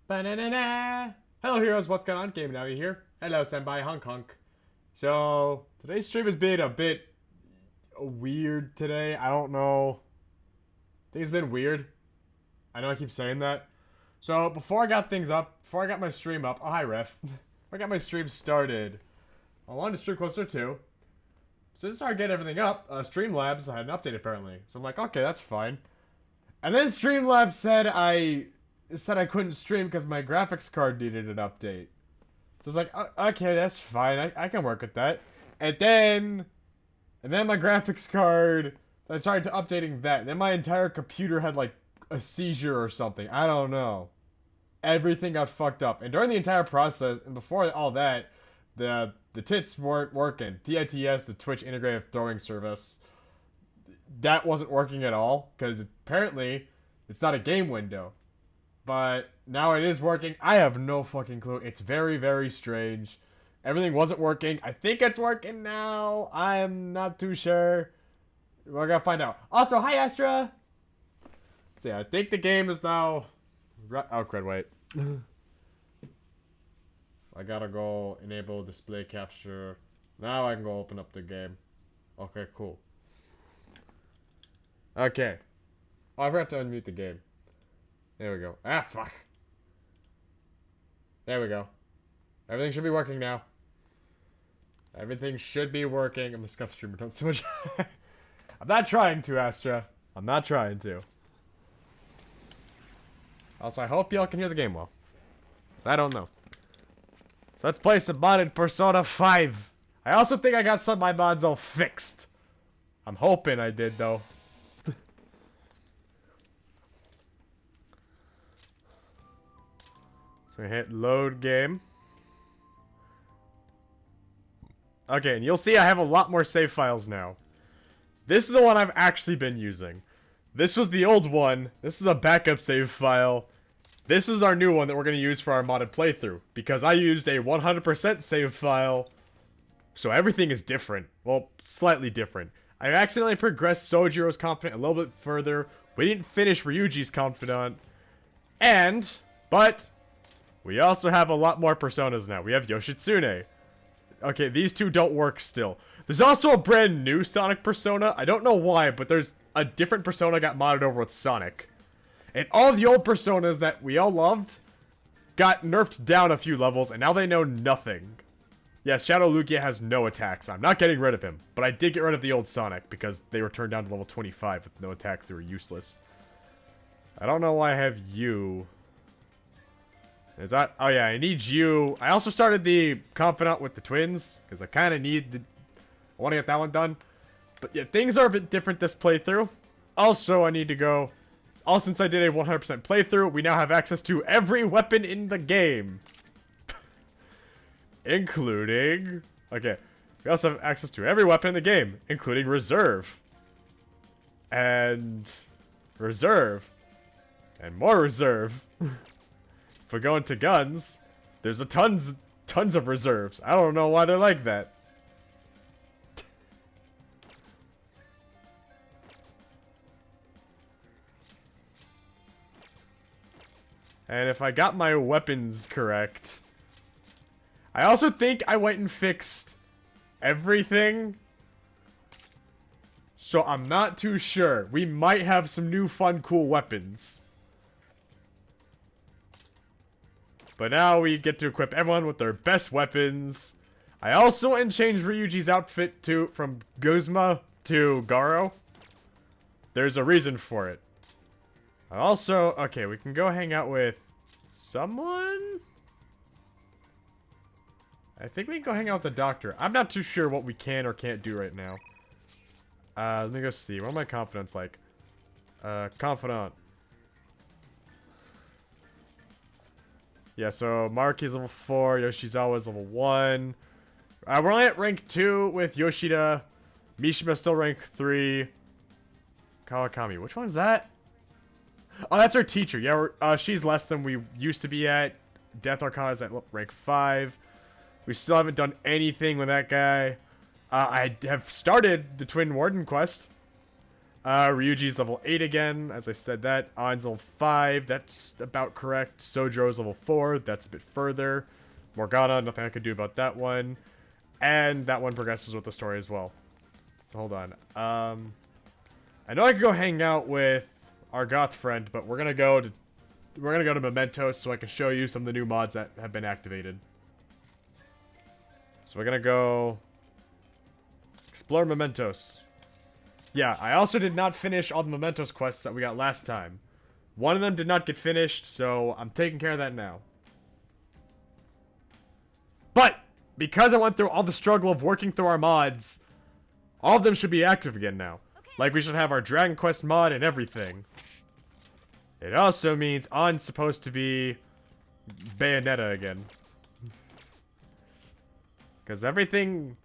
Ba-na-na-na. Hello heroes, what's going on? GamingNavi here. Hello senpai, hunk. So, today's stream is being a bit weird today. I don't know. I think it's been weird. I know I keep saying that. So, before I got my stream up, oh hi ref. Before I got my stream started, I wanted to stream closer to. So just so I get everything up, Streamlabs had an update apparently. So I'm like, okay, that's fine. And then Streamlabs said I couldn't stream because my graphics card needed an update. So I was like, okay, that's fine. I can work with that. And then my graphics card, I started updating that. And then my entire computer had like a seizure or something. I don't know. Everything got fucked up. And during the entire process, and before all that, the tits weren't working. TITS, the Twitch Integrated Throwing Service, that wasn't working at all because apparently it's not a game window. But now it is working. I have no fucking clue. It's very, very strange. Everything wasn't working. I think it's working now. I am not too sure. We're gonna find out. Also, hi Astra! So yeah, I think the game is now... Oh, crud, wait. I gotta go enable display capture. Now I can go open up the game. Okay, cool. Okay. Oh, I forgot to unmute the game. There we go. Ah, fuck. There we go. Everything should be working now. Everything should be working. I'm a scuff streamer. Don't so much. I'm not trying to, Astra. I'm not trying to. Also, I hope y'all can hear the game well. 'Cause I don't know. So let's play some modded Persona 5. I also think I got some of my mods all fixed. I'm hoping I did, though. So hit load game. Okay, and you'll see I have a lot more save files now. This is the one I've actually been using. This was the old one. This is a backup save file. This is our new one that we're going to use for our modded playthrough. Because I used a 100% save file. So everything is different. Well, slightly different. I accidentally progressed Sojiro's Confidant a little bit further. We didn't finish Ryuji's Confidant. But... we also have a lot more personas now. We have Yoshitsune. Okay, these two don't work still. There's also a brand new Sonic persona. I don't know why, but there's a different persona got modded over with Sonic. And all the old personas that we all loved got nerfed down a few levels, and now they know nothing. Yes, Shadow Lugia has no attacks. I'm not getting rid of him, but I did get rid of the old Sonic because they were turned down to level 25 with no attacks. They were useless. I don't know why I have you. Is that... oh yeah, I need you. I also started the Confidant with the twins, because I kind of need the... I want to get that one done. But yeah, things are a bit different this playthrough. Also, I need to go... since I did a 100% playthrough, we now have access to every weapon in the game. Including... okay, we also have access to every weapon in the game, including Reserve. And... Reserve. And more Reserve. If we go into guns, there's tons of reserves. I don't know why they're like that. And if I got my weapons correct, I also think I went and fixed everything. So I'm not too sure. We might have some new fun, cool weapons. But now we get to equip everyone with their best weapons. I also went and changed Ryuji's outfit from Guzma to Garo. There's a reason for it. Also, okay, we can go hang out with someone? I think we can go hang out with the doctor. I'm not too sure what we can or can't do right now. Let me go see. What are my confidants like? Confidant. Yeah, so Maruki's level 4, Yoshizawa's level 1. We're only at rank 2 with Yoshida. Mishima's still rank 3. Kawakami, which one's that? Oh, that's our teacher. Yeah, she's less than we used to be at. Death Arcana's at rank 5. We still haven't done anything with that guy. I have started the Twin Warden quest. Ryuji's level 8 again, as I said that. An's level 5, that's about correct. Sojo's level 4, that's a bit further. Morgana, nothing I could do about that one. And that one progresses with the story as well. So hold on. I know I could go hang out with our goth friend, but we're gonna go to Mementos so I can show you some of the new mods that have been activated. So we're gonna go explore Mementos. Yeah, I also did not finish all the Mementos quests that we got last time. One of them did not get finished, so I'm taking care of that now. But because I went through all the struggle of working through our mods, all of them should be active again now. Like, we should have our Dragon Quest mod and everything. It also means An's supposed to be Bayonetta again. Because everything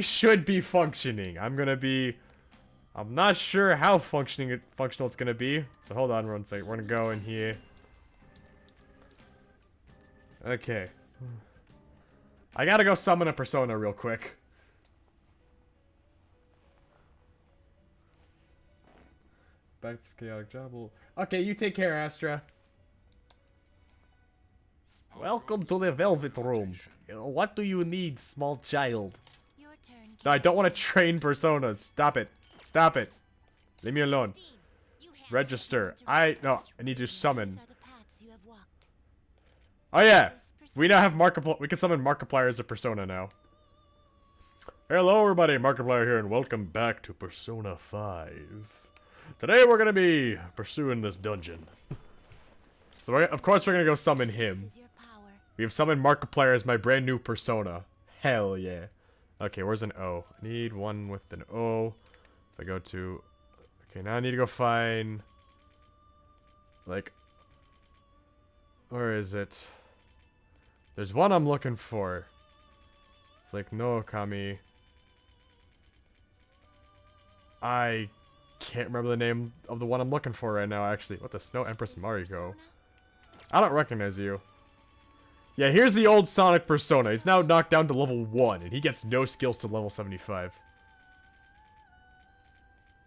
should be functioning. I'm not sure how functional it's gonna be. So hold on one second. We're gonna go in here. Okay. I gotta go summon a persona real quick. Back to chaotic jobble. Okay, you take care, Astra. Welcome to the Velvet Room. What do you need, small child? Your turn. No, I don't want to train personas. Stop it. Stop it. Leave me alone. Register. I need to summon. Oh yeah. We now have we can summon Markiplier as a persona now. Hello everybody, Markiplier here, and welcome back to Persona 5. Today we're gonna be pursuing this dungeon. So of course we're gonna go summon him. We have summoned Markiplier as my brand new persona. Hell yeah. Okay, where's an O? I need one with an O. If I go to... Okay, now I need to go find... Like... Where is it? There's one I'm looking for. It's like no Okami. I can't remember the name of the one I'm looking for right now, actually. What the Snow Empress Mariko? I don't recognize you. Yeah, here's the old Sonic persona. He's now knocked down to level 1, and he gets no skills to level 75.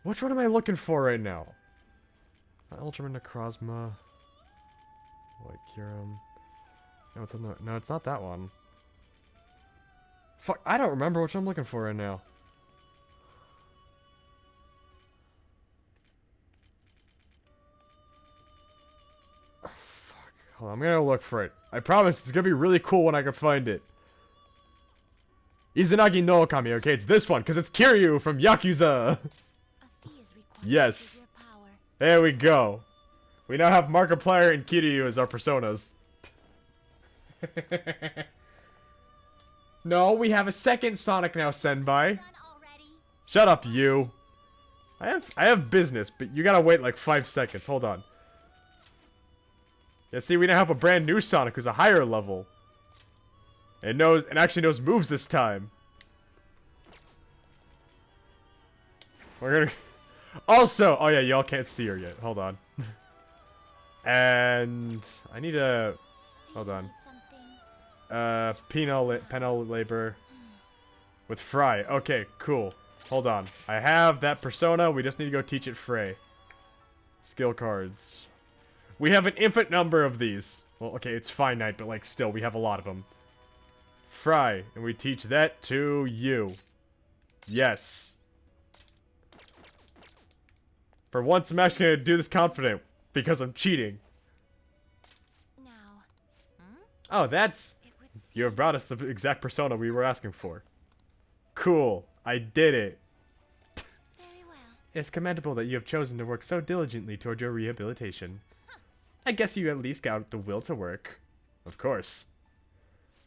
Which one am I looking for right now? Ultraman Necrozma. White Kyurem. No, it's not that one. Fuck, I don't remember which I'm looking for right now. Hold on, I'm gonna look for it. I promise it's gonna be really cool when I can find it. Izanagi no Okami, okay? It's this one, because it's Kiryu from Yakuza! Yes. There we go. We now have Markiplier and Kiryu as our personas. No, we have a second Sonic now, Senbai. Shut up, you. I have business, but you gotta wait like 5 seconds. Hold on. Yeah, see, we now have a brand new Sonic who's a higher level. And actually knows moves this time. We're gonna... Also, oh yeah, y'all can't see her yet. Hold on. And I need a... Hold on. Penal labor with Fry. Okay, cool. Hold on. I have that persona. We just need to go teach it Frey. Skill cards. We have an infinite number of these. Well, okay, it's finite, but like still, we have a lot of them. Fry, and we teach that to you. Yes. For once, I'm actually gonna do this confident because I'm cheating. Now. Oh, that's... You have brought us the exact persona we were asking for. Cool. I did it. Very well. It's commendable that you have chosen to work so diligently toward your rehabilitation. I guess you at least got the will to work. Of course.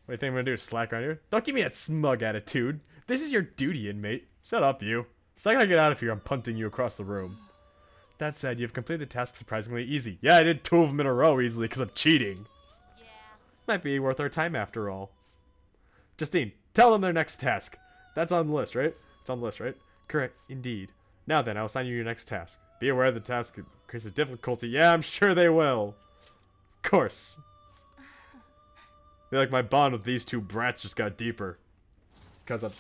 What do you think I'm gonna do? Slack around here? Don't give me that smug attitude. This is your duty, inmate. Shut up, you. So I gotta get out of here. I'm punting you across the room. That said, you've completed the task surprisingly easy. Yeah, I did 2 of them in a row easily because I'm cheating. Yeah. Might be worth our time after all. Justine, tell them their next task. That's on the list, right? It's on the list, right? Correct, indeed. Now then, I'll assign you your next task. Be aware the task increases difficulty. Yeah, I'm sure they will. Of course. I feel like my bond with these two brats just got deeper. Because I'm...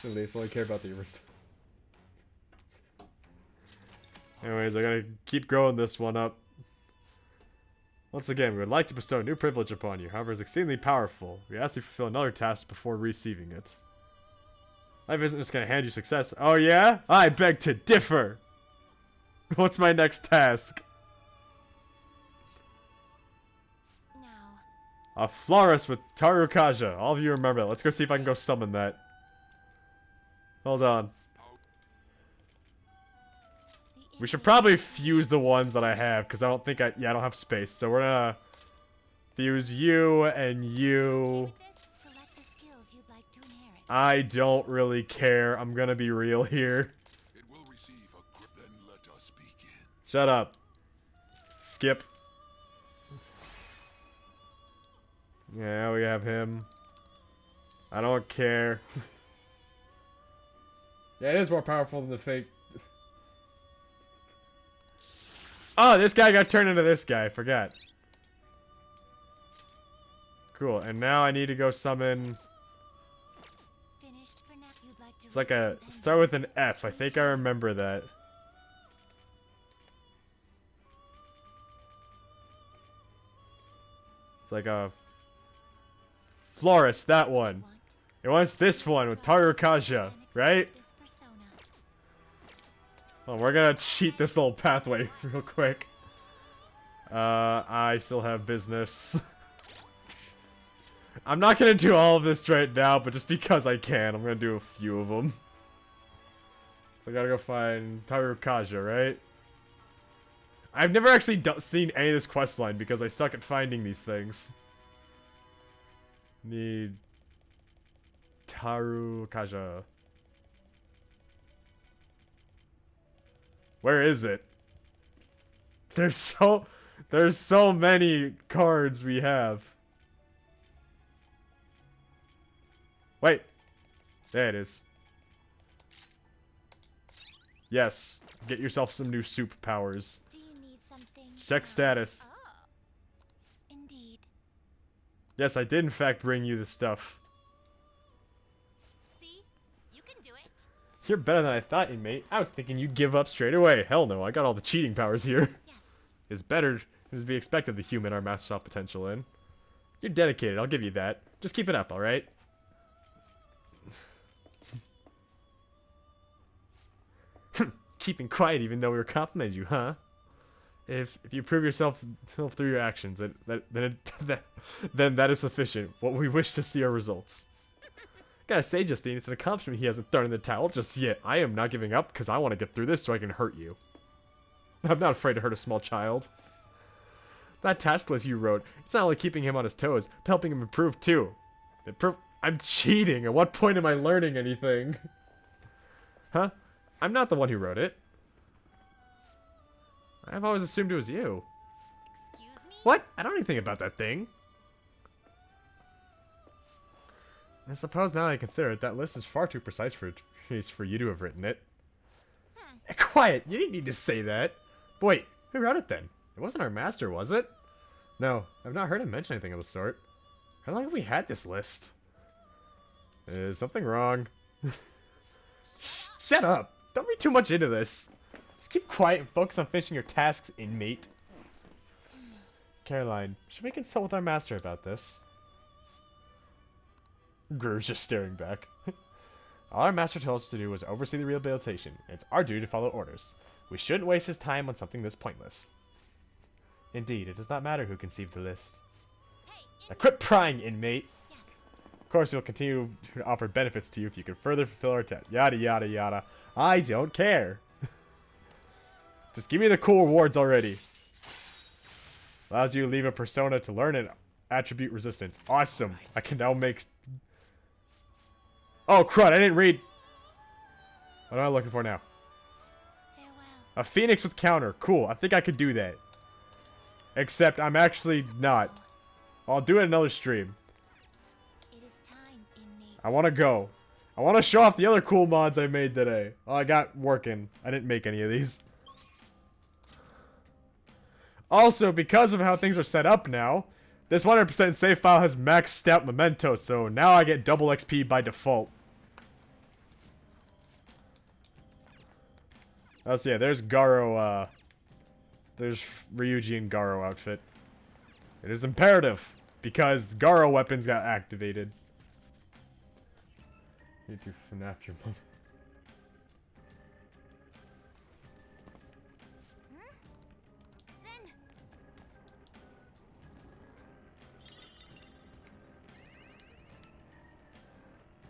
They only care about the original. Anyways, I gotta keep growing this one up. Once again, we would like to bestow a new privilege upon you. However, it's exceedingly powerful. We ask you to fulfill another task before receiving it. Life isn't just gonna hand you success. Oh yeah? I beg to differ! What's my next task? Now. A florist with Tarukaja. All of you remember that. Let's go see if I can go summon that. Hold on. We should probably fuse the ones that I have, because I don't think I don't have space. So we're gonna fuse you and you. Select the skills you'd like to inherit. I don't really care. I'm gonna be real here. It will receive a then let us begin. Shut up. Skip. Yeah, we have him. I don't care. Yeah, it is more powerful than the fake. Oh, this guy got turned into this guy. I forgot. Cool. And now I need to go summon. Finished for now. You'd like to It's like a start with an F. I think I remember that. It's like a florist. That one. It wants this one with Tarukaja, right? This persona. Oh, we're gonna cheat this little pathway real quick. I still have business. I'm not gonna do all of this right now, but just because I can, I'm gonna do a few of them. So I gotta go find Tarukaja, right? I've never actually seen any of this quest line because I suck at finding these things. Need Tarukaja. Where is it? There's so many cards we have. Wait. There it is. Yes. Get yourself some new soup powers. Do you need something? Check status. Oh. Indeed. Yes, I did in fact bring you the stuff. See? You can do it. You're better than I thought, inmate. I was thinking you'd give up straight away. Hell no, I got all the cheating powers here. Yes. It's better as to be expected the human our master saw potential in. You're dedicated, I'll give you that. Just keep it up, alright? Keeping quiet even though we were complimenting you, huh? If you prove yourself through your actions, then that is sufficient. What we wish to see are results. Gotta say, Justine, it's an accomplishment he hasn't thrown in the towel just yet. I am not giving up because I want to get through this so I can hurt you. I'm not afraid to hurt a small child. That task list you wrote, it's not only keeping him on his toes, but helping him improve too. I'm cheating. At what point am I learning anything? Huh? I'm not the one who wrote it. I've always assumed it was you. Excuse me? What? I don't know anything about that thing. I suppose now that I consider it, that list is far too precise for you to have written it. Hey, quiet! You didn't need to say that. But wait, who wrote it then? It wasn't our master, was it? No, I've not heard him mention anything of the sort. How long have we had this list? Is something wrong? Shut up! Don't read too much into this. Just keep quiet and focus on finishing your tasks, inmate. Caroline, should we consult with our master about this? Gru's just staring back. All our master told us to do was oversee the rehabilitation. It's our duty to follow orders. We shouldn't waste his time on something this pointless. Indeed, it does not matter who conceived the list. Now quit prying, inmate! Yes. Of course, we'll continue to offer benefits to you if you can further fulfill our task. Yada yada yada. I don't care. Just give me the cool rewards already. Allows you to leave a persona to learn an attribute resistance. Awesome. I can now make... Oh, crud. I didn't read... What am I looking for now? Farewell. A phoenix with counter. Cool. I think I could do that. Except I'm actually not. I'll do it in another stream. It is time, inmate. I want to go. I want to show off the other cool mods I made today. Oh, I got working. I didn't make any of these. Also, because of how things are set up now, this 100% save file has maxed out mementos, so now I get double XP by default. Oh, so yeah, there's Garo, there's Ryuji and Garo outfit. It is imperative, because Garo weapons got activated. You need to FNAF your mom. Then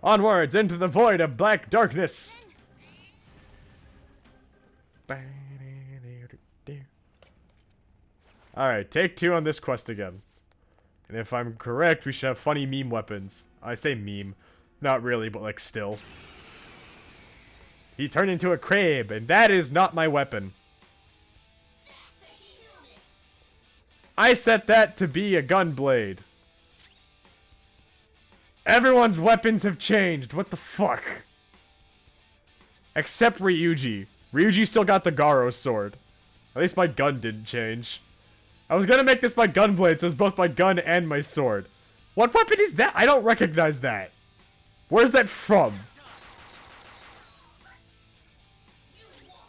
Onwards into the void of black darkness! Alright, take 2 on this quest again. And if I'm correct, we should have funny meme weapons. I say meme. Not really, but like still. He turned into a crab, and that is not my weapon. I set that to be a gun blade. Everyone's weapons have changed. What the fuck? Except Ryuji. Ryuji still got the Garo sword. At least my gun didn't change. I was gonna make this my gun blade, so it's both my gun and my sword. What weapon is that? I don't recognize that. Where's that from?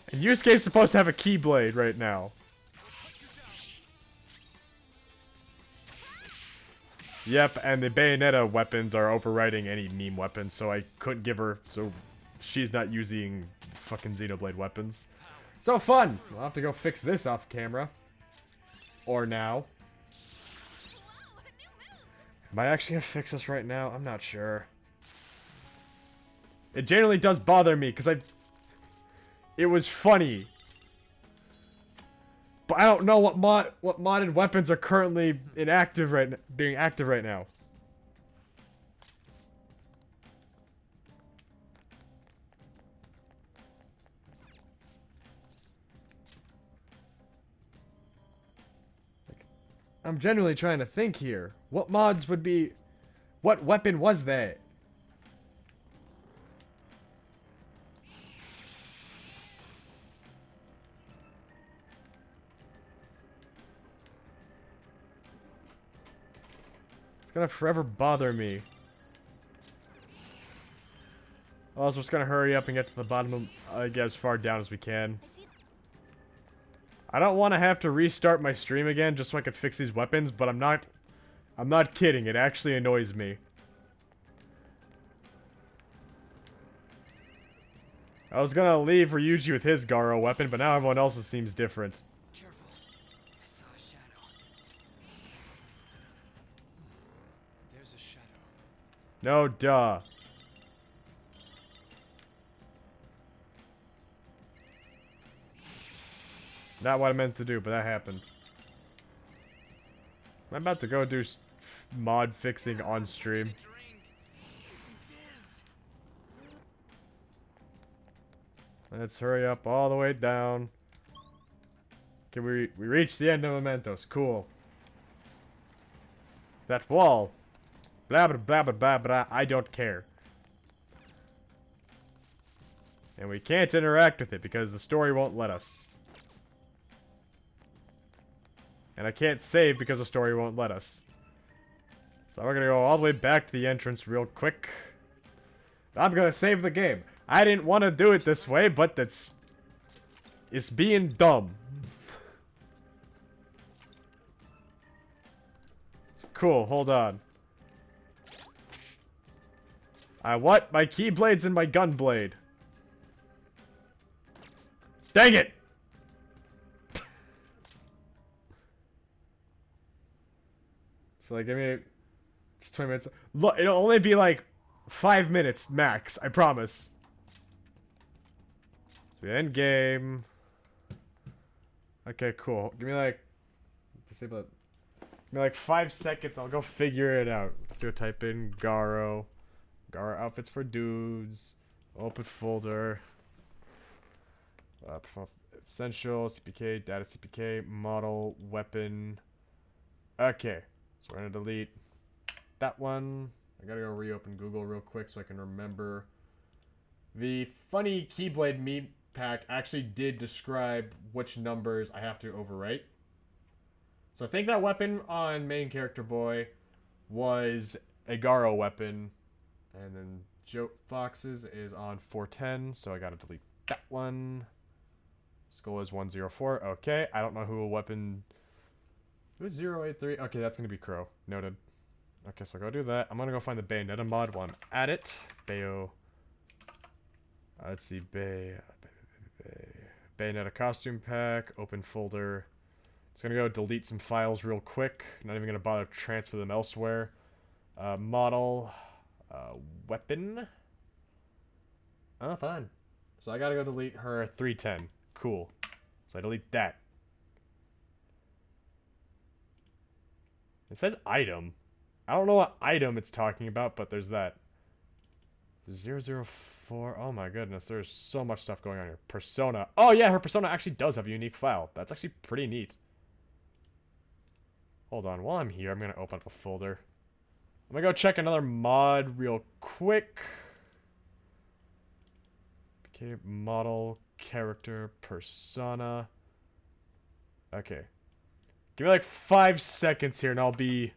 And Yusuke's supposed to have a keyblade right now. Yep, and the Bayonetta weapons are overriding any meme weapons, so I couldn't give her, so she's not using fucking Xenoblade weapons. So fun! We'll have to go fix this off camera. Or now. Am I actually gonna fix this right now? I'm not sure. It generally does bother me, because it was funny. But I don't know what modded weapons are currently being active right now. I'm genuinely trying to think here. What mods would be... What weapon was that? It's gonna forever bother me. Also, just gonna hurry up and get to the bottom of, get as far down as we can. I don't want to have to restart my stream again just so I can fix these weapons, but I'm not kidding. It actually annoys me. I was gonna leave Ryuji with his Garo weapon, but now everyone else's seems different. Careful. I saw a shadow. There's a shadow. No, duh. Not what I meant to do, but that happened. I'm about to go do mod fixing on stream. Let's hurry up all the way down. Okay, we reached the end of Mementos. Cool. That wall. Blah blah blah blah blah blah. I don't care. And we can't interact with it because the story won't let us. And I can't save because the story won't let us. So we're gonna go all the way back to the entrance real quick. I'm gonna save the game. I didn't want to do it this way, but it's being dumb. Cool, hold on. I want my keyblades and my gun blade. Dang it! So like, give me just 20 minutes. Look, it'll only be like 5 minutes max. I promise. So end game. Okay, cool. Give me like disable it. Give me like 5 seconds. I'll go figure it out. Let's do a type in Garo. Garo outfits for dudes. Open folder. Essential CPK data CPK model weapon. Okay. So we're gonna delete that one. I gotta go reopen Google real quick so I can remember. The funny Keyblade meme pack actually did describe which numbers I have to overwrite. So I think that weapon on main character boy was a Garo weapon. And then Joe Fox's is on 410, so I gotta delete that one. Skull is 104. Okay, I don't know who a weapon... Who's 083? Okay, that's going to be Crow. Noted. Okay, so go do that. I'm going to go find the Bayonetta mod while I'm at it. Bayo... let's see, Bayonetta costume pack, open folder. Just gonna go delete some files real quick. Not even gonna bother to transfer them elsewhere. Model, weapon. Oh, fine. So I gotta go delete her 310. Cool. So I delete that. It says item. I don't know what item it's talking about, but there's that. 004. Oh my goodness, there's so much stuff going on here. Persona. Oh yeah, her persona actually does have a unique file. That's actually pretty neat. Hold on, while I'm here, I'm gonna open up a folder. I'm gonna go check another mod real quick. Okay, model, character, persona. Okay. Give me like 5 seconds here and I'll be...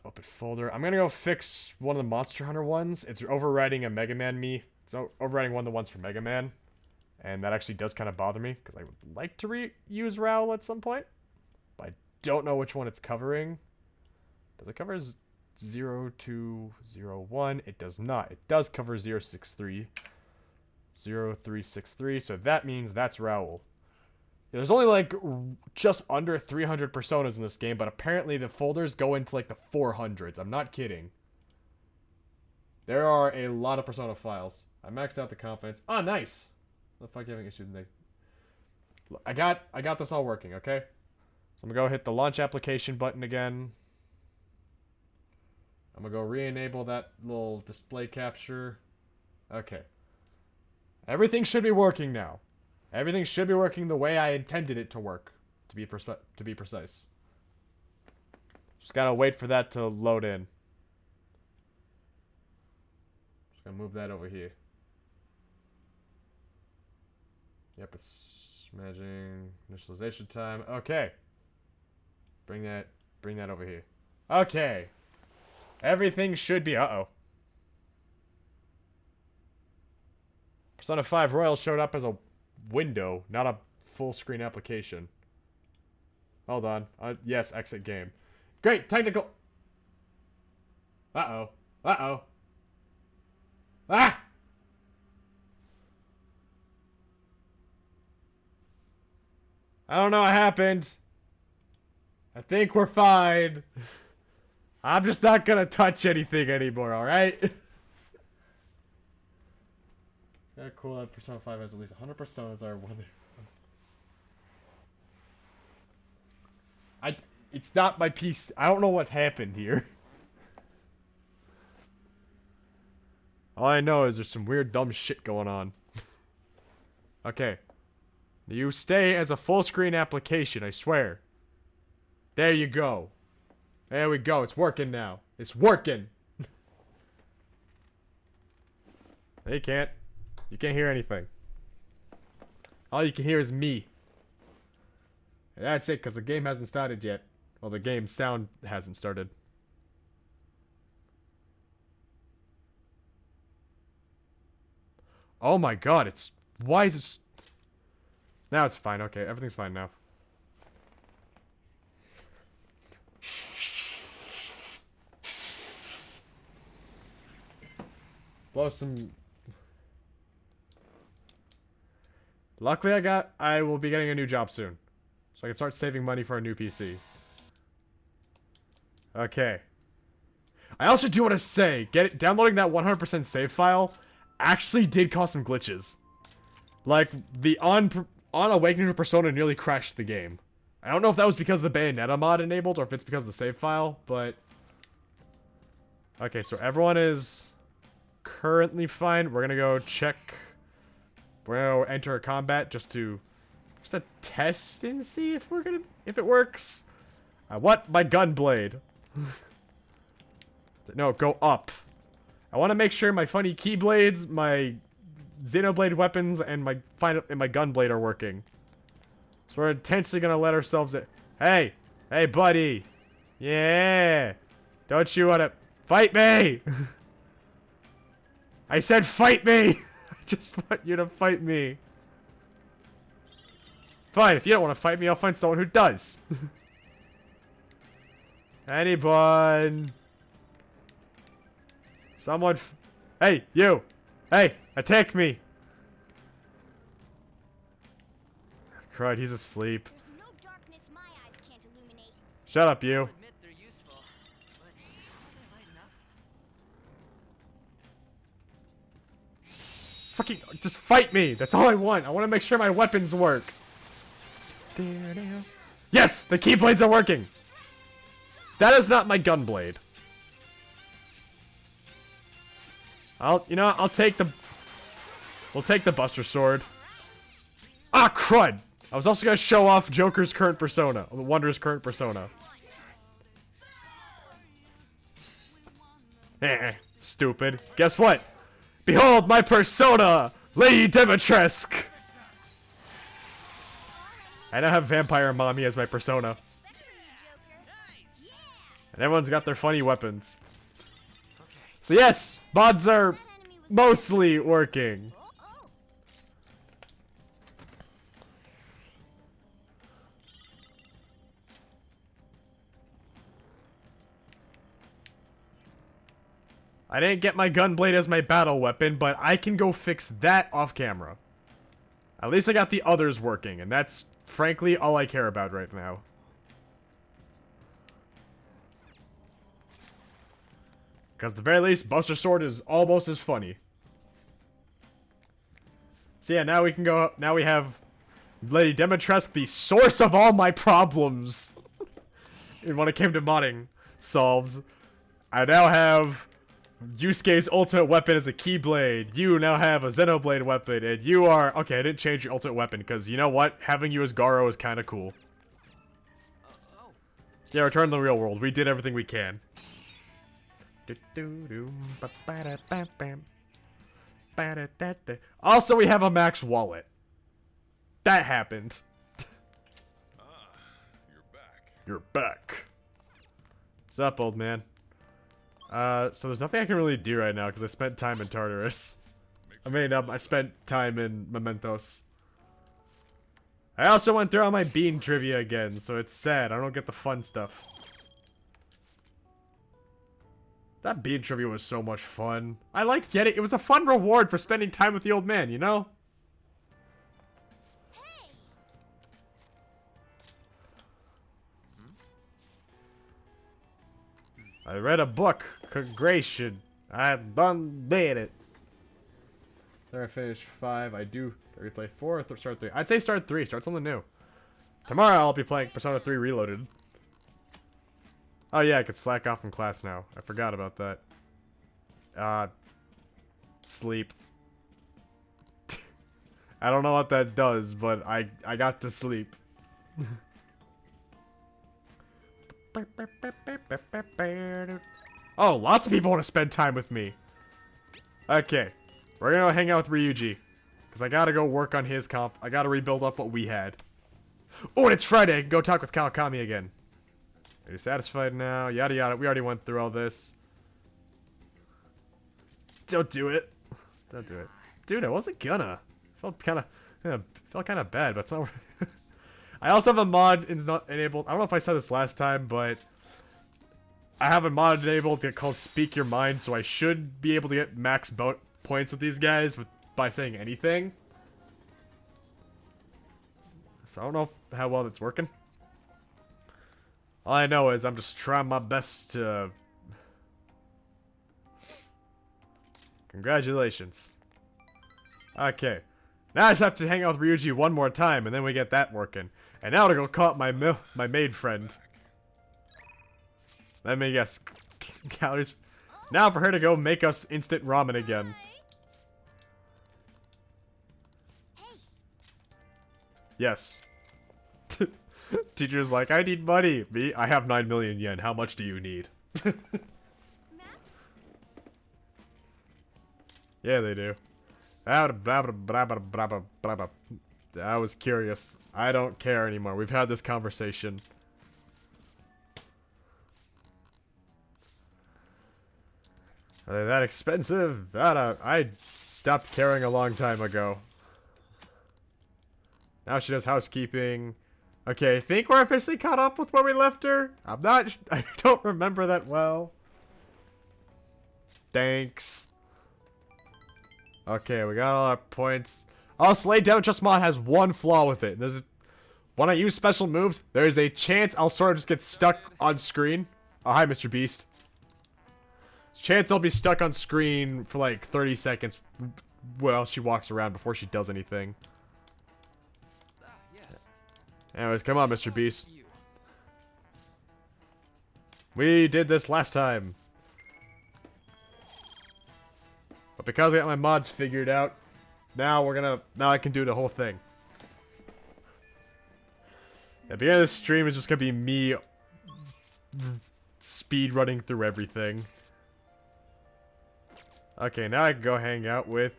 Open folder. I'm gonna go fix one of the Monster Hunter ones. It's overwriting a Mega Man me. It's overwriting one of the ones for Mega Man. And that actually does kind of bother me, because I would like to reuse Raoul at some point. But I don't know which one it's covering. Does it cover 0201? It does not. It does cover 063. 0363, so that means that's Raoul. Yeah, there's only like just under 300 personas in this game, but apparently the folders go into like the 400s. I'm not kidding. There are a lot of persona files. I maxed out the confidence. Oh, nice. What the fuck are you having issues with? I got this all working, okay? So I'm gonna go hit the launch application button again. I'm gonna go re-enable that little display capture. Okay. Everything should be working now. Everything should be working the way I intended it to work, to be precise. Just gotta wait for that to load in. Just gonna move that over here. Yep, it's managing initialization time. Okay. Bring that over here. Okay. Everything should be... Uh-oh. Persona 5 Royal showed up as a window, not a full screen application. Hold on. Yes, exit game. Great, technical... Uh-oh. Uh-oh. Ah! I don't know what happened. I think we're fine. I'm just not gonna touch anything anymore, alright? Yeah, cool that Persona 5 has at least 100 personas that are one of their... It's not my piece. I don't know what happened here. All I know is there's some weird dumb shit going on. Okay. You stay as a full screen application, I swear. There you go. There we go. It's working now. It's working. You can't hear anything. All you can hear is me. And that's it, because the game hasn't started yet. Well, the game sound hasn't started. Oh my god, it's... Why is it... Now it's fine, okay. Everything's fine now. Blow some... Luckily I will be getting a new job soon. So I can start saving money for a new PC. Okay. I also do want to say, downloading that 100% save file actually did cause some glitches. Like, the on Awakening to Persona nearly crashed the game. I don't know if that was because the Bayonetta mod enabled or if it's because of the save file, but... Okay, so everyone is currently fine. We're gonna go check... We're gonna enter a combat just to test and see if it works. I want my gun blade. No, go up. I want to make sure my funny keyblades, my Xenoblade weapons, and my gun blade are working. So we're intentionally gonna let ourselves... Hey! Hey, buddy! Yeah! Don't you wanna... Fight me! I said fight me! I just want you to fight me. Fine, if you don't want to fight me, I'll find someone who does. Anyone? Someone hey, you! Hey, attack me! Crud, he's asleep. There's no darkness my eyes can't illuminate. Shut up, you. I'll admit they're useful, but how do they lighten up? Fucking, just fight me! That's all I want. I want to make sure my weapons work. Yes! The keyblades are working! That is not my gun blade. I'll take the... We'll take the Buster Sword. Ah, crud! I was also gonna show off Joker's current persona. Wonder's current persona. Stupid. Guess what? Behold my persona! Lady Dimitrescu! I now have Vampire Mommy as my persona. And everyone's got their funny weapons. So yes, mods are mostly working. I didn't get my gunblade as my battle weapon, but I can go fix that off camera. At least I got the others working, and that's frankly all I care about right now. Because at the very least, Buster Sword is almost as funny. So yeah, now we can go. Now we have Lady Dimitrescu, the source of all my problems. And when it came to modding, solved. I now have Yusuke's ultimate weapon as a Keyblade. You now have a Xenoblade weapon, and you are okay. I didn't change your ultimate weapon because you know what? Having you as Garo is kind of cool. Yeah, return to the real world. We did everything we can. Also, we have a max wallet. That happened. You're back. You're back. What's up, old man? So there's nothing I can really do right now because I spent time in Tartarus. I spent time in Mementos. I also went through all my bean trivia again, so it's sad. I don't get the fun stuff. That bean trivia was so much fun. I liked getting it. Was a fun reward for spending time with the old man, you know? Hey! I read a book. Congratulations. I done did it. There I finished 5. I replay 4 or start 3. I'd say start 3. Start something new. Tomorrow I'll be playing Persona 3 Reloaded. Oh yeah, I could slack off from class now. I forgot about that. Sleep. I don't know what that does, but I got to sleep. Oh, lots of people want to spend time with me. Okay. We're gonna hang out with Ryuji. Because I gotta go work on his comp. I gotta rebuild up what we had. Oh, and it's Friday. I can go talk with Kawakami again. Are you satisfied now? Yada yada. We already went through all this. Don't do it. Don't do it. Dude, I wasn't gonna. Felt kind of bad, but it's not. I also have a mod enabled. I don't know if I said this last time, but I have a mod enabled called Speak Your Mind, so I should be able to get max bout points with these guys by saying anything. So I don't know how well that's working. All I know is I'm just trying my best to... Congratulations. Okay. Now I just have to hang out with Ryuji one more time, and then we get that working. And now to go call up my maid friend. Let me guess. Calories. Now for her to go make us instant ramen again. Yes. Teacher's like, I need money. Me, I have 9 million yen. How much do you need? Yeah, they do. I was curious. I don't care anymore. We've had this conversation. Are they that expensive? I stopped caring a long time ago. Now she does housekeeping. Okay, I think we're officially caught up with where we left her. I don't remember that well. Thanks. Okay, we got all our points. Also, Lay Down Just Mod has one flaw with it. When I use special moves, there is a chance I'll sort of just get stuck on screen. Oh, hi, Mr. Beast. Chance I'll be stuck on screen for like 30 seconds while she walks around before she does anything. Yes. Anyways, come on, Mr. Beast. We did this last time. But because I got my mods figured out, now I can do the whole thing. The beginning of this stream is just gonna be me speed running through everything. Okay, now I can go hang out with...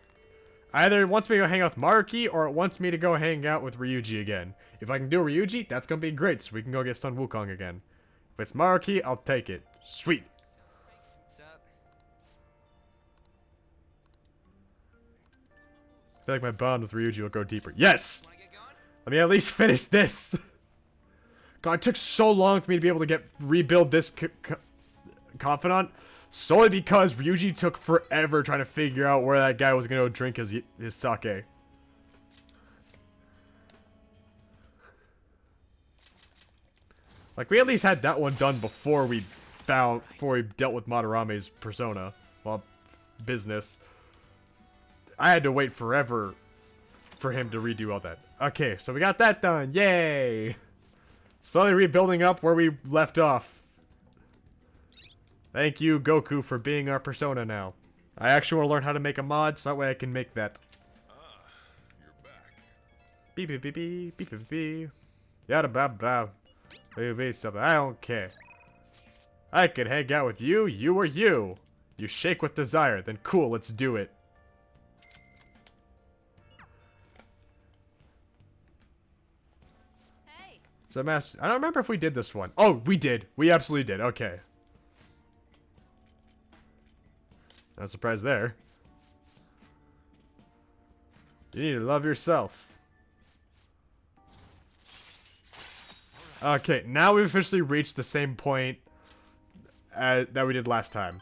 Either it wants me to go hang out with Maruki, or it wants me to go hang out with Ryuji again. If I can do Ryuji, that's gonna be great, so we can go get Sun Wukong again. If it's Maruki, I'll take it. Sweet. What's up? I feel like my bond with Ryuji will go deeper. Yes! Wanna get going? Let me at least finish this! God, it took so long for me to be able to rebuild this confidant. Solely because Ryuji took forever trying to figure out where that guy was going to go drink his sake. Like, we at least had that one done before we dealt with Madarame's persona. Well, business. I had to wait forever for him to redo all that. Okay, so we got that done. Yay! Slowly rebuilding up where we left off. Thank you, Goku, for being our persona now. I actually want to learn how to make a mod, so that way I can make that. You're back. Beep beep beep beep beep beep beep. Yada blah blah. Beep beep something. I don't care. I could hang out with you, you or you. You shake with desire, then cool, let's do it. Hey. So, Master, I don't remember if we did this one. Oh, we did. We absolutely did. Okay. No surprise there. You need to love yourself. Okay, now we've officially reached the same point that we did last time.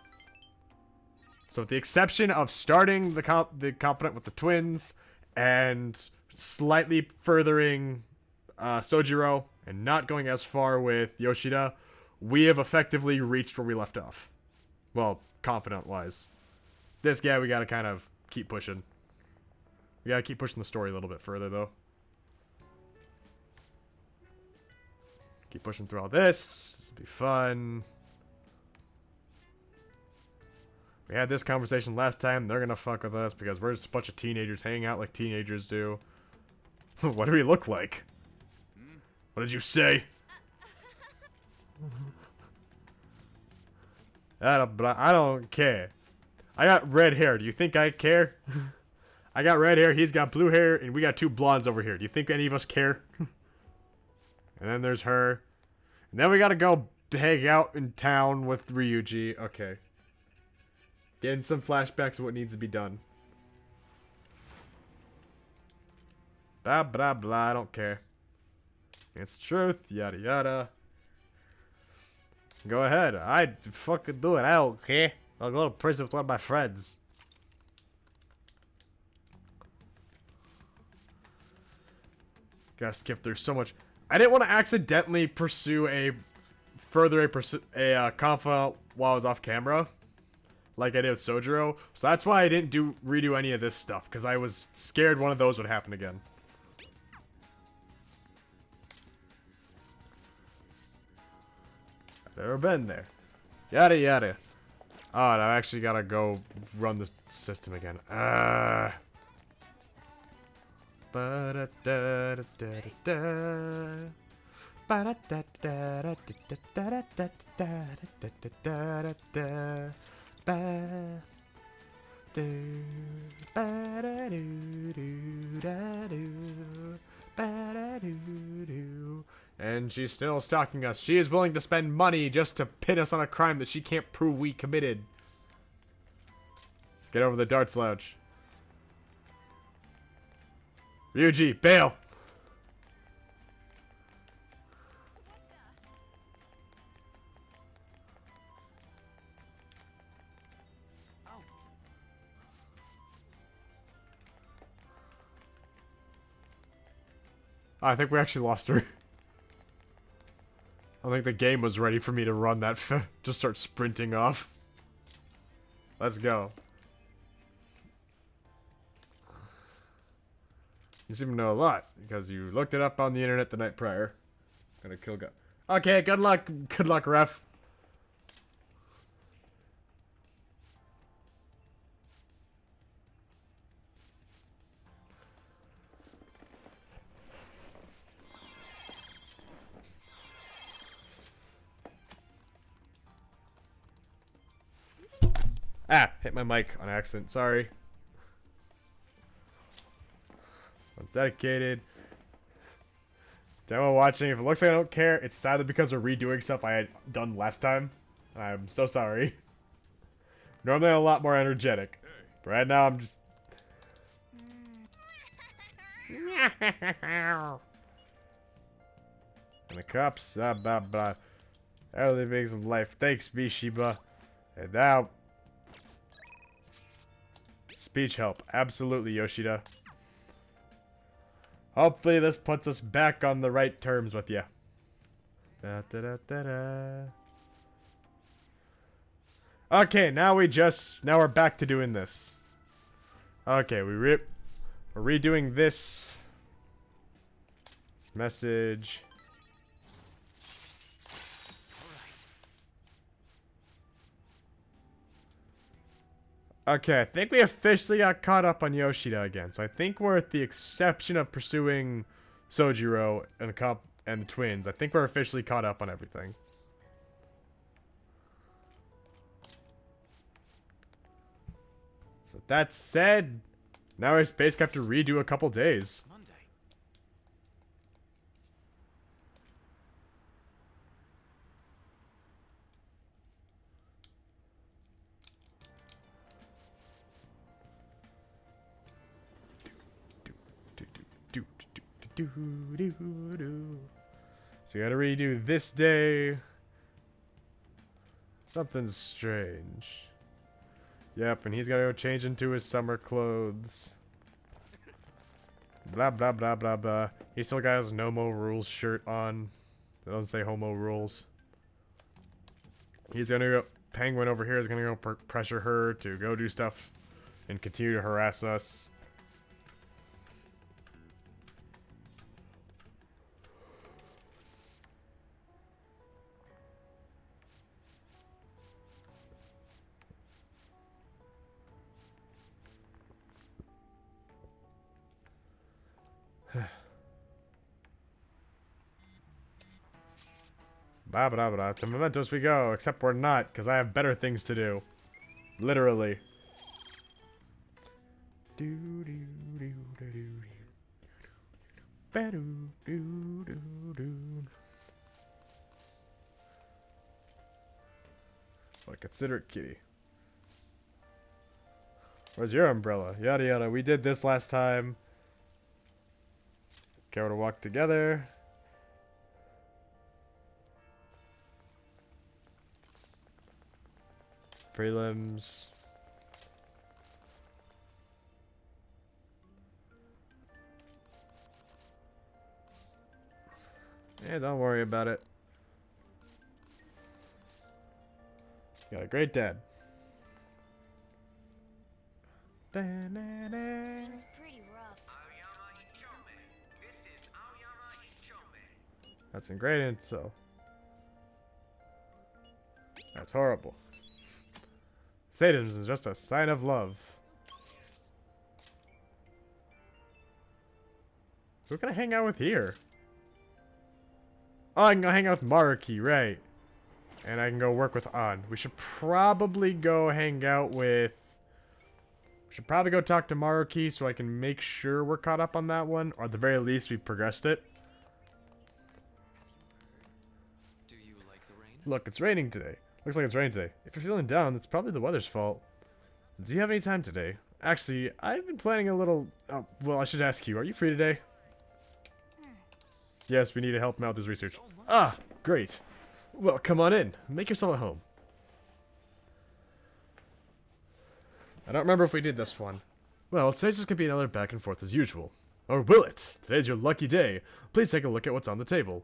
So with the exception of starting the confidant with the twins and slightly furthering Sojiro and not going as far with Yoshida, we have effectively reached where we left off. Well, confidant-wise. This guy, we gotta kind of keep pushing. We gotta keep pushing the story a little bit further, though. Keep pushing through all this. This will be fun. We had this conversation last time. They're gonna fuck with us because we're just a bunch of teenagers hanging out like teenagers do. What do we look like? What did you say? I don't care. I got red hair. Do you think I care? I got red hair. He's got blue hair. And we got two blondes over here. Do you think any of us care? And then there's her. And then we gotta go hang out in town with Ryuji. Okay. Getting some flashbacks of what needs to be done. Blah, blah, blah. I don't care. It's the truth. Yada, yada. Go ahead. I'd fucking do it. I don't care. I'll go to prison with one of my friends. Gotta skip through so much. I didn't want to accidentally pursue a confidant while I was off camera, like I did with Sojiro. So that's why I didn't redo any of this stuff, because I was scared one of those would happen again. I've never been there. Yada yada. Oh, and I actually gotta go run the system again. And she's still stalking us. She is willing to spend money just to pin us on a crime that she can't prove we committed. Let's get over the darts lounge. Ryuji, bail! Oh, I think we actually lost her. I don't think the game was ready for me to run that just start sprinting off. Let's go. You seem to know a lot, because you looked it up on the internet the night prior. Gonna kill guy. Okay, good luck, ref. Ah, hit my mic on accident, sorry. One's dedicated. Demo watching. If it looks like I don't care, it's sadly because we're redoing stuff I had done last time. I'm so sorry. Normally I'm a lot more energetic. But right now I'm just... And the cops, blah blah blah. Early makes of life. Thanks, Mishiba. And now... Speech help. Absolutely, Yoshida. Hopefully this puts us back on the right terms with you. Da, da, da, da, da. Okay, now we're back to doing this. Okay, we're redoing this. This message. Okay, I think we officially got caught up on Yoshida again. So I think we're at the exception of pursuing Sojiro and the twins. I think we're officially caught up on everything. So with that said, now we basically have to redo a couple days. Monday. So you gotta redo this day. Something's strange. Yep, and he's gotta go change into his summer clothes. Blah blah blah blah blah. He still got his No Mo Rules shirt on. It doesn't say Homo Rules. He's gonna go. Penguin over here is gonna go pressure her to go do stuff and continue to harass us. Blah blah blah. To Mementos we go, except we're not, because I have better things to do. Literally. Well, consider it, kitty. Where's your umbrella? Yada yada. We did this last time. Okay, we're to walk together. Prelims. Yeah, don't worry about it. You got a great dad. Seems pretty rough. That's a great insult. That's horrible. Sadism is just a sign of love. Who can I hang out with here? Oh, I can go hang out with Maruki, right. And I can go work with An. We should probably go hang out with... We should probably go talk to Maruki so I can make sure we're caught up on that one. Or at the very least, we progressed it. Do you like the rain? Look, it's raining today. Looks like it's raining today. If you're feeling down, it's probably the weather's fault. Do you have any time today? Actually, I've been planning a little... well, I should ask you. Are you free today? Yes, we need to help him out with his research. So much. Ah, great. Well, come on in. Make yourself at home. I don't remember if we did this one. Well, today's just gonna be another back and forth as usual. Or will it? Today's your lucky day. Please take a look at what's on the table.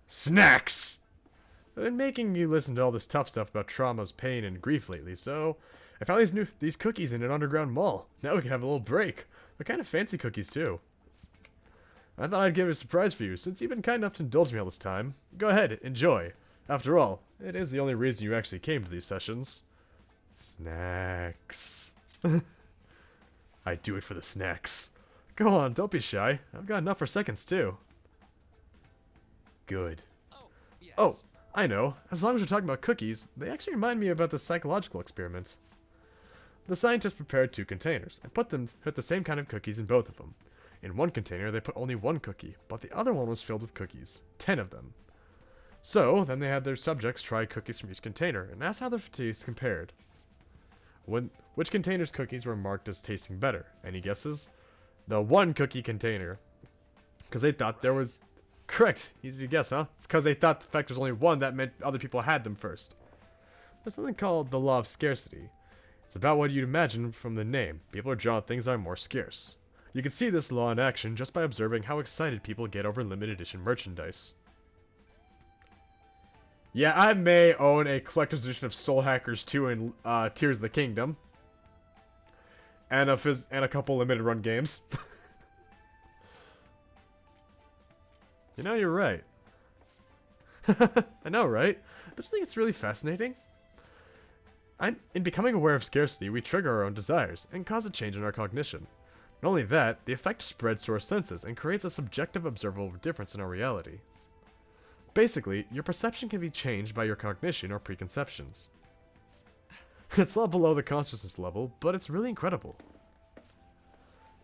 Snacks! I've been making you listen to all this tough stuff about traumas, pain, and grief lately, so I found these cookies in an underground mall. Now we can have a little break. They're kind of fancy cookies, too. I thought I'd give it a surprise for you, since you've been kind enough to indulge me all this time. Go ahead, enjoy. After all, it is the only reason you actually came to these sessions. Snacks. I do it for the snacks. Go on, don't be shy. I've got enough for seconds, too. Good. Oh, yes. Oh, I know. As long as we're talking about cookies, they actually remind me about the psychological experiment. The scientists prepared 2 containers and put the same kind of cookies in both of them. In one container, they put only 1 cookie, but the other one was filled with cookies. 10 of them. So, then they had their subjects try cookies from each container and asked how their tastes compared. Which container's cookies were marked as tasting better? Any guesses? The 1 cookie container. Because they thought there was... Correct. Easy to guess, huh? It's because they thought the fact there's only 1 that meant other people had them first. There's something called the law of scarcity. It's about what you'd imagine from the name. People are drawn to things that are more scarce. You can see this law in action just by observing how excited people get over limited edition merchandise. Yeah, I may own a collector's edition of Soul Hackers 2 and Tears of the Kingdom. And a couple limited run games. You know, you're right. I know, right? Don't you think it's really fascinating? In becoming aware of scarcity, we trigger our own desires and cause a change in our cognition. Not only that, the effect spreads to our senses and creates a subjective observable difference in our reality. Basically, your perception can be changed by your cognition or preconceptions. It's a lot below the consciousness level, but it's really incredible.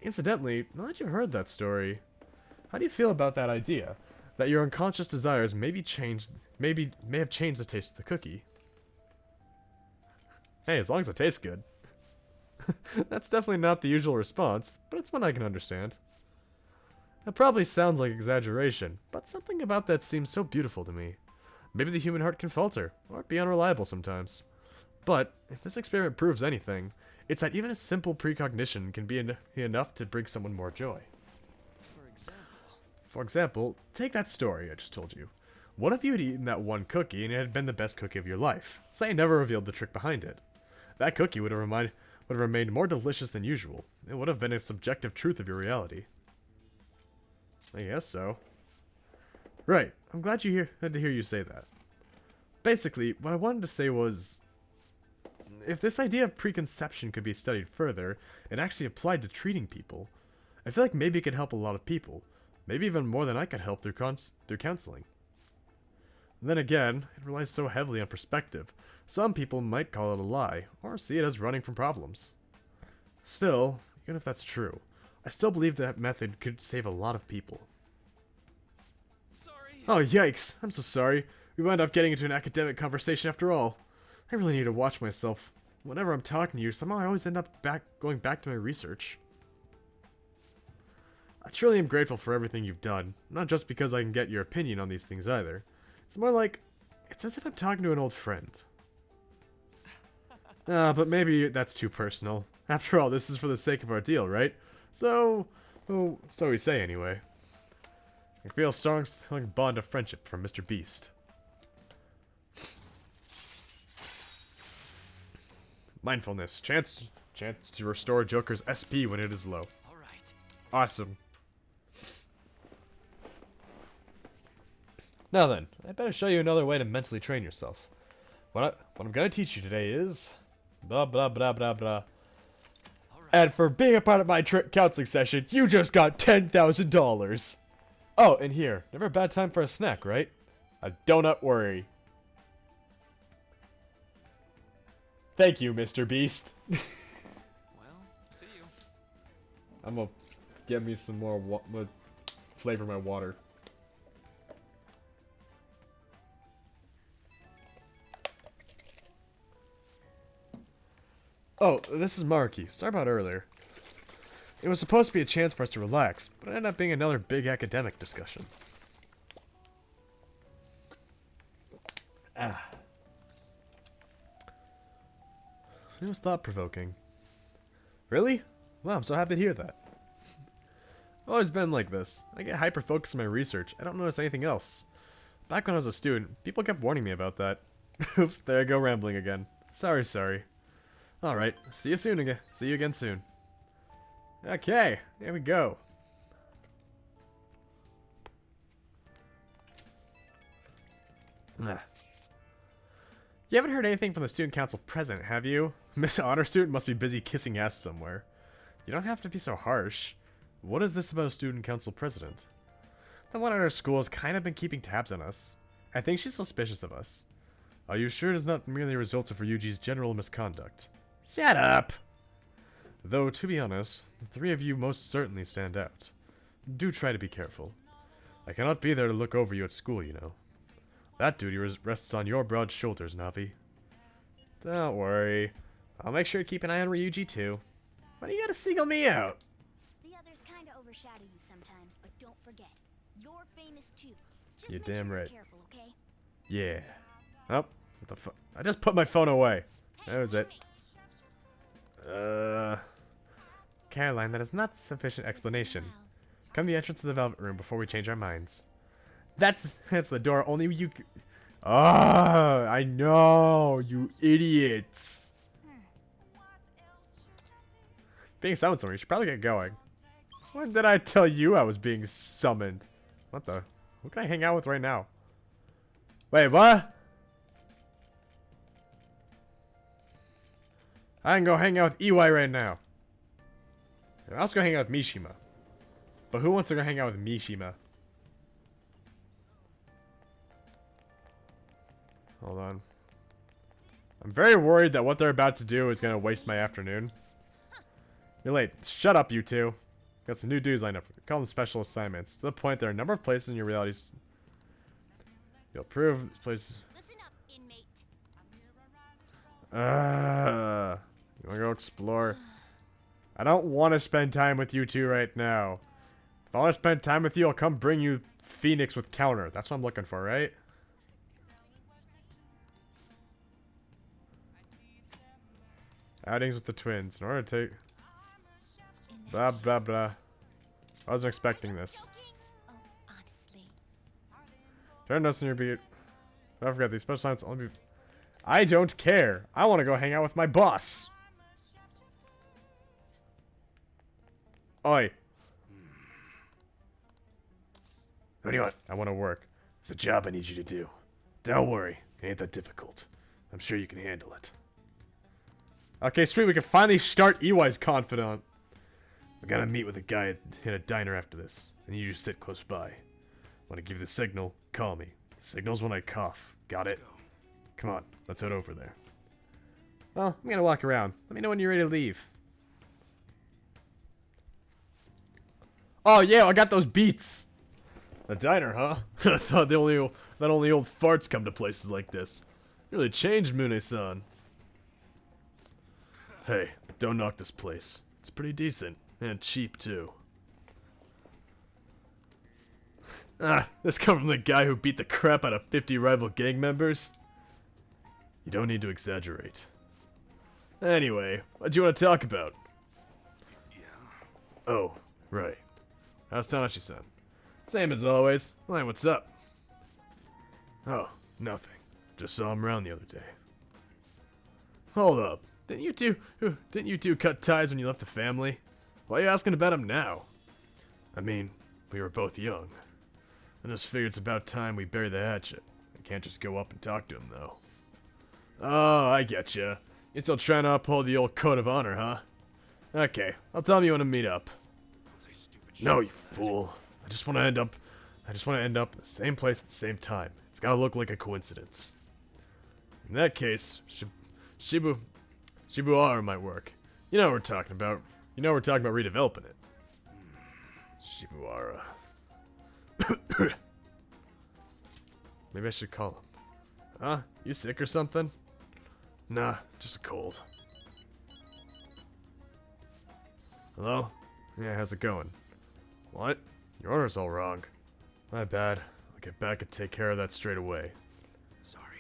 Incidentally, now that you've heard that story, how do you feel about that idea? That your unconscious desires may have changed the taste of the cookie? Hey, as long as it tastes good. That's definitely not the usual response, but it's one I can understand. That probably sounds like exaggeration, but something about that seems so beautiful to me. Maybe the human heart can falter, or be unreliable sometimes. But, if this experiment proves anything, it's that even a simple precognition can be enough to bring someone more joy. For example, take that story I just told you. What if you had eaten that 1 cookie and it had been the best cookie of your life? Say I never revealed the trick behind it. That cookie would have remained more delicious than usual. It would have been a subjective truth of your reality. I guess so. Right, I'm glad had to hear you say that. Basically, what I wanted to say was... if this idea of preconception could be studied further, and actually applied to treating people, I feel like maybe it could help a lot of people. Maybe even more than I could help through counseling. And then again, it relies so heavily on perspective. Some people might call it a lie, or see it as running from problems. Still, even if that's true, I still believe that method could save a lot of people. Sorry. Oh, yikes! I'm so sorry. We wound up getting into an academic conversation after all. I really need to watch myself. Whenever I'm talking to you, somehow I always end up going back to my research. I truly am grateful for everything you've done, not just because I can get your opinion on these things either. It's more like, it's as if I'm talking to an old friend. But maybe that's too personal. After all, this is for the sake of our deal, right? So we say anyway. I feel a strong bond of friendship from Mr. Beast. Mindfulness. Chance to restore Joker's SP when it is low. Alright. Awesome. Now then, I better show you another way to mentally train yourself. What I'm gonna teach you today is... blah blah blah blah blah. And for being a part of my counseling session, you just got $10,000. Oh, and here, never a bad time for a snack, right? A donut worry. Thank you, Mr. Beast. Well, see you. I'm gonna get me some more flavor my water. Oh, this is Marky. Sorry about earlier. It was supposed to be a chance for us to relax, but it ended up being another big academic discussion. Ah. It was thought-provoking. Really? Wow, I'm so happy to hear that. I've always been like this. I get hyper-focused in my research. I don't notice anything else. Back when I was a student, people kept warning me about that. Oops, there I go rambling again. Sorry. Alright, see you soon again. See you again soon. Okay, here we go. You haven't heard anything from the student council president, have you? Miss Honor Student must be busy kissing ass somewhere. You don't have to be so harsh. What is this about a student council president? The one at our school has kind of been keeping tabs on us. I think she's suspicious of us. Are you sure it is not merely a result of Ryuji's general misconduct? Shut up! Though, to be honest, the three of you most certainly stand out. Do try to be careful. I cannot be there to look over you at school, you know. That duty rests on your broad shoulders, Navi. Don't worry. I'll make sure to keep an eye on Ryuji, too. Why do you gotta single me out? The others kind of overshadow you sometimes, but don't forget, you're famous too. Just You're make damn sure right. You're careful, okay? Yeah. Oh, what the fuck? I just put my phone away. That was it. Caroline, that is not sufficient explanation. Come to the entrance to the Velvet Room before we change our minds. That's the door. Only you. Ah, I know, you idiots. Being summoned somewhere, you should probably get going. When did I tell you I was being summoned? What the? Who can I hang out with right now? Wait, what? I can go hang out with EY right now. And I'll also go hang out with Mishima. But who wants to go hang out with Mishima? Hold on. I'm very worried that what they're about to do is going to waste my afternoon. You're late. Shut up, you two. Got some new dudes lined up. Call them special assignments. To the point, there are a number of places in your realities. You'll prove this place. Listen up, inmate. You want to go explore? I don't want to spend time with you two right now. If I want to spend time with you, I'll come bring you Phoenix with counter. That's what I'm looking for, right? Outings with the twins. In order to take... Blah, blah, blah. I wasn't expecting this. Oh, honestly. Turn us in your beat. I forgot these special signs only be... I don't care. I want to go hang out with my boss. Oi. What do you want? I want to work. It's a job I need you to do. Don't worry. It ain't that difficult. I'm sure you can handle it. Okay, sweet. We can finally start EY's confidant. I gotta meet with a guy in a diner after this. And you just sit close by. Want to give the signal? Call me. Signal's when I cough. Got it? Come on. Let's head over there. Well, I'm gonna walk around. Let me know when you're ready to leave. Oh yeah, I got those beats. A diner, huh? I thought that only old farts come to places like this. You really changed, Mune-san. Hey, don't knock this place. It's pretty decent. And cheap, too. Ah, this comes from the guy who beat the crap out of 50 rival gang members? You don't need to exaggerate. Anyway, what do you want to talk about? Oh, right. How's Tanashi-san? Same as always. Hey, what's up? Oh, nothing. Just saw him around the other day. Hold up. Didn't you two cut ties when you left the family? Why are you asking about him now? I mean, we were both young. I just figured it's about time we bury the hatchet. I can't just go up and talk to him, though. Oh, I getcha. You're still trying to uphold the old code of honor, huh? Okay, I'll tell him you want to meet up. No, you fool. I just want to end up in the same place at the same time. It's gotta look like a coincidence. In that case, Shibuara might work. You know what we're talking about. You know we're talking about redeveloping it. Shibuara. Maybe I should call him. Huh? You sick or something? Nah, just a cold. Hello? Yeah, how's it going? What? Your order's all wrong. My bad. I'll get back and take care of that straight away. Sorry.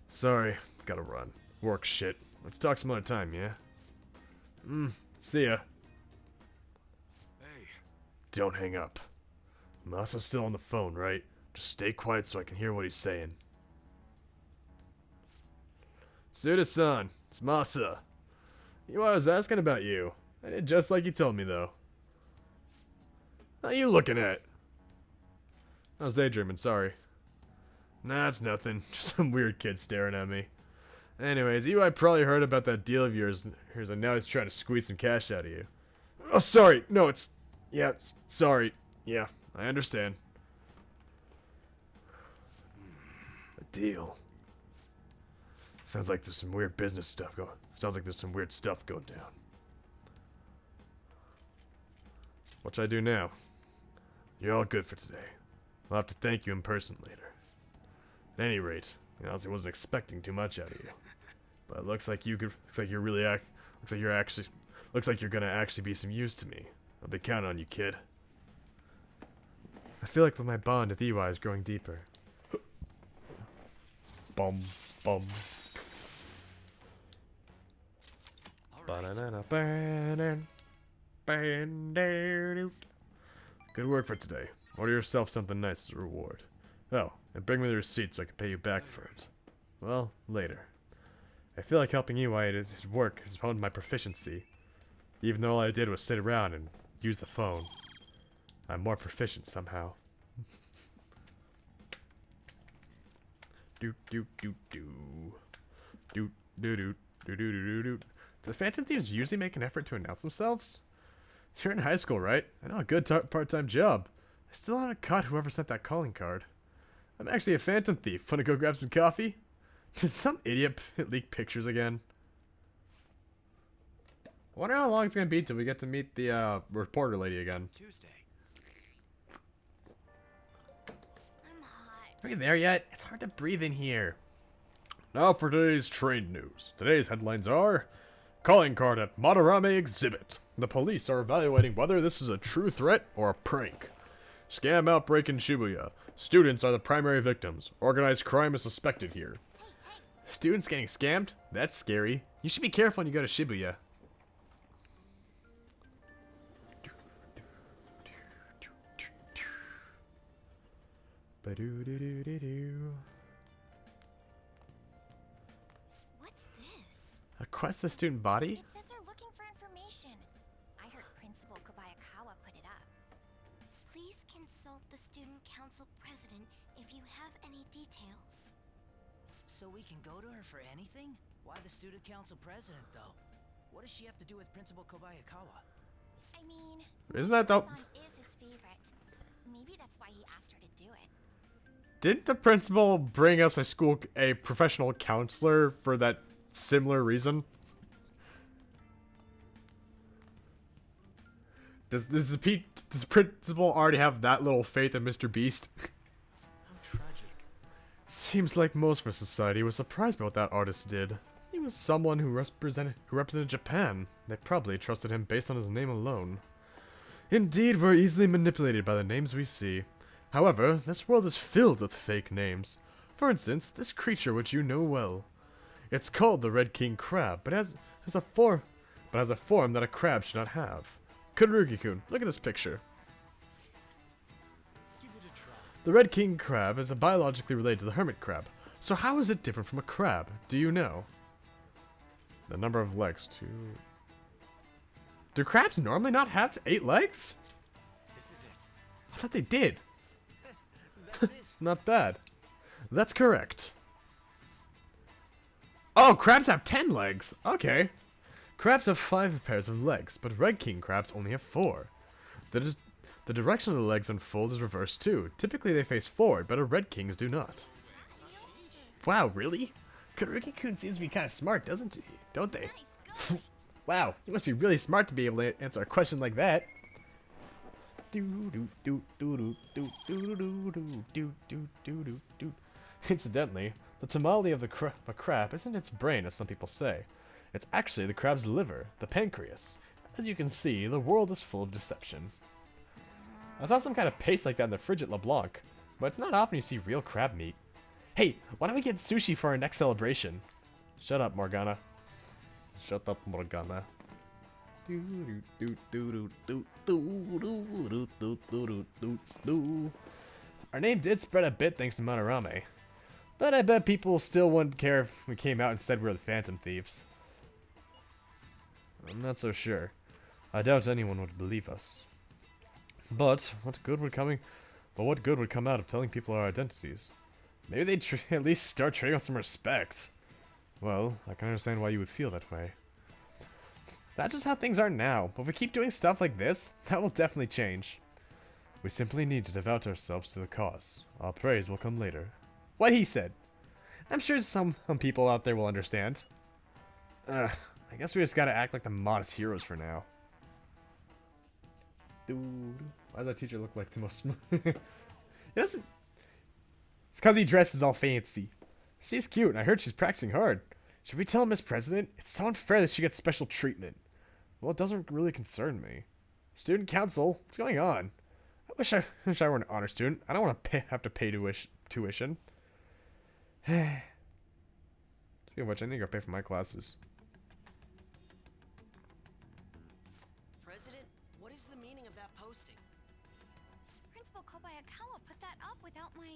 Sorry. Gotta run. Work shit. Let's talk some other time, yeah? See ya. Hey, Don't hang up. Masa's still on the phone, right? Just stay quiet so I can hear what he's saying. Suda-san, it's Masa. I was asking about you. I did just like you told me, though. What are you looking at? I was daydreaming, sorry. Nah, it's nothing. Just some weird kid staring at me. Anyways, Eli probably heard about that deal of yours, and now he's trying to squeeze some cash out of you. Oh, sorry. No, it's... Yeah, sorry. Yeah, I understand. A deal. Sounds like there's some weird business stuff going... Sounds like there's some weird stuff going down. What should I do now? You're all good for today. I'll have to thank you in person later. At any rate, I honestly wasn't expecting too much out of you. But it looks like you're gonna actually be some use to me. I'll be counting on you, kid. I feel like my bond with EY is growing deeper. Bum bum. Good work for today. Order yourself something nice as a reward. Oh, and bring me the receipt so I can pay you back for it. Well, later. I feel like helping EY at his work has honed my proficiency. Even though all I did was sit around and use the phone. I'm more proficient somehow. Do do do do. Do do do do do do do. Do the Phantom Thieves usually make an effort to announce themselves? You're in high school, right? I know a good part-time job. I still haven't caught whoever sent that calling card. I'm actually a Phantom Thief. Wanna go grab some coffee? Did some idiot leak pictures again? I wonder how long it's gonna be till we get to meet the reporter lady again. Tuesday. I'm hot. Are you there yet? It's hard to breathe in here. Now for today's train news. Today's headlines are... Calling card at Madarame exhibit. The police are evaluating whether this is a true threat or a prank. Scam outbreak in Shibuya. Students are the primary victims. Organized crime is suspected here. Students getting scammed? That's scary. You should be careful when you go to Shibuya. What's this? A quest the student body? It says they're looking for information. I heard Principal Kobayakawa put it up. Please consult the Student Council President if you have any details. So we can go to her for anything? Why the Student Council President, though? What does she have to do with Principal Kobayakawa? I mean, Isn't that the... Son is his favorite. Maybe that's why he asked her to do it. Didn't the principal bring us a professional counselor for that similar reason? Does the principal already have that little faith in Mr. Beast? How tragic. Seems like most of our society was surprised by what that artist did. He was someone who represented Japan. They probably trusted him based on his name alone. Indeed, we're easily manipulated by the names we see. However, this world is filled with fake names. For instance, this creature which you know well. It's called the Red King Crab, but has a form that a crab should not have. Kurugi-kun, look at this picture. Give it a try. The Red King Crab is biologically related to the hermit crab. So how is it different from a crab? Do you know? The number of legs, 2... Do crabs normally not have 8 legs? This is it. I thought they did. That's it. Not bad. That's correct. Oh, crabs have 10 legs. Okay. Crabs have 5 pairs of legs, but Red King crabs only have 4. The direction of the legs unfold is reversed too. Typically they face forward, but Red Kings do not. Wow, really? Kurugi-kun seems to be kind of smart, don't they? Nice, good. Wow, you must be really smart to be able to answer a question like that. Incidentally, the tamale of a crab isn't its brain, as some people say. It's actually the crab's liver, the pancreas. As you can see, the world is full of deception. I saw some kind of paste like that in the fridge at LeBlanc, but it's not often you see real crab meat. Hey, why don't we get sushi for our next celebration? Shut up, Morgana. Shut up, Morgana. Our name did spread a bit thanks to Monterame, but I bet people still wouldn't care if we came out and said we were the Phantom Thieves. I'm not so sure. I doubt anyone would believe us. But what good would come out of telling people our identities? Maybe they'd at least start trading with some respect. Well, I can understand why you would feel that way. That's just how things are now, but if we keep doing stuff like this, that will definitely change. We simply need to devote ourselves to the cause. Our praise will come later. What he said. I'm sure some people out there will understand. I guess we just gotta act like the modest heroes for now. Dude, why does that teacher look like the most... It's because he dresses all fancy. She's cute, and I heard she's practicing hard. Should we tell Miss President? It's so unfair that she gets special treatment. Well, it doesn't really concern me. Student council, what's going on? I wish I were an honor student. I don't want to have to pay tuition. Speaking of which, I need to go pay for my classes. President, what is the meaning of that posting? Principal Kobayakawa put that up without my...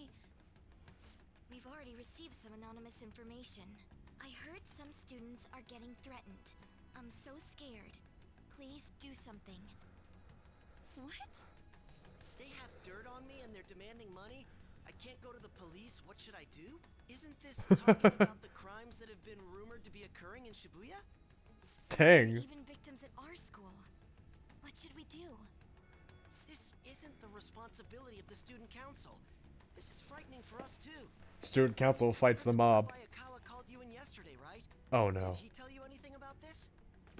We've already received some anonymous information. I heard some students are getting threatened. I'm so scared. Please do something. What? They have dirt on me and they're demanding money? I can't go to the police, what should I do? Isn't this talking about the crimes that have been rumored to be occurring in Shibuya? Dang. Even victims at our school. What should we do? This isn't the responsibility of the student council. This is frightening for us too. Student council fights the mob. Kobayakawa called you in yesterday, right? Oh no. Did he tell you anything about this?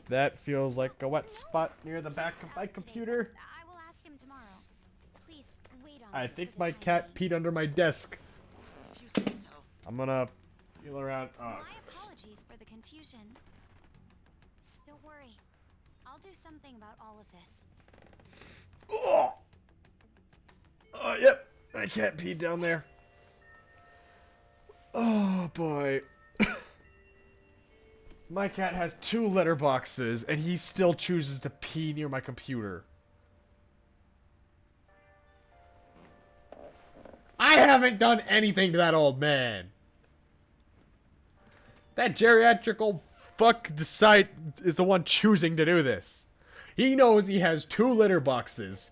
That feels like a wet spot near the back of my computer. I will ask him tomorrow. Please wait on I this think for the my time cat being. peed under my desk. If you say so. I'm gonna feel around. My apologies for the confusion. Don't worry. I'll do something about all of this. Oh, yep. My cat peed down there. Oh, boy. My cat has 2 letterboxes, and he still chooses to pee near my computer. I haven't done anything to that old man. That geriatrical fuck is the one choosing to do this. He knows he has 2 litter boxes.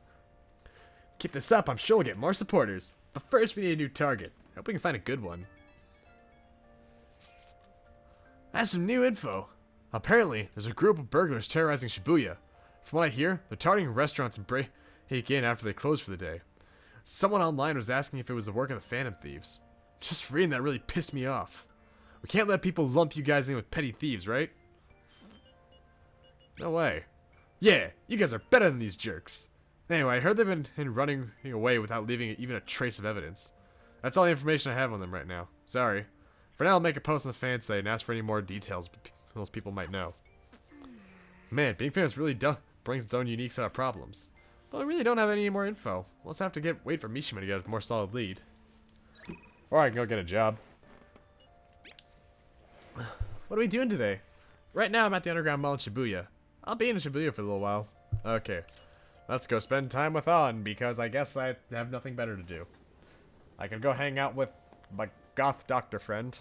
Keep this up, I'm sure we'll get more supporters. But first we need a new target. I hope we can find a good one. That's some new info. Apparently, there's a group of burglars terrorizing Shibuya. From what I hear, they're targeting restaurants and break in after they close for the day. Someone online was asking if it was the work of the Phantom Thieves. Just reading that really pissed me off. We can't let people lump you guys in with petty thieves, right? No way. Yeah, you guys are better than these jerks. Anyway, I heard they've been running away without leaving even a trace of evidence. That's all the information I have on them right now. Sorry. For now, I'll make a post on the fan site and ask for any more details those people might know. Man, being famous really brings its own unique set of problems. But we really don't have any more info. We'll just have to wait for Mishima to get a more solid lead. Or I can go get a job. What are we doing today? Right now, I'm at the Underground Mall in Shibuya. I'll be in Shibuya for a little while. Okay. Let's go spend time with On, because I guess I have nothing better to do. I can go hang out with my goth doctor friend.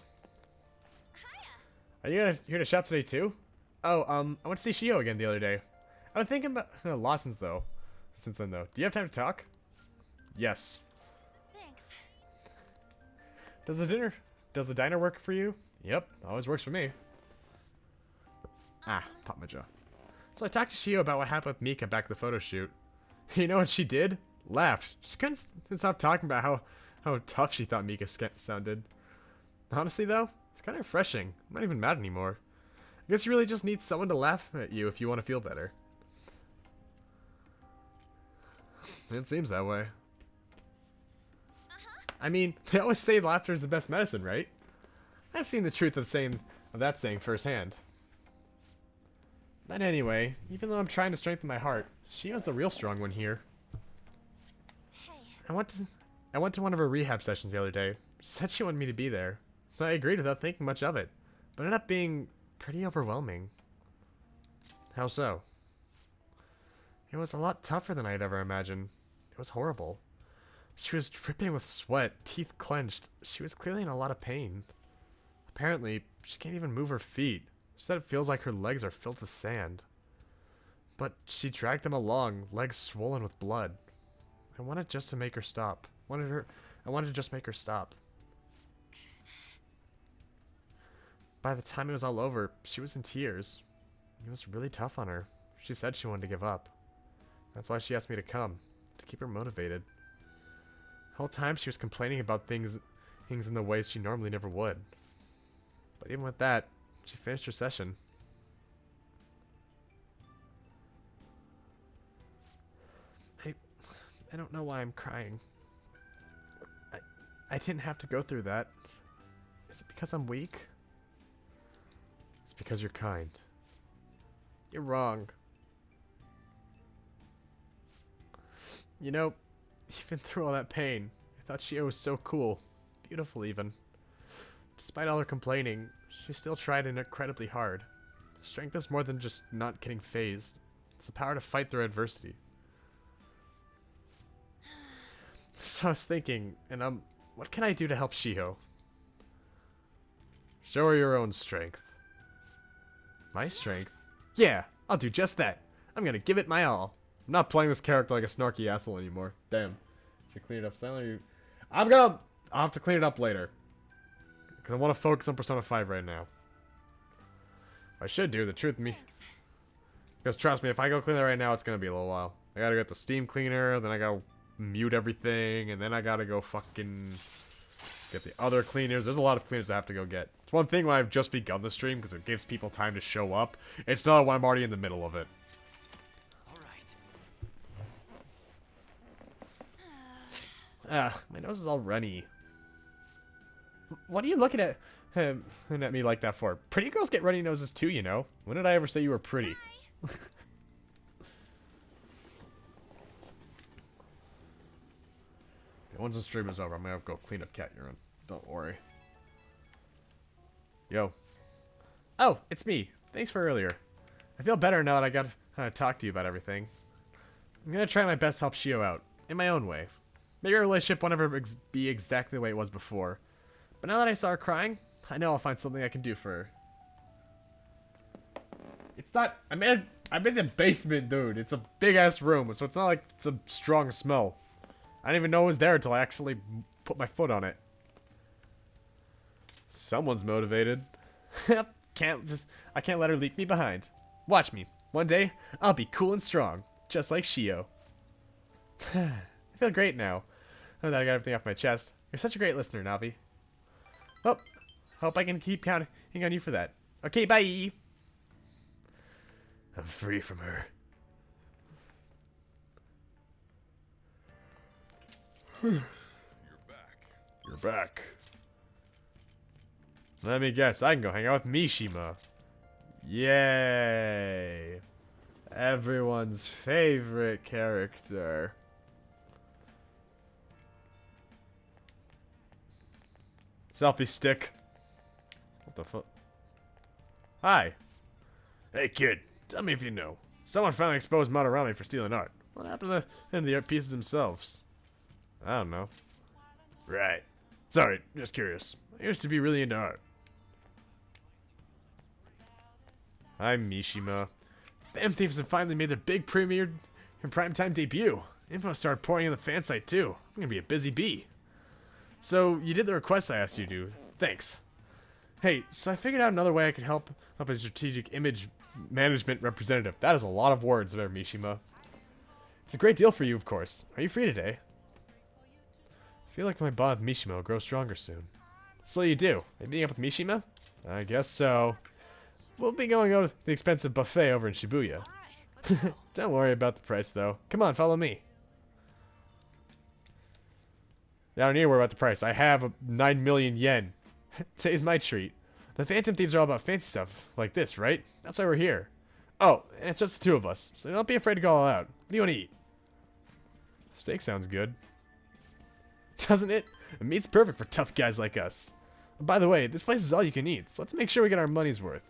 Are you here to shop today too? Oh, I went to see Shio again the other day. I've been thinking about Lawson's since then though. Do you have time to talk? Yes. Thanks. Does the diner work for you? Yep, always works for me. Ah, pop my jaw. So I talked to Shio about what happened with Mika back at the photo shoot. You know what she did? Laughed. She couldn't stop talking about how tough she thought Mika sounded. Honestly though, it's kind of refreshing. I'm not even mad anymore. I guess you really just need someone to laugh at you if you want to feel better. It seems that way. I mean, they always say laughter is the best medicine, right? I've seen the truth of that saying firsthand. But anyway, even though I'm trying to strengthen my heart, she was the real strong one here. Hey, I went to one of her rehab sessions the other day. She said she wanted me to be there, so I agreed without thinking much of it. But it ended up being pretty overwhelming. How so? It was a lot tougher than I'd ever imagined. It was horrible. She was dripping with sweat, teeth clenched. She was clearly in a lot of pain. Apparently, she can't even move her feet. She said it feels like her legs are filled with sand. But she dragged them along, legs swollen with blood. I wanted just to make her stop. I wanted to just make her stop. By the time it was all over, she was in tears. It was really tough on her. She said she wanted to give up. That's why she asked me to come, to keep her motivated. The whole time she was complaining about things in the ways she normally never would. But even with that, she finished her session. I don't know why I'm crying. I didn't have to go through that. Is it because I'm weak? It's because you're kind. You're wrong. You know, even through all that pain, I thought Shio was so cool. Beautiful, even. Despite all her complaining, she still tried incredibly hard. Strength is more than just not getting phased. It's the power to fight through adversity. So I was thinking, and what can I do to help Shiho? Show her your own strength. My strength? Yeah, I'll do just that. I'm gonna give it my all. I'm not playing this character like a snarky asshole anymore. Damn. Should clean it up silently. I'll have to clean it up later. Because I want to focus on Persona 5 right now. I should do, the truth me. Because trust me, if I go clean that right now, it's gonna be a little while. I gotta get the steam cleaner, then I gotta mute everything, and then I gotta go fucking get the other cleaners. There's a lot of cleaners I have to go get. It's one thing when I've just begun the stream, because it gives people time to show up. It's not when I'm already in the middle of it. My nose is all runny. What are you looking at me like that for? Pretty girls get runny noses too, you know. When did I ever say you were pretty? Once the stream is over, I'm gonna go clean up cat urine. Don't worry. Yo. Oh, it's me. Thanks for earlier. I feel better now that I got to talk to you about everything. I'm gonna try my best to help Shio out. In my own way. Maybe our relationship won't ever be exactly the way it was before. But now that I saw her crying, I know I'll find something I can do for her. It's not... I'm in the basement, dude. It's a big-ass room, so it's not like it's a strong smell. I didn't even know it was there until I actually put my foot on it. Someone's motivated. I can't let her leave me behind. Watch me. One day, I'll be cool and strong, just like Shio. I feel great now. Now that I got everything off my chest. You're such a great listener, Navi. Oh, hope I can keep counting on you for that. Okay, bye. I'm free from her. You're back. Let me guess, I can go hang out with Mishima. Yay! Everyone's favorite character. Selfie stick. What the fuck? Hi. Hey kid, tell me if you know. Someone finally exposed Madarame for stealing art. What happened to the art pieces themselves? I don't know. Right. Sorry, just curious. I used to be really into art. I'm Mishima. Damn Thieves have finally made their big premiere and primetime debut. Info started pouring in the fan site too. I'm gonna be a busy bee. So, you did the request I asked you to. Thanks. Hey, so I figured out another way I could help as a strategic image management representative. That is a lot of words there, Mishima. It's a great deal for you, of course. Are you free today? I feel like my bond with Mishima will grow stronger soon. That's what you do. Are you meeting up with Mishima? I guess so. We'll be going to the expensive buffet over in Shibuya. Don't worry about the price, though. Come on, follow me. I don't need to worry about the price. I have 9 million yen. Today's my treat. The Phantom Thieves are all about fancy stuff like this, right? That's why we're here. Oh, and it's just the two of us, so don't be afraid to go all out. What do you want to eat? Steak sounds good. Doesn't it? Meat's perfect for tough guys like us. And by the way, this place is all you can eat, so let's make sure we get our money's worth.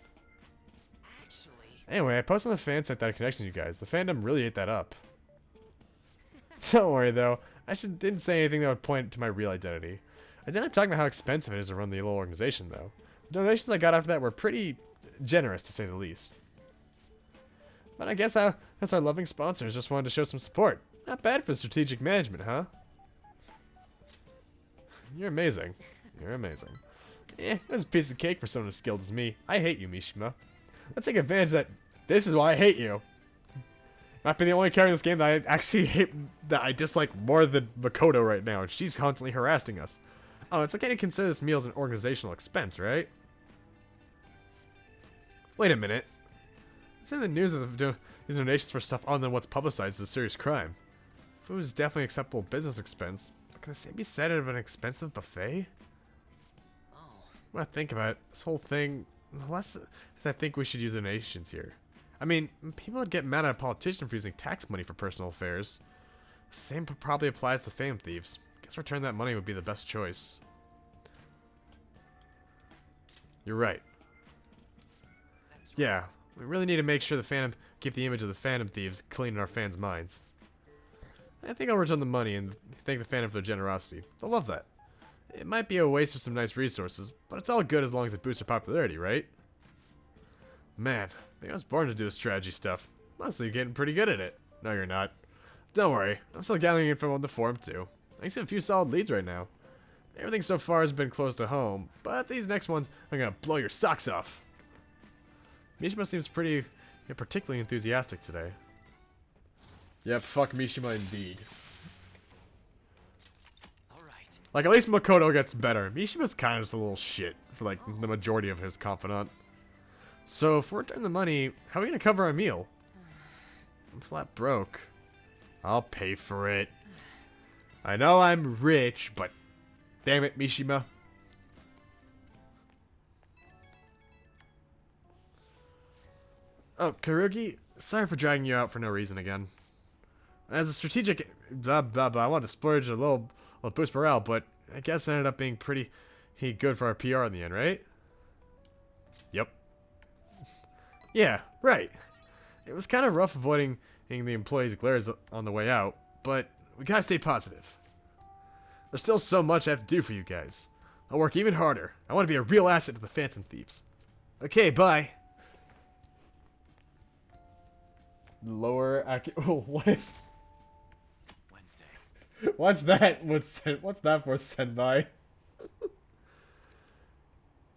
Actually, Anyway, I posted on the fan site that I connected you guys. The fandom really ate that up. Don't worry though, didn't say anything that would point to my real identity. I didn't talk about how expensive it is to run the little organization though. The donations I got after that were pretty generous to say the least. But I guess our loving sponsors just wanted to show some support. Not bad for strategic management, huh? You're amazing. You're amazing. Eh, that's a piece of cake for someone as skilled as me. I hate you, Mishima. Let's take advantage that this is why I hate you. Might be the only character in this game that I actually hate, that I dislike more than Makoto right now, and she's constantly harassing us. Oh, it's okay to consider this meal as an organizational expense, right? Wait a minute. It's in the news that these donations for stuff other than what's publicized is a serious crime. Food is definitely an acceptable business expense, but can the same be said of an expensive buffet? oh, When I think about it, this whole thing, the less I think we should use donations here. I mean, people would get mad at a politician for using tax money for personal affairs. The same probably applies to fame thieves. Guess returning that money would be the best choice. You're right. Yeah, we really need to make sure the fandom keep the image of the phantom thieves clean in our fans' minds. I think I'll return the money and thank the fandom for their generosity. They'll love that. It might be a waste of some nice resources, but it's all good as long as it boosts our popularity, right? Man, maybe I was born to do this strategy stuff. Honestly, you're getting pretty good at it. No, you're not. Don't worry, I'm still gathering info on the forum too. I see a few solid leads right now. Everything so far has been close to home, but these next ones are gonna blow your socks off. Mishima seems particularly enthusiastic today. Yep, fuck Mishima indeed. alright. Like, at least Makoto gets better. Mishima's kind of just a little shit for, like, the majority of his confidant. So, if we return the money, how are we gonna cover our meal? I'm flat broke. I'll pay for it. I know I'm rich, but damn it, Mishima. Oh, Karugi, sorry for dragging you out for no reason again. As a strategic blah blah blah, I wanted to splurge a little boost morale, but I guess it ended up being pretty good for our PR in the end, right? Yep. Yeah, right. It was kind of rough avoiding the employees' glares on the way out, but we gotta stay positive. There's still so much I have to do for you guys. I'll work even harder. I want to be a real asset to the Phantom Thieves. Okay, bye. Lower oh, what is... Wednesday. What's that? What's that for, Senpai?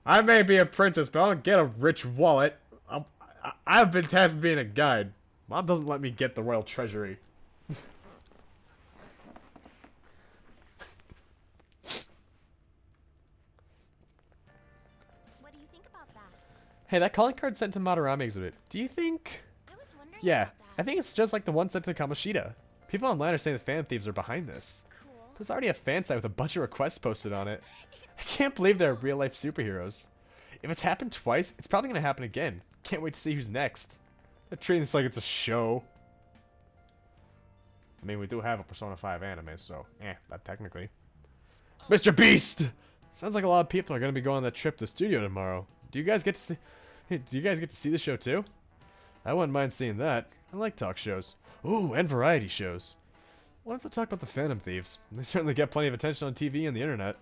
I may be a princess, but I don't get a rich wallet. I've been tasked with being a guide. Mom doesn't let me get the royal treasury. What do you think about that? Hey, that calling card sent to Madarame exhibit. Do you think... I was wondering Yeah, about I that. think it's just like the one sent to Kamoshida. People online are saying the fan thieves are behind this. Cool. There's already a fan site with a bunch of requests posted on it. I can't believe they're real-life superheroes. If it's happened twice, it's probably gonna happen again. Can't wait to see who's next. They're treating this like it's a show. I mean, we do have a Persona 5 anime, so, that technically. Mr. Beast! Sounds like a lot of people are gonna be going on that trip to the studio tomorrow. Do you guys get to see the show too? I wouldn't mind seeing that. I like talk shows. Ooh, and variety shows. We'll have to talk about the Phantom Thieves. They certainly get plenty of attention on TV and the internet.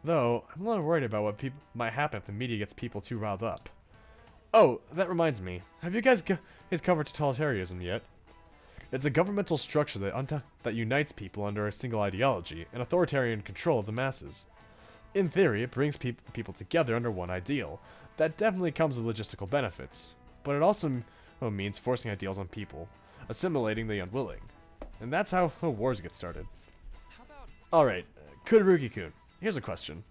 Though, I'm a little worried about what might happen if the media gets people too riled up. Oh, that reminds me. Have you guys covered totalitarianism yet? It's a governmental structure that unites people under a single ideology and authoritarian control of the masses. In theory, it brings people together under one ideal. That definitely comes with logistical benefits. But it also means forcing ideals on people, assimilating the unwilling. And that's how wars get started. How about Alright, Kurugi-kun, here's a question.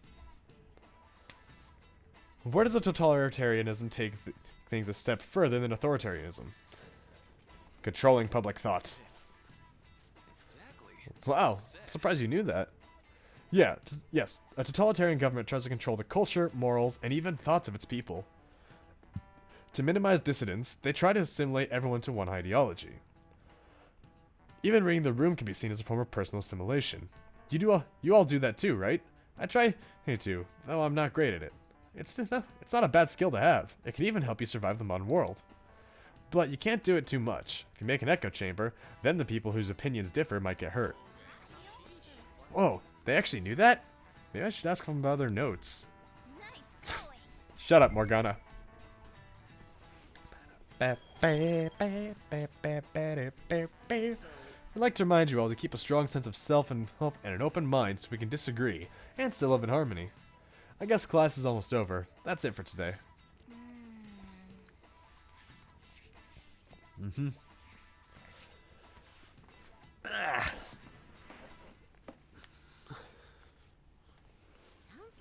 Where does a totalitarianism take things a step further than authoritarianism? Controlling public thought. exactly? Wow, I'm surprised you knew that. Yeah, yes, a totalitarian government tries to control the culture, morals, and even thoughts of its people. To minimize dissidents, they try to assimilate everyone to one ideology. Even reading the room can be seen as a form of personal assimilation. You all do that too, right? I try to, though I'm not great at it. It's not a bad skill to have. It can even help you survive the modern world. But you can't do it too much. If you make an echo chamber, then the people whose opinions differ might get hurt. Whoa, they actually knew that? Maybe I should ask them about their notes. Nice going. Shut up, Morgana. I'd like to remind you all to keep a strong sense of self and an open mind so we can disagree and still live in harmony. I guess class is almost over. That's it for today. Sounds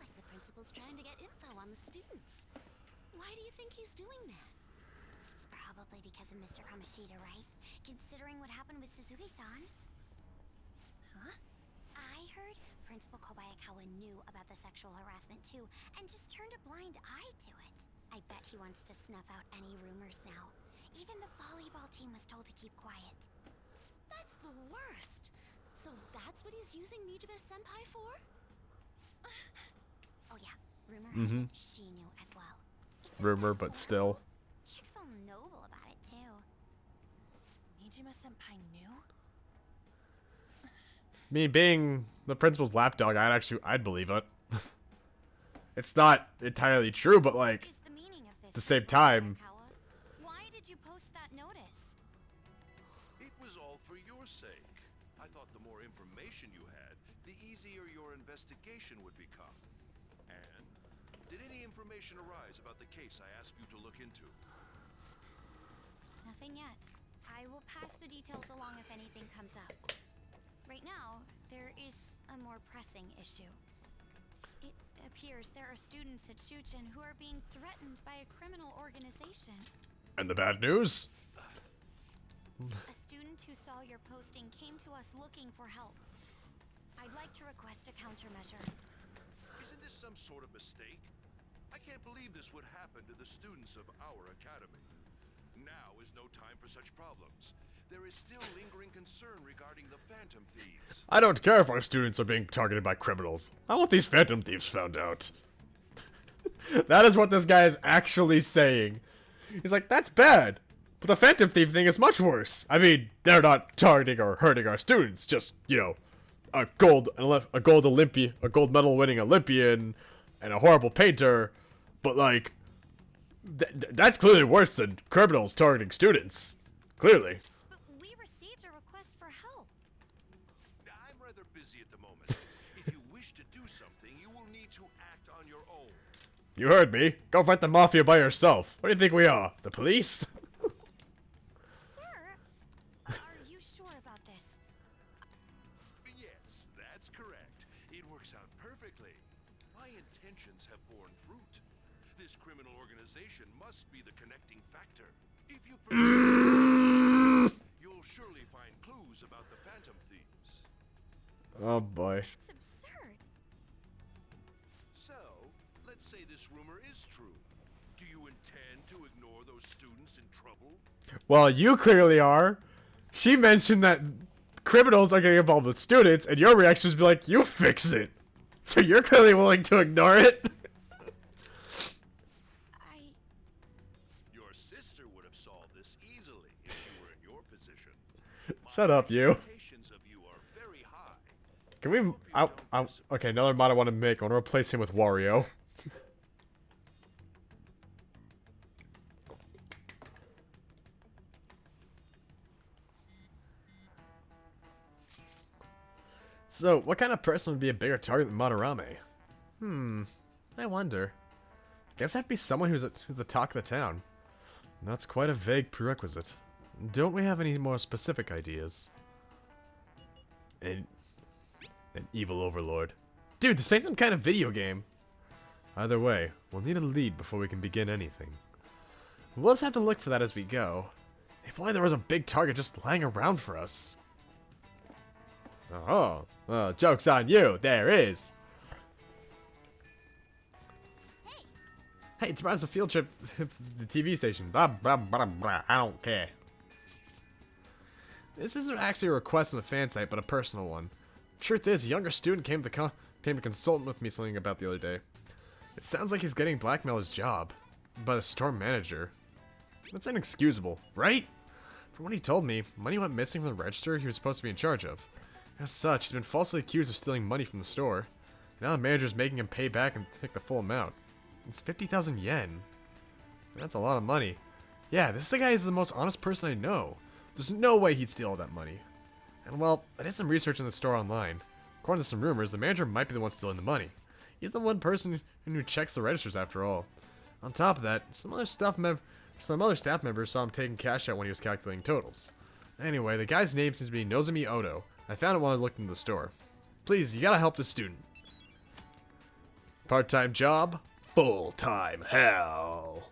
like the principal's trying to get info on the students. Why do you think he's doing that? It's probably because of Mr. Kamoshida, right? Considering what happened with Suzuki-san. Huh? I heard Principal Kobayakawa knew about the sexual harassment too, and just turned a blind eye to it. I bet he wants to snuff out any rumors now. Even the volleyball team was told to keep quiet. That's the worst. So that's what he's using Nijibe-senpai for? Oh yeah, rumor has it she knew as well. Isn't Rumor, that but still. horrible? Chick's all noble about it too. Nijima-senpai knew? Me being the principal's lapdog, I'd believe it. It's not entirely true, but like, Here's the meaning of this, at the same Principal time, Kobayakawa. Why did you post that notice? It was all for your sake. I thought the more information you had, the easier your investigation would become. And did any information arise about the case I asked you to look into? Nothing yet. I will pass the details along if anything comes up. Right now, there is a more pressing issue. It appears there are students at Shuchen who are being threatened by a criminal organization. and the bad news? A student who saw your posting came to us looking for help. I'd like to request a countermeasure. Isn't this some sort of mistake? I can't believe this would happen to the students of our academy. Now is no time for such problems. There is still lingering concern regarding the Phantom Thieves. I don't care if our students are being targeted by criminals. I want these Phantom Thieves found out. That is what this guy is actually saying. He's like, that's bad. But the Phantom Thief thing is much worse. I mean, they're not targeting or hurting our students. Just, you know, a gold medal winning Olympian and a horrible painter. But like, that's clearly worse than criminals targeting students. Clearly. But we received a request for help. I'm rather busy at the moment. If you wish to do something, you will need to act on your own. You heard me. Go fight the Mafia by yourself. What do you think we are? The police? Sir, are you sure about this? Yes, that's correct. It works out perfectly. My intentions have borne fruit. This criminal organization must be the connecting factor. If you pursue, you'll surely find clues about the Phantom Thieves. Oh boy. It's absurd. So, let's say this rumor is true. Do you intend to ignore those students in trouble? Well, you clearly are. She mentioned that criminals are getting involved with students, and your reaction is be like, you fix it. So you're clearly willing to ignore it? Your sister would have solved this easily if she were in your position. Shut up, you. Expectations of you are very high. Can we... okay, another mod I want to make. I want to replace him with Wario. So, what kind of person would be a bigger target than Madarame? I wonder. Guess that'd be someone who's the talk of the town. And that's quite a vague prerequisite. Don't we have any more specific ideas? An evil overlord. Dude, this ain't some kind of video game. Either way, we'll need a lead before we can begin anything. We'll just have to look for that as we go. If only there was a big target just lying around for us. Oh, joke's on you. There is. Hey, tomorrow's a field trip to the TV station. Blah, blah, blah, blah. I don't care. This isn't actually a request from the fan site, but a personal one. Truth is, a younger student came to consult with me something about the other day. It sounds like he's getting blackmailed his job by the store manager. That's inexcusable, right? From what he told me, money went missing from the register he was supposed to be in charge of. As such, he's been falsely accused of stealing money from the store. Now the manager's making him pay back and take the full amount. It's 50,000 yen. That's a lot of money. Yeah, this guy is the most honest person I know. There's no way he'd steal all that money. And well, I did some research in the store online. According to some rumors, the manager might be the one stealing the money. He's the one person who checks the registers after all. On top of that, some other staff members saw him taking cash out when he was calculating totals. Anyway, the guy's name seems to be Nozomi Odo. I found it when I looked into the store. Please, you gotta help this student. Part-time job, full-time hell.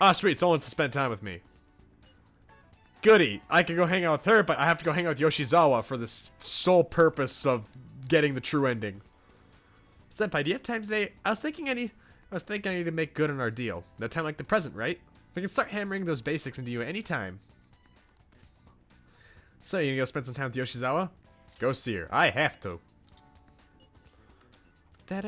Ah, sweet, someone wants to spend time with me. Goody, I can go hang out with her, but I have to go hang out with Yoshizawa for the sole purpose of getting the true ending. Senpai, do you have time today? I was thinking I need to make good on our deal. No time like the present, right? We can start hammering those basics into you anytime. So, you gonna go spend some time with Yoshizawa? Go see her. I have to. Not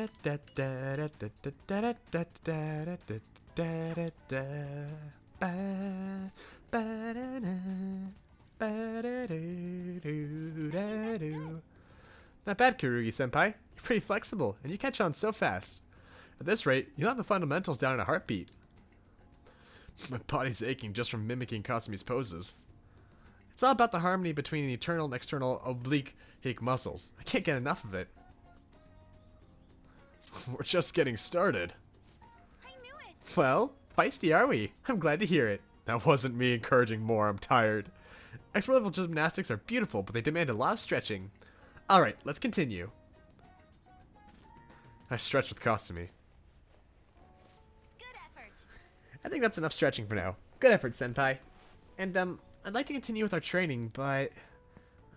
bad, Kurugi-senpai. You're pretty flexible, and you catch on so fast. At this rate, you'll have the fundamentals down in a heartbeat. My body's aching just from mimicking Kasumi's poses. It's all about the harmony between the internal and external oblique muscles. I can't get enough of it. We're just getting started. I knew it. Well, feisty are we? I'm glad to hear it. That wasn't me encouraging more, I'm tired. Expert level gymnastics are beautiful, but they demand a lot of stretching. Alright, let's continue. I stretched with Kasumi. Good effort. I think that's enough stretching for now. Good effort, senpai. And, I'd like to continue with our training, but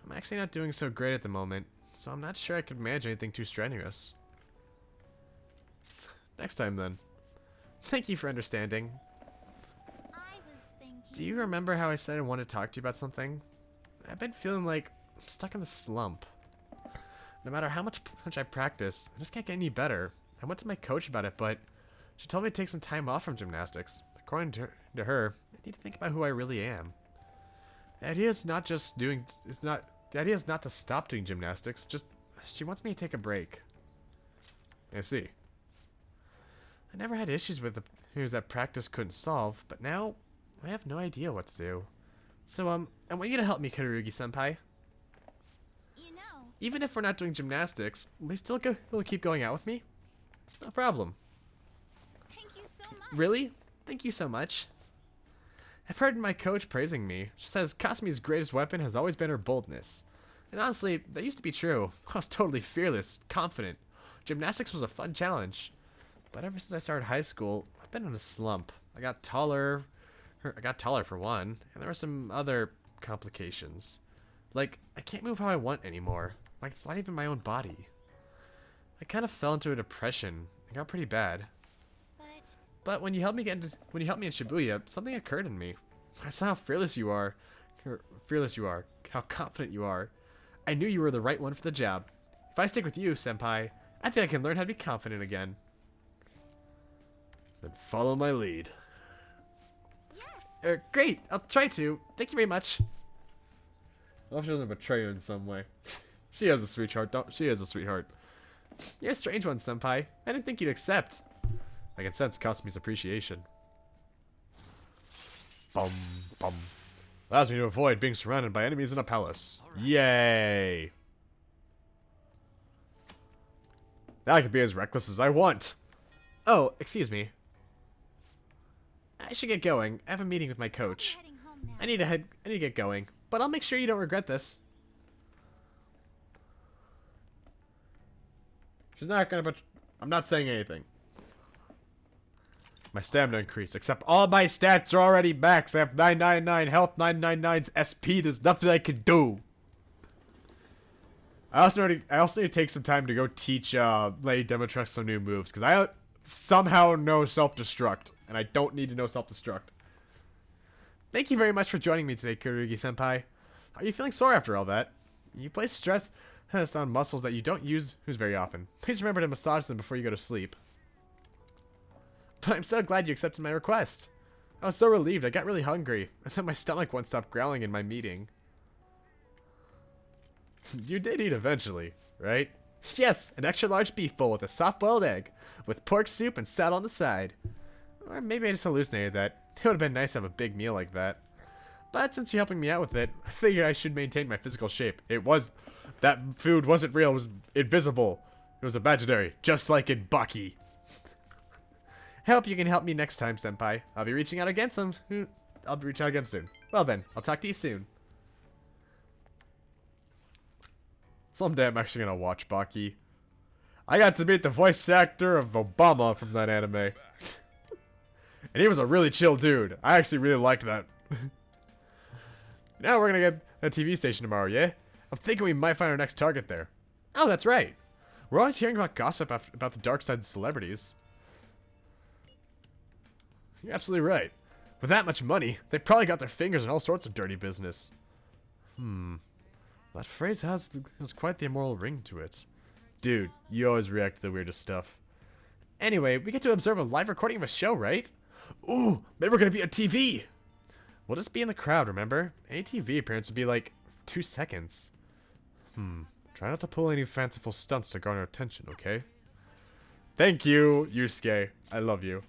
I'm actually not doing so great at the moment, so I'm not sure I could manage anything too strenuous. Next time, then. Thank you for understanding. I was thinking. Do you remember how I said I wanted to talk to you about something? I've been feeling like I'm stuck in the slump. No matter how much I practice, I just can't get any better. I went to my coach about it, but she told me to take some time off from gymnastics. According to her, I need to think about who I really am. The idea is not to stop doing gymnastics, just she wants me to take a break. I see. I never had issues with the issues that practice couldn't solve, but now I have no idea what to do. So, I want you to help me, Karugi-senpai. You know. Even if we're not doing gymnastics, will keep going out with me? No problem. Thank you so much. Really? Thank you so much. I've heard my coach praising me. She says Kasumi's greatest weapon has always been her boldness. And honestly, that used to be true. I was totally fearless, confident. Gymnastics was a fun challenge. But ever since I started high school, I've been in a slump. I got taller for one, and there were some other complications. Like, I can't move how I want anymore. Like, it's not even my own body. I kind of fell into a depression. It got pretty bad. But when you helped me in Shibuya, something occurred in me. I saw how fearless you are, how confident you are. I knew you were the right one for the job. If I stick with you, senpai, I think I can learn how to be confident again. Then follow my lead. Yes. Great, I'll try to. Thank you very much. I hope she doesn't betray you in some way. She has a sweetheart, she is a sweetheart. You're a strange one, senpai. I didn't think you'd accept. I can sense Kasumi's appreciation. Bum, bum. Allows me to avoid being surrounded by enemies in a palace. Right. Yay! Now I can be as reckless as I want. Oh, excuse me. I should get going. I have a meeting with my coach. Heading home now. I need to get going, but I'll make sure you don't regret this. She's not gonna, but I'm not saying anything. My stamina increased, except all my stats are already max. I have 999 health, 999's SP. There's nothing I can do. I also need to take some time to go teach Lady Demotress some new moves, because somehow know self-destruct, and I don't need to know self-destruct. Thank you very much for joining me today, Kurugi-senpai. Are you feeling sore after all that? You place stress on muscles that you don't use very often. Please remember to massage them before you go to sleep. But I'm so glad you accepted my request. I was so relieved. I got really hungry, and then my stomach won't stop growling in my meeting. You did eat eventually, right? Yes, an extra large beef bowl with a soft-boiled egg, with pork soup and salad on the side. Or maybe I just hallucinated that. It would have been nice to have a big meal like that. But since you're helping me out with it, I figured I should maintain my physical shape. That food wasn't real, it was invisible. It was imaginary, just like in Baki. I hope you can help me next time, senpai. I'll be reaching out again soon. Well then, I'll talk to you soon. Someday I'm actually gonna watch Baki. I got to meet the voice actor of Obama from that anime. And he was a really chill dude. I actually really liked that. Now we're gonna get a TV station tomorrow, yeah? I'm thinking we might find our next target there. Oh, that's right. We're always hearing about gossip about the dark side of celebrities. You're absolutely right. With that much money, they probably got their fingers in all sorts of dirty business. That phrase has quite the immoral ring to it. Dude, you always react to the weirdest stuff. Anyway, we get to observe a live recording of a show, right? Ooh, maybe we're gonna be on TV! We'll just be in the crowd, remember? Any TV appearance would be like 2 seconds. Try not to pull any fanciful stunts to garner attention, okay? Thank you, Yusuke. I love you.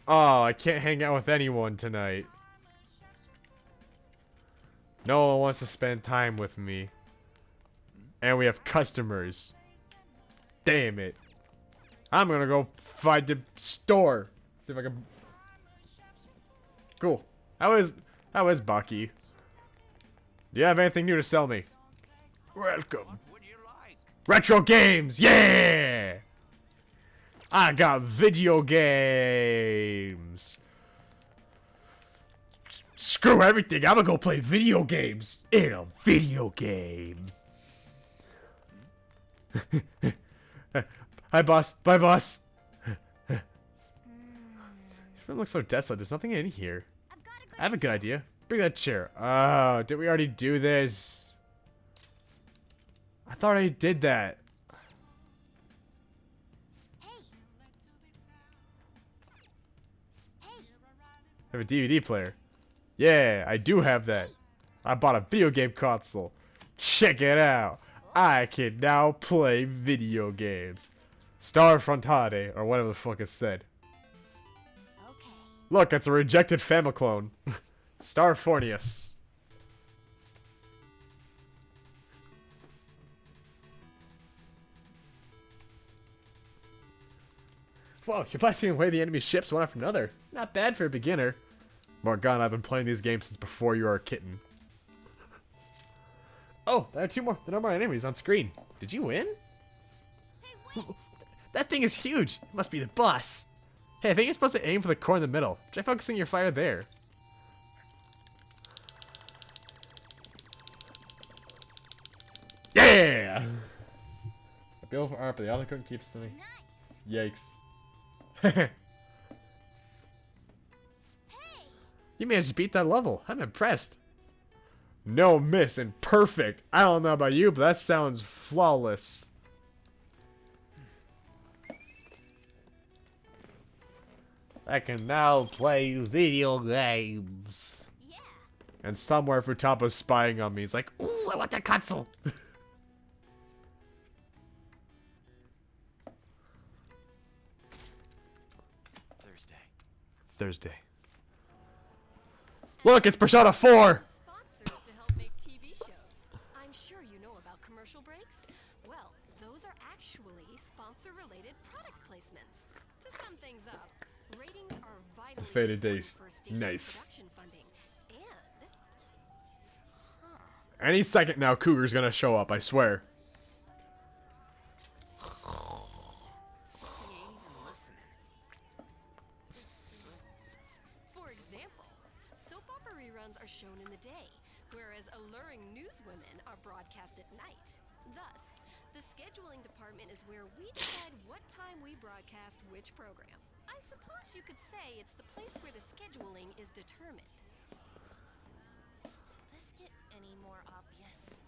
Oh, I can't hang out with anyone tonight. No one wants to spend time with me. And we have customers. Damn it. I'm gonna go find the store. See if I can... Cool. How is Baki? Do you have anything new to sell me? Welcome. What would you like? Retro games! Yeah! I got video games. Screw everything. I'm gonna go play video games in a video game. Hi, boss. Bye, boss. This room looks so desolate. There's nothing in here. I have a good idea. Bring that chair. Oh, did we already do this? I thought I did that. I have a DVD player. Yeah, I do have that. I bought a video game console. Check it out. I can now play video games. Star Frontade, or whatever the fuck it said. Okay. Look, it's a rejected Famiclone. Starfornius. Whoa, you're blasting away the enemy ships one after another. Not bad for a beginner. Morgana, I've been playing these games since before you were a kitten. Oh, there are no more enemies on screen. Did you win? That thing is huge. It must be the boss. Hey, I think you're supposed to aim for the core in the middle. Try focusing your fire there. Yeah! A bill for art, but the other couldn't keep swimming. Yikes. You managed to beat that level. I'm impressed. No miss and perfect. I don't know about you, but that sounds flawless. I can now play video games. Yeah. And somewhere Futaba's spying on me. He's like, ooh, I want that console. Thursday. Look, it's Persona 4! Sponsors to help make TV shows. I'm sure you know about commercial breaks. Well, those are actually sponsor-related product placements. To sum things up, ratings are vitally Faded important days. for a station's Nice. production funding. And Any second now, Cougar's gonna show up, I swear. for example, soap opera reruns are shown in the day, whereas alluring newswomen are broadcast at night. Thus, the scheduling department is where we decide what time we broadcast which program. I suppose you could say it's the place where the scheduling is determined. Did this get any more obvious?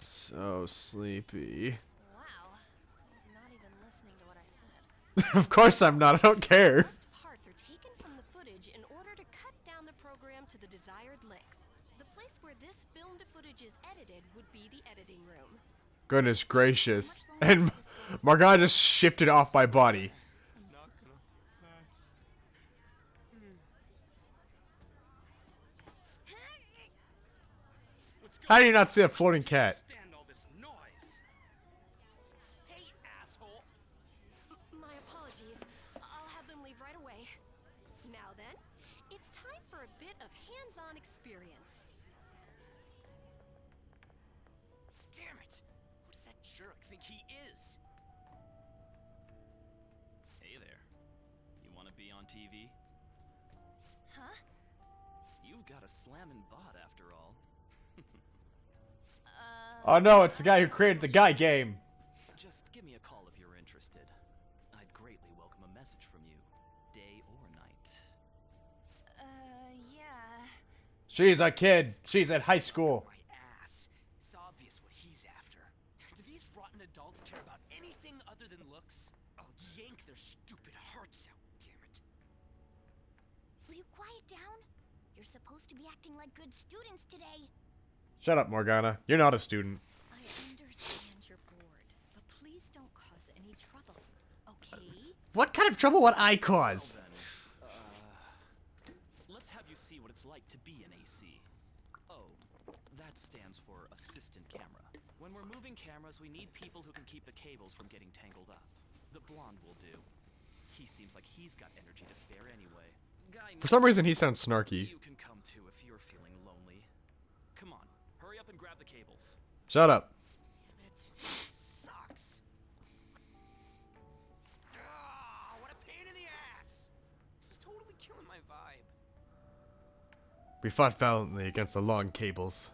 So sleepy. Wow. I was not even listening to what I said. Of course I'm not. I don't care. Best parts are taken from the footage in order to cut down the program to the desired length. The place where this filmed footage is edited would be the editing room. Goodness gracious. And Morgana just shifted off my body. I'm not gonna last. What's How do you not see a floating cat? Stand all this noise. Hey, asshole! My apologies. I'll have them leave right away. Now then, it's time for a bit of hands-on experience. Damn it! Who does that jerk think he is? Hey there. You want to be on TV? Huh? You've got a slammin' bot after all. Oh no, it's the guy who created the Guy game. Just give me a call if you're interested. I'd greatly welcome a message from you, day or night. Yeah. She's a kid. She's at high school. My ass. It's obvious what he's after. Do these rotten adults care about anything other than looks? I'll yank their stupid hearts out, damn it. Will you quiet down? You're supposed to be acting like good students today. Shut up, Morgana. You're not a student. I understand you're bored, but please don't cause any trouble, okay? What kind of trouble would I cause? Then, let's have you see what it's like to be an AC. Oh, that stands for assistant camera. When we're moving cameras, we need people who can keep the cables from getting tangled up. The blonde will do. He seems like he's got energy to spare anyway. Guy, For some reason, he sounds snarky. you can come too if you're feeling lonely. Come on, hurry up and grab the cables. Shut up. Damn it. Sucks. Ah, what a pain in the ass. This is totally killing my vibe. We fought valiantly against the long cables.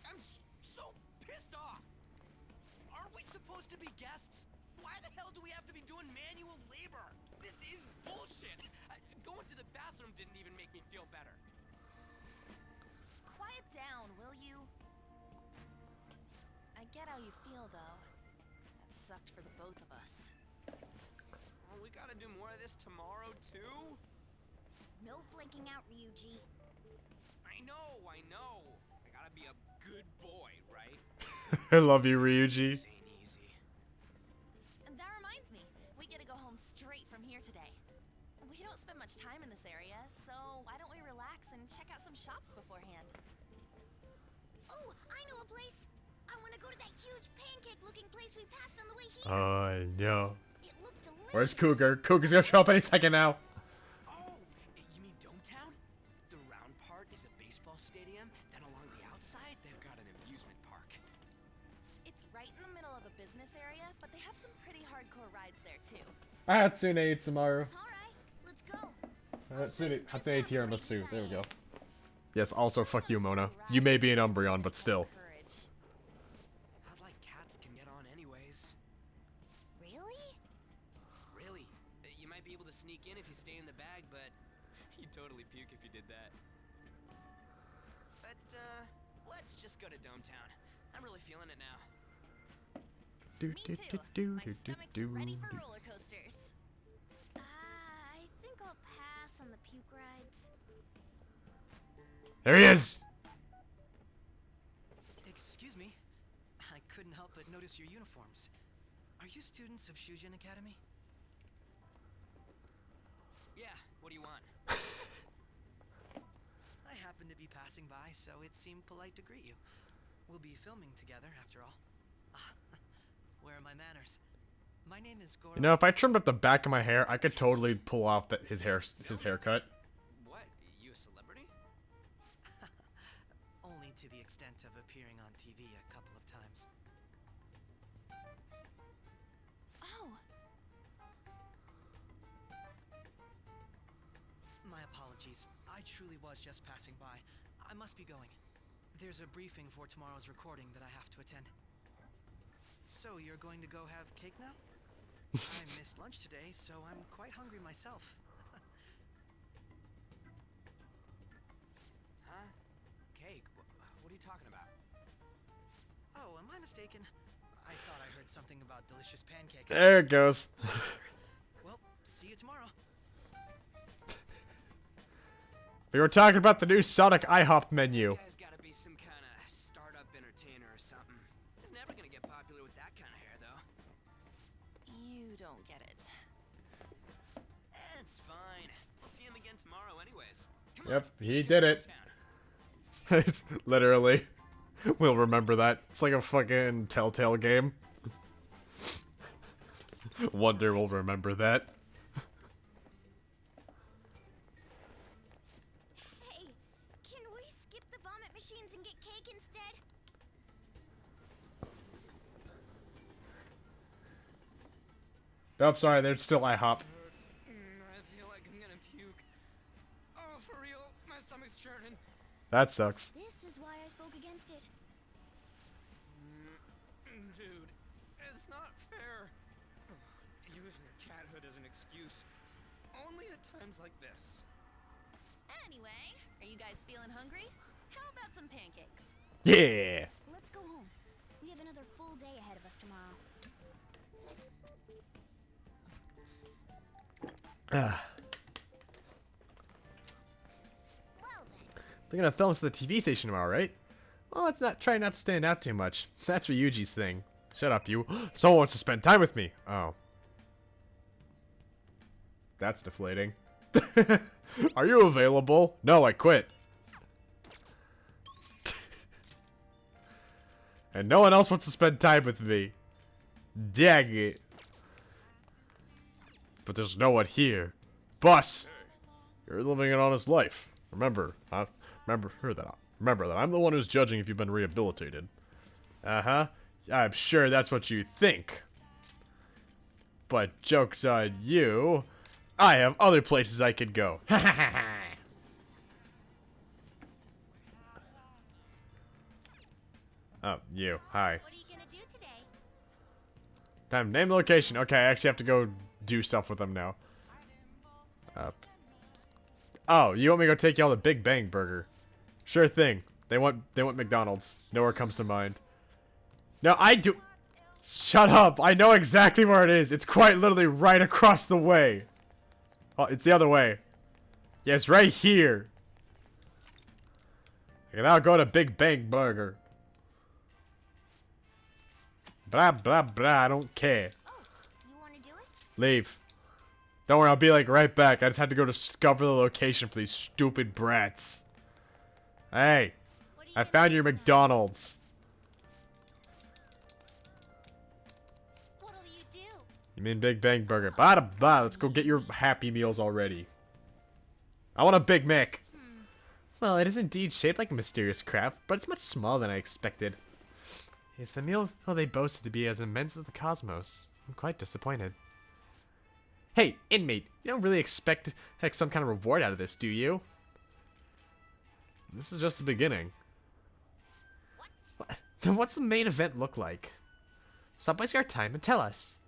I'm so pissed off. Aren't we supposed to be guests? Why the hell do we have to be doing manual labor? This is bullshit. Going to the bathroom didn't even make me feel better. Quiet down, will you? I get how you feel, though. That sucked for the both of us. Oh, we gotta do more of this tomorrow, too? No flaking out, Ryuji. I know. I gotta be a good boy, right? I love you, Ryuji. This ain't easy. And that reminds me, we get to go home straight from here today. We don't spend much time in this area, so why don't we relax and check out some shops beforehand? Oh, I know a place! I want to go to that huge pancake-looking place we passed on the way here. I know. It looked delicious. Where's Cougar? Cougar's gonna show up any second now. Oh, you mean Dometown? The round part is a baseball stadium, then along the outside, they've got an amusement park. It's right in the middle of a business area, but they have some pretty hardcore rides there, too. Hatsune Itsumaru. Alright, let's go. Hatsune Tiramisu. There we go. Yes, also fuck you, Mona. You may be an Umbreon, but still. Courage. Not like cats can get on anyways. Really? Really? You might be able to sneak in if you stay in the bag, but you'd totally puke if you did that. But, let's just go to Dometown. I'm really feeling it now. Do, Me do, too. do, My do, do, stomach's do, ready for do. roller coasters. I think I'll pass on the puke rides. There he is! Excuse me. I couldn't help but notice your uniforms. Are you students of Shujin Academy? Yeah, what do you want? I happened to be passing by, so it seemed polite to greet you. We'll be filming together, after all. Where are my manners? My name is Goro. You know, if I trimmed up the back of my hair, I could totally pull off his haircut. What? You a celebrity? Only to the extent of appearing on TV a couple of times. Oh. apologies. I truly was just passing by. I must be going. There's a briefing for tomorrow's recording that I have to attend. So, you're going to go have cake now? I missed lunch today, so I'm quite hungry myself. Huh? Cake? What are you talking about? Oh, am I mistaken? I thought I heard something about delicious pancakes. There it goes. Well, see you tomorrow. We were talking about the new Sonic IHOP menu. You guys gotta be some kind of startup entertainer or something. He's never gonna get popular with that kind of hair, though. You don't get it. It's fine. We'll see him again tomorrow anyways. Come Yep, on, he let's did go it. downtown. It's literally. We'll remember that. It's like a fucking Telltale game. Wonder we'll remember that. Hey, can we skip the vomit machines and get cake instead? Oh, sorry, there's still IHOP. I feel like I'm gonna puke. Oh, for real? My stomach's churning. That sucks. This is why I spoke against it. Dude, it's not fair. Using your cathood as an excuse. Only at times like this. Anyway, are you guys feeling hungry? How about some pancakes? Yeah. Let's go home. We have another full day ahead of us tomorrow. Well then. They're gonna film us at the TV station tomorrow, right? Well, let's not try not to stand out too much. That's Ryuji's thing. Shut up, you. Someone wants to spend time with me. Oh. That's deflating. Are you available? No, I quit. And no one else wants to spend time with me. Dang it. But there's no one here. Boss! You're living an honest life. Remember that I'm the one who's judging if you've been rehabilitated. Uh-huh. I'm sure that's what you think. But joke's on you. I have other places I could go. Ha ha ha ha. Oh, you. Hi. What are you gonna do today? Time. Name the location. Okay, I actually have to go do stuff with them now. Oh, you want me to go take y'all the Big Bang Burger? Sure thing. They want McDonald's. Nowhere comes to mind. No, I do. Shut up. I know exactly where it is. It's quite literally right across the way. Oh, it's the other way. Yeah, it's right here. Okay, now go to Big Bang Burger. Blah, blah, blah. I don't care. Oh, you wanna do it? Leave. Don't worry, I'll be like right back. I just had to go discover the location for these stupid brats. Hey, What are you I gonna found do your now? McDonald's. What'll you do? You mean Big Bang Burger? Blah, blah. Let's go get your Happy Meals already. I want a Big Mac. Well, it is indeed shaped like a mysterious craft, but it's much smaller than I expected. Is the meal they boasted to be as immense as the cosmos? I'm quite disappointed. Hey, inmate, you don't really expect some kind of reward out of this, do you? This is just the beginning. What? Then what's the main event look like? Stop wasting our time and tell us.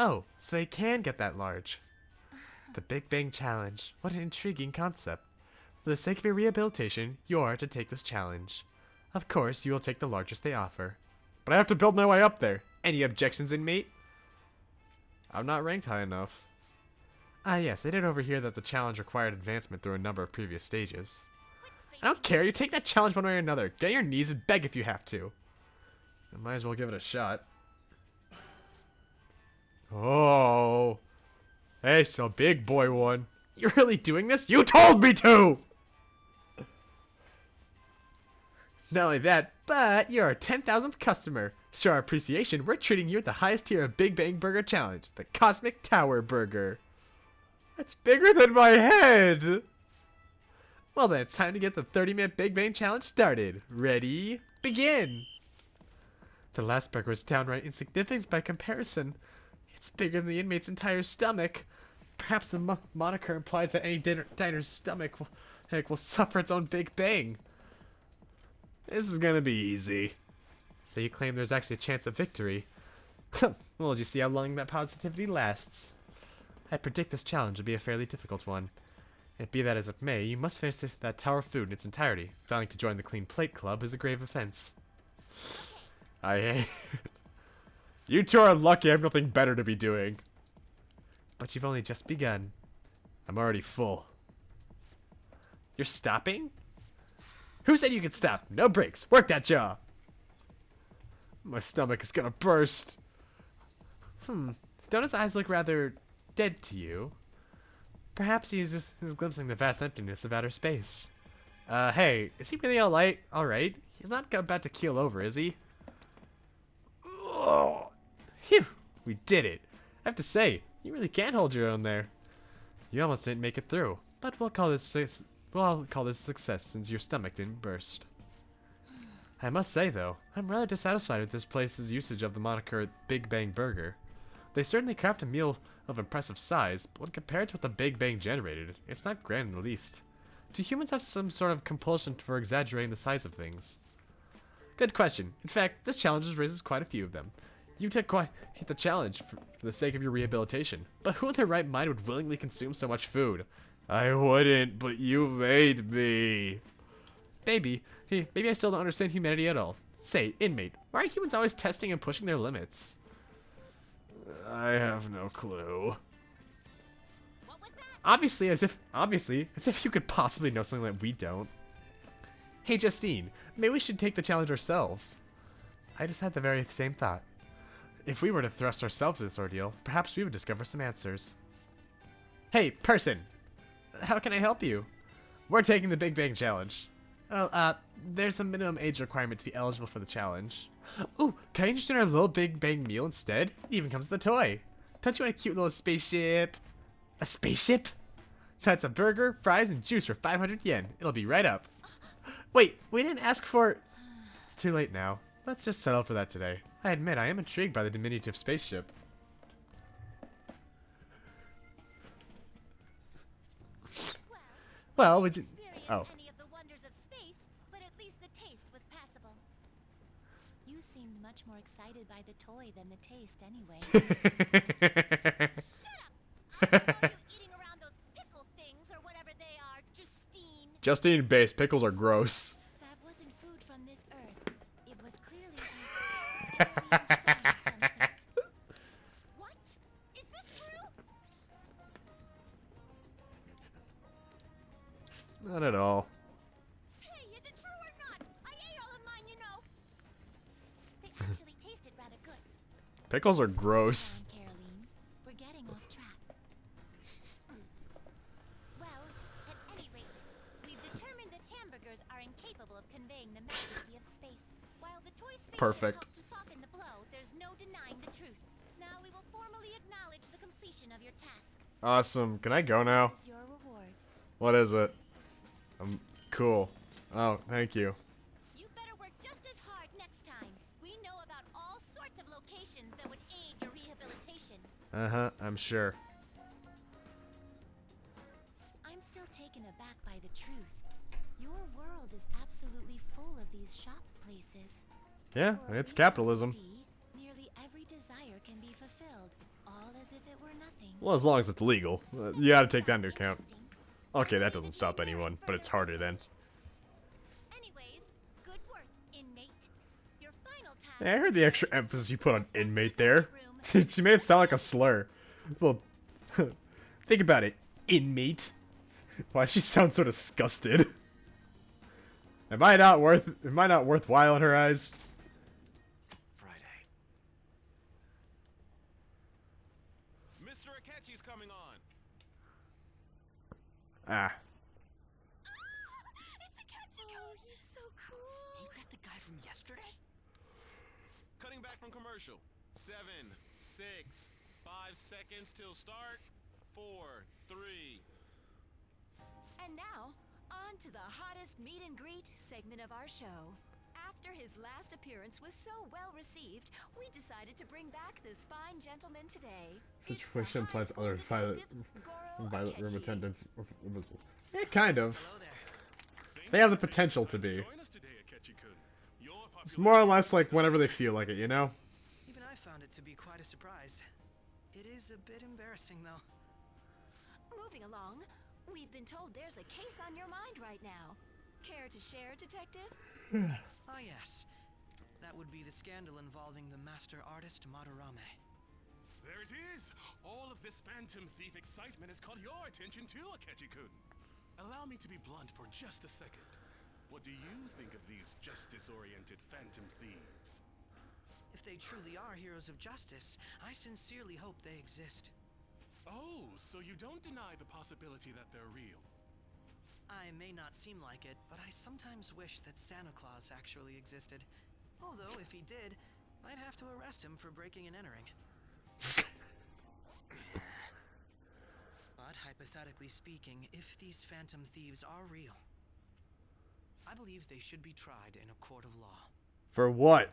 Oh, so they can get that large. The Big Bang Challenge. What an intriguing concept. For the sake of your rehabilitation, you are to take this challenge. Of course, you will take the largest they offer. But I have to build my way up there. Any objections, inmate? I'm not ranked high enough. Ah yes, I did overhear that the challenge required advancement through a number of previous stages. I don't care, you take that challenge one way or another. Get on your knees and beg if you have to. I might as well give it a shot. Oh. Hey, so big boy one. You're really doing this? You told me to! Not only that, but you're our 10,000th customer. To show our appreciation, we're treating you at the highest tier of Big Bang Burger Challenge, the Cosmic Tower Burger. That's bigger than my head! Well then, it's time to get the 30-minute Big Bang Challenge started. Ready? Begin! The last burger was downright insignificant by comparison. It's bigger than the inmate's entire stomach. Perhaps the moniker implies that any diner's stomach will suffer its own Big Bang. This is gonna be easy. So you claim there's actually a chance of victory? We'll just see how long that positivity lasts. I predict this challenge will be a fairly difficult one. And be that as it may, you must finish that tower of food in its entirety. Failing to join the Clean Plate Club is a grave offense. You two are lucky I have nothing better to be doing. But you've only just begun. I'm already full. You're stopping? Who said you could stop? No breaks. Work that jaw. My stomach is gonna burst. Don't his eyes look rather dead to you? Perhaps he's glimpsing the vast emptiness of outer space. Hey, is he really alright? He's not about to keel over, is he? Oh, phew, we did it. I have to say, you really can hold your own there. You almost didn't make it through, but we'll call this a success since your stomach didn't burst. I must say though, I'm rather dissatisfied with this place's usage of the moniker Big Bang Burger. They certainly craft a meal of impressive size, but when compared to what the Big Bang generated, it's not grand in the least. Do humans have some sort of compulsion for exaggerating the size of things? Good question. In fact, this challenge raises quite a few of them. You took quite the challenge for the sake of your rehabilitation, but who in their right mind would willingly consume so much food? I wouldn't, but you made me. Maybe I still don't understand humanity at all. Say, inmate, why are humans always testing and pushing their limits? I have no clue. What was that? Obviously, as if you could possibly know something that we don't. Hey, Justine, maybe we should take the challenge ourselves. I just had the very same thought. If we were to thrust ourselves into this ordeal, perhaps we would discover some answers. Hey, person! How can I help you? We're taking the Big Bang Challenge. Well, there's a minimum age requirement to be eligible for the challenge. Ooh, can I interest in our little Big Bang meal instead? It even comes with a toy. Don't you want a cute little spaceship? A spaceship? That's a burger, fries, and juice for 500 yen. It'll be right up. Wait, we didn't ask for... It's too late now. Let's just settle for that today. I admit, I am intrigued by the diminutive spaceship. Well, we didn't... Oh. Any of the wonders of space, but at least the taste was passable. You seemed much more excited by the toy than the taste anyway. Shut up! I saw you eating around those pickle things or whatever they are, Justine. Justine base pickles are gross. That wasn't food from this earth. It was clearly an alien spell of some sort. What? Is this true? Not at all. Hey, is it true or not? I ate all of mine, you know. They actually tasted rather good. Pickles are gross. Come on, Caroline. We're getting off track. Well, at any rate, we've determined that hamburgers are incapable of conveying the majesty of space. While the toy spaceship Perfect. helped to soften the blow, there's no denying the truth. Now we will formally acknowledge the completion of your task. Awesome. Can I go now? Here's your reward. What is it? Cool. Oh, thank you. You better work just as hard next time. We know about all sorts of locations that would aid your rehabilitation. Uh-huh, I'm sure. I'm still taken aback by the truth. Your world is absolutely full of these shop places. Yeah, For a it's reasonable capitalism. fee, nearly every desire can be fulfilled, all as if it were nothing. Well, as long as it's legal. You gotta take that into account. Okay, that doesn't stop anyone, but it's harder then. Anyways, good work, inmate. Your final task. Hey, I heard the extra emphasis you put on inmate there. She made it sound like a slur. Well, think about it, inmate. Why does she sound so disgusted? Am I not worthwhile in her eyes? Friday. Mr. Akechi's coming on. Ah. It's a catchy Oh, he's so cool. Ain't that the guy from yesterday? Cutting back from commercial. 7, 6, 5 seconds till start. 4, 3. And now, on to the hottest meet and greet segment of our show. After his last appearance was so well received, we decided to bring back this fine gentleman today. It's the Situation high implies school other detective, Goro violent room Akechi. attendants. Yeah, kind of. Hello there. They have the potential to be. It's more or less like whenever they feel like it, you know? Even I found it to be quite a surprise. It is a bit embarrassing, though. Moving along, we've been told there's a case on your mind right now. Care to share, Detective? Ah, yes. That would be the scandal involving the master artist Madarame. There it is! All of this Phantom Thief excitement has caught your attention too, Akechi-kun. Allow me to be blunt for just a second. What do you think of these justice-oriented Phantom Thieves? If they truly are heroes of justice, I sincerely hope they exist. Oh, so you don't deny the possibility that they're real? I may not seem like it, but I sometimes wish that Santa Claus actually existed. Although, if he did, I'd have to arrest him for breaking and entering. But hypothetically speaking, if these Phantom Thieves are real, I believe they should be tried in a court of law. For what?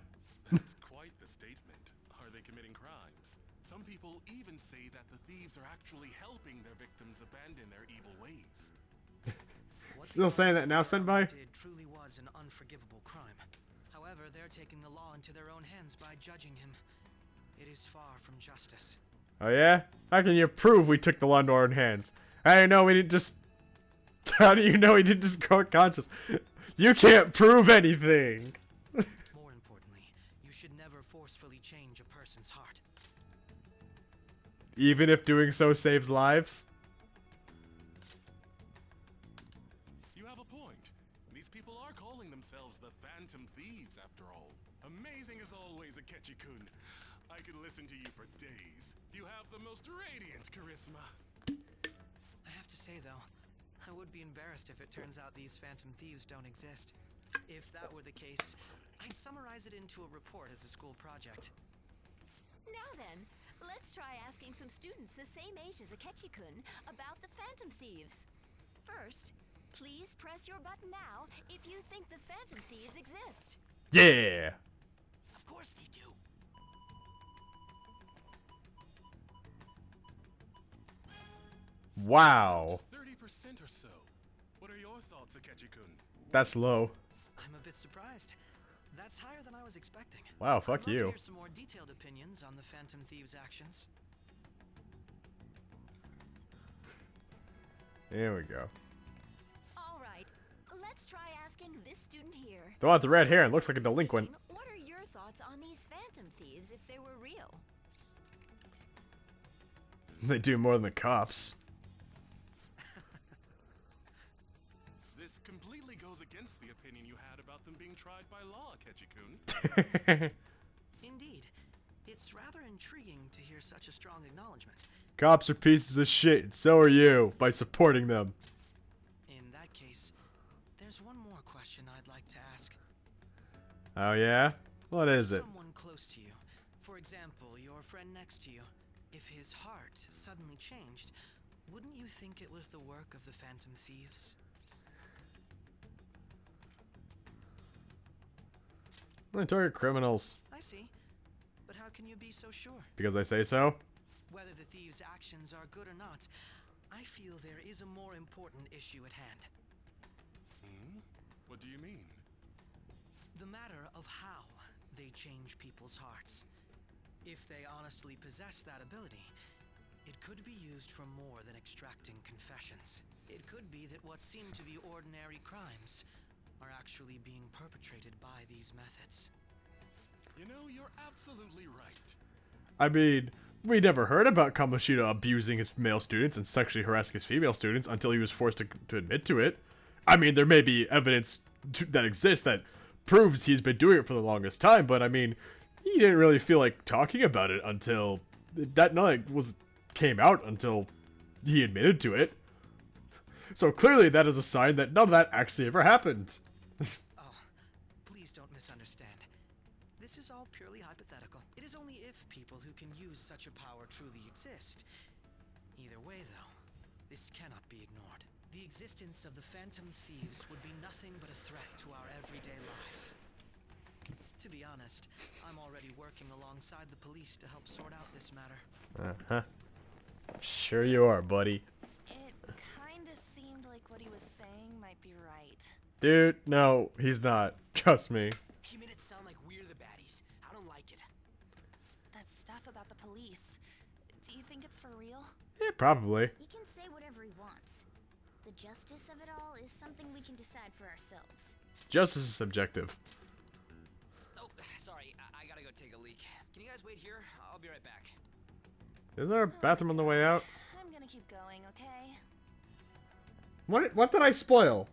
That's quite the statement. Are they committing crimes? Some people even say that the thieves are actually helping their victims abandon their evil ways. What Still the saying that now, artist Senpai? did truly was an unforgivable crime. However, they're taking the law into their own hands by judging him. It is far from justice. Oh yeah? How can you prove we took the law into our own hands? How do you know we didn't just... How do you know he didn't just grow conscious? You can't prove anything! More importantly, you should never forcefully change a person's heart. Even if doing so saves lives? You have a point. These people are calling themselves the Phantom Thieves, after all. Amazing as always, Akechi-kun. I could listen to you for days. You have the most radiant charisma. I have to say, though, I would be embarrassed if it turns out these Phantom Thieves don't exist. If that were the case, I'd summarize it into a report as a school project. Now then, let's try asking some students the same age as Akechi-kun about the Phantom Thieves. First, please press your button now if you think the Phantom Thieves exist. Yeah! Of course they do. Wow. 30% or so. What are your thoughts, Akechi-kun? That's low. I'm a bit surprised. That's higher than I was expecting. Wow, I'd fuck love to you. hear some more detailed opinions on the Phantom Thieves' actions. There we go. All right, let's try asking this student here. The one with the red hair and looks like a delinquent. What are your thoughts on these Phantom Thieves if they were real? They do more than the cops. This completely goes against the opinion you had about them being tried by law, Akechi-kun. Indeed. It's rather intriguing to hear such a strong acknowledgement. Cops are pieces of shit, and so are you, by supporting them. In that case, there's one more question I'd like to ask. Oh yeah? What is it? Someone close to you, for example, your friend next to you, if his heart suddenly changed, wouldn't you think it was the work of the Phantom Thieves? They target criminals. I see. But how can you be so sure? Because I say so? Whether the thieves' actions are good or not, I feel there is a more important issue at hand. Hmm? What do you mean? The matter of how they change people's hearts. If they honestly possess that ability, it could be used for more than extracting confessions. It could be that what seem to be ordinary crimes are actually being perpetrated by these methods. You know, you're absolutely right. I mean, we never heard about Kamoshida abusing his male students and sexually harassing his female students until he was forced to admit to it. I mean, there may be evidence that exists that proves he's been doing it for the longest time, but I mean, he didn't really feel like talking about it until that night came out until he admitted to it. So clearly that is a sign that none of that actually ever happened. Oh, please don't misunderstand. This is all purely hypothetical. It is only if people who can use such a power truly exist. Either way, though, this cannot be ignored. The existence of the Phantom Thieves would be nothing but a threat to our everyday lives. To be honest, I'm already working alongside the police to help sort out this matter. Uh-huh. Sure you are, buddy. It kinda seemed like what he was saying might be right. Dude, no, he's not. Trust me. He made it sound like we're the baddies. I don't like it. That stuff about the police. Do you think it's for real? Yeah, probably. He can say whatever he wants. The justice of it all is something we can decide for ourselves. Justice is subjective. Oh, sorry. I gotta go take a leak. Can you guys wait here? I'll be right back. Is there a bathroom on the way out? I'm gonna keep going, okay? What did I spoil?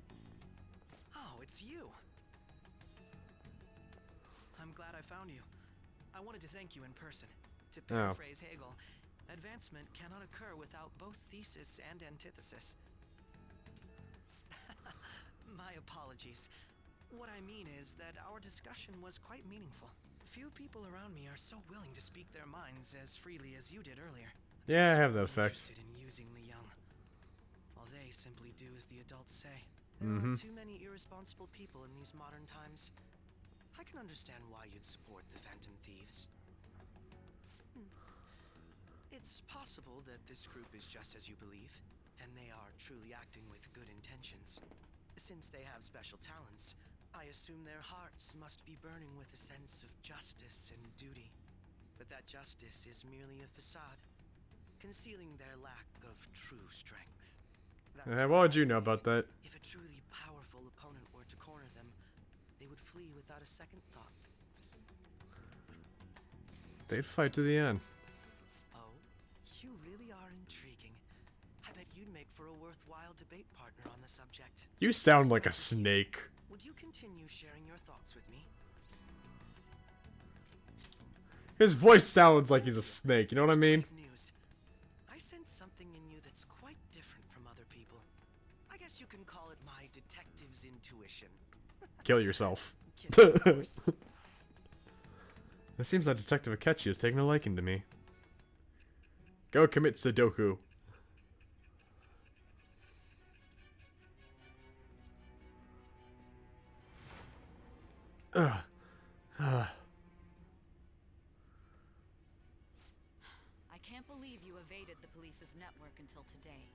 Oh, it's you. I'm glad I found you. I wanted to thank you in person. To paraphrase Hegel, advancement cannot occur without both thesis and antithesis. My apologies. What I mean is that our discussion was quite meaningful. Few people around me are so willing to speak their minds as freely as you did earlier. Yeah, I have that effect. Interested in using the young. All they simply do as the adults say. There are too many irresponsible people in these modern times. I can understand why you'd support the Phantom Thieves. It's possible that this group is just as you believe, and they are truly acting with good intentions. Since they have special talents, I assume their hearts must be burning with a sense of justice and duty. But that justice is merely a facade, concealing their lack of true strength. What would you know about that? If a truly powerful opponent were to corner them, they would flee without a second thought. They'd fight to the end. Oh, you really are intriguing. I bet you'd make for a worthwhile debate partner on the subject. You sound like a snake. Would you continue sharing your thoughts with me? His voice sounds like he's a snake, you know what I mean? Great news. I sense something in you that's quite different from other people. I guess you can call it my detective's intuition. Kill yourself. Kidding, of course. It seems that Detective Akechi is taking a liking to me. Go commit Sudoku. I can't believe you evaded the police's network until today.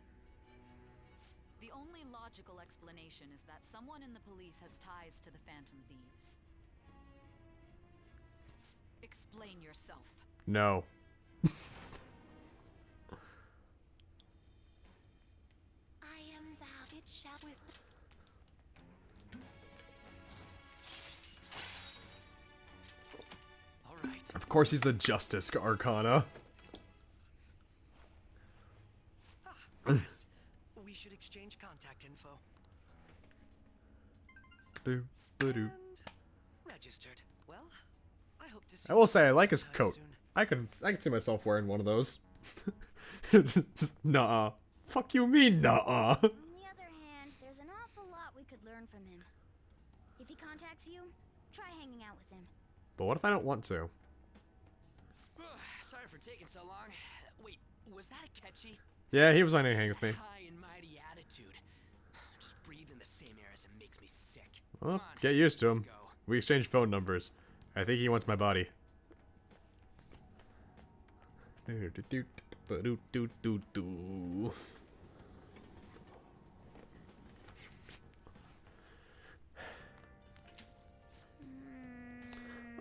The only logical explanation is that someone in the police has ties to the Phantom Thieves. Explain yourself. No. I am thou, it shall with. All right. Of course he's the Justice Arcana. Yes. We should exchange contact info. Boo, boo-doo. And registered. Well, I hope to see I will say I like his you coat. soon. I can see myself wearing one of those. just nah. Fuck you mean nah. On the other hand, there's an awful lot we could learn from him. If he contacts you, try hanging out with him. But what if I don't want to? Sorry for taking so long. Wait, was that a catchy? Yeah, he was wanting to hang with me. High and mighty attitude. Just breathing the same air as him makes me sick. Well, Come on, get used to him. let's go. We exchanged phone numbers. I think he wants my body.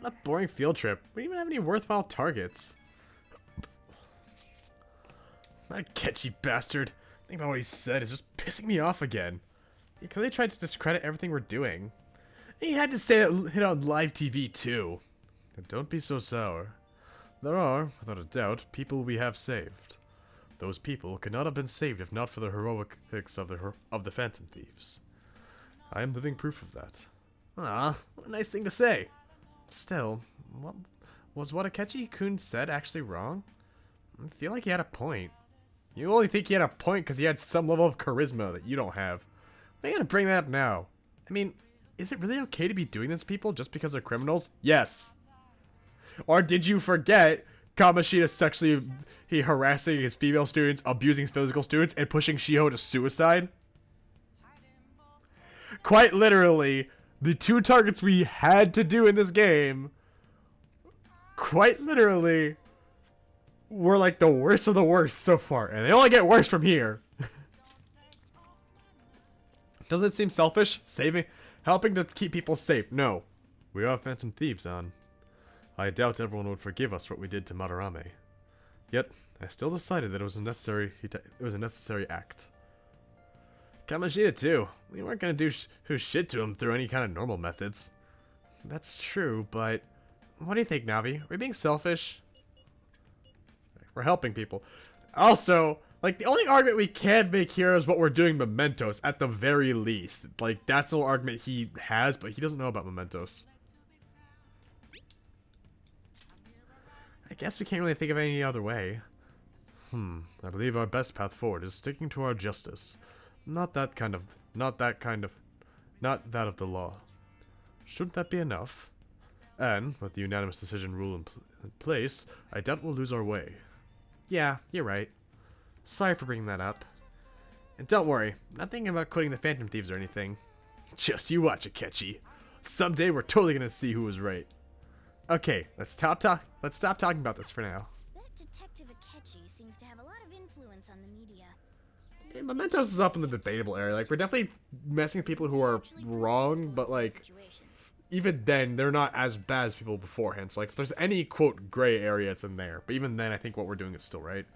What a boring field trip. We didn't even have any worthwhile targets. That catchy bastard. Think about what he said is just pissing me off again. Because they tried to discredit everything we're doing. And he had to say it hit on live TV too. And don't be so sour. There are, without a doubt, people we have saved. Those people could not have been saved if not for the heroics of the Phantom Thieves. I am living proof of that. Ah, what a nice thing to say. Still, was what Akechi-kun said actually wrong? I feel like he had a point. You only think he had a point because he had some level of charisma that you don't have. I'm gonna bring that up now. I mean, is it really okay to be doing this to people just because they're criminals? Yes. Or did you forget Kamoshida sexually harassing his female students, abusing his physical students, and pushing Shiho to suicide? Quite literally, The 2 targets we had to do in this game, quite literally, were like the worst of the worst so far. And they only get worse from here. Doesn't it seem selfish? Helping to keep people safe. No. We are phantom thieves, An. I doubt everyone would forgive us for what we did to Madarame. Yet, I still decided that it was a necessary act. Kamajita too. We weren't gonna do shit to him through any kind of normal methods. That's true, but what do you think, Navi? Are we being selfish? We're helping people. Also, like, the only argument we can make here is what we're doing mementos, at the very least. Like, that's the argument he has, but he doesn't know about mementos. I guess we can't really think of any other way. I believe our best path forward is sticking to our justice. Not that of the law. Shouldn't that be enough? And, with the unanimous decision rule in place, I doubt we'll lose our way. Yeah, you're right. Sorry for bringing that up. And don't worry, nothing about quitting the Phantom Thieves or anything. Just you watch it, Ketchy. Someday we're totally gonna see who was right. Okay, let's stop talking about this for now. That Detective Akechi seems to have a lot of influence on the media. Yeah, mementos is up in the debatable area. Like, we're definitely messing with people who are wrong, but like, even then, they're not as bad as people beforehand. So like, if there's any, quote, gray area, it's in there. But even then, I think what we're doing is still right.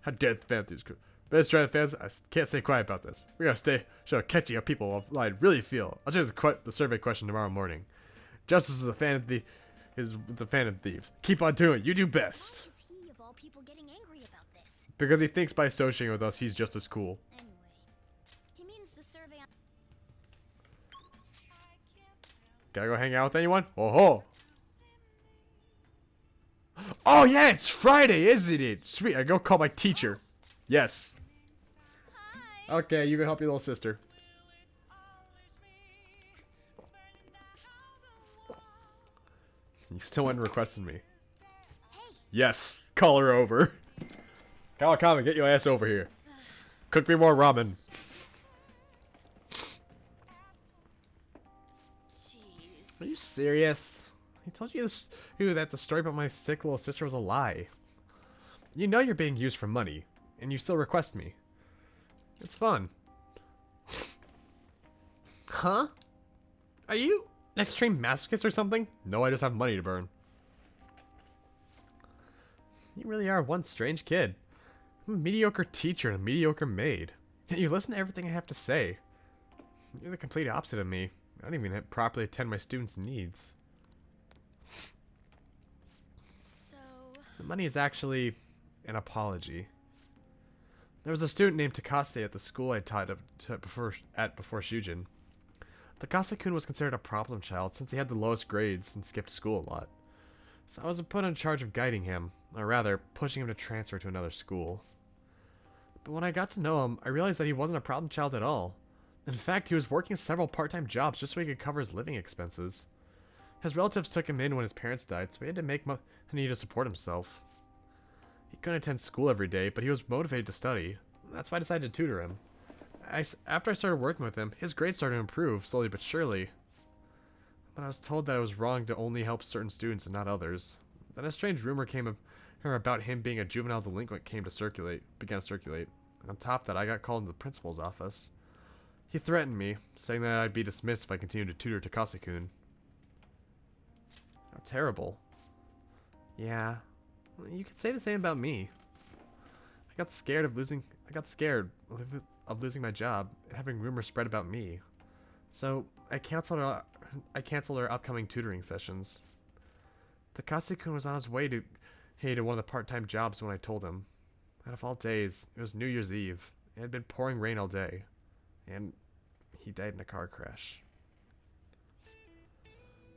How dare the fans? Let's try the fans. I can't stay quiet about this. We gotta show Ketchy how people I really feel. I'll change the survey question tomorrow morning. Justice is the Phantom Thieves. Keep on doing it. You do best. Why is he of all people getting angry about this? Because he thinks by associating with us, he's just as cool. Anyway, he means the survey on Gotta go hang out with anyone? Oh ho! Oh yeah, it's Friday, isn't it? Sweet, I go call my teacher. Yes. Okay, you can help your little sister. You still went and requested me. Yes, call her over. Kawakami, get your ass over here. Cook me more ramen. Jeez. Are you serious? I told you that the story about my sick little sister was a lie. You know you're being used for money, and you still request me. It's fun. Huh? Are you an extreme masochist or something? No, I just have money to burn. You really are one strange kid. I'm a mediocre teacher and a mediocre maid. Yet you listen to everything I have to say. You're the complete opposite of me. I don't even properly attend my students' needs. So, The money is actually an apology. There was a student named Takase at the school I taught before Shujin. Takase-kun was considered a problem child since he had the lowest grades and skipped school a lot. So I was put in charge of guiding him, or rather, pushing him to transfer to another school. But when I got to know him, I realized that he wasn't a problem child at all. In fact, he was working several part-time jobs just so he could cover his living expenses. His relatives took him in when his parents died, so he had to make money to support himself. He couldn't attend school every day, but he was motivated to study. That's why I decided to tutor him. After I started working with him, his grades started to improve, slowly but surely. But I was told that it was wrong to only help certain students and not others. Then a strange rumor came about him being a juvenile delinquent began to circulate. On top of that, I got called into the principal's office. He threatened me, saying that I'd be dismissed if I continued to tutor Takase-kun. How terrible. Yeah, you could say the same about me. I got scared of losing my job and having rumors spread about me. So I canceled our upcoming tutoring sessions. Takase-kun was on his way to one of the part-time jobs when I told him. Out of all days, it was New Year's Eve. It had been pouring rain all day. And he died in a car crash.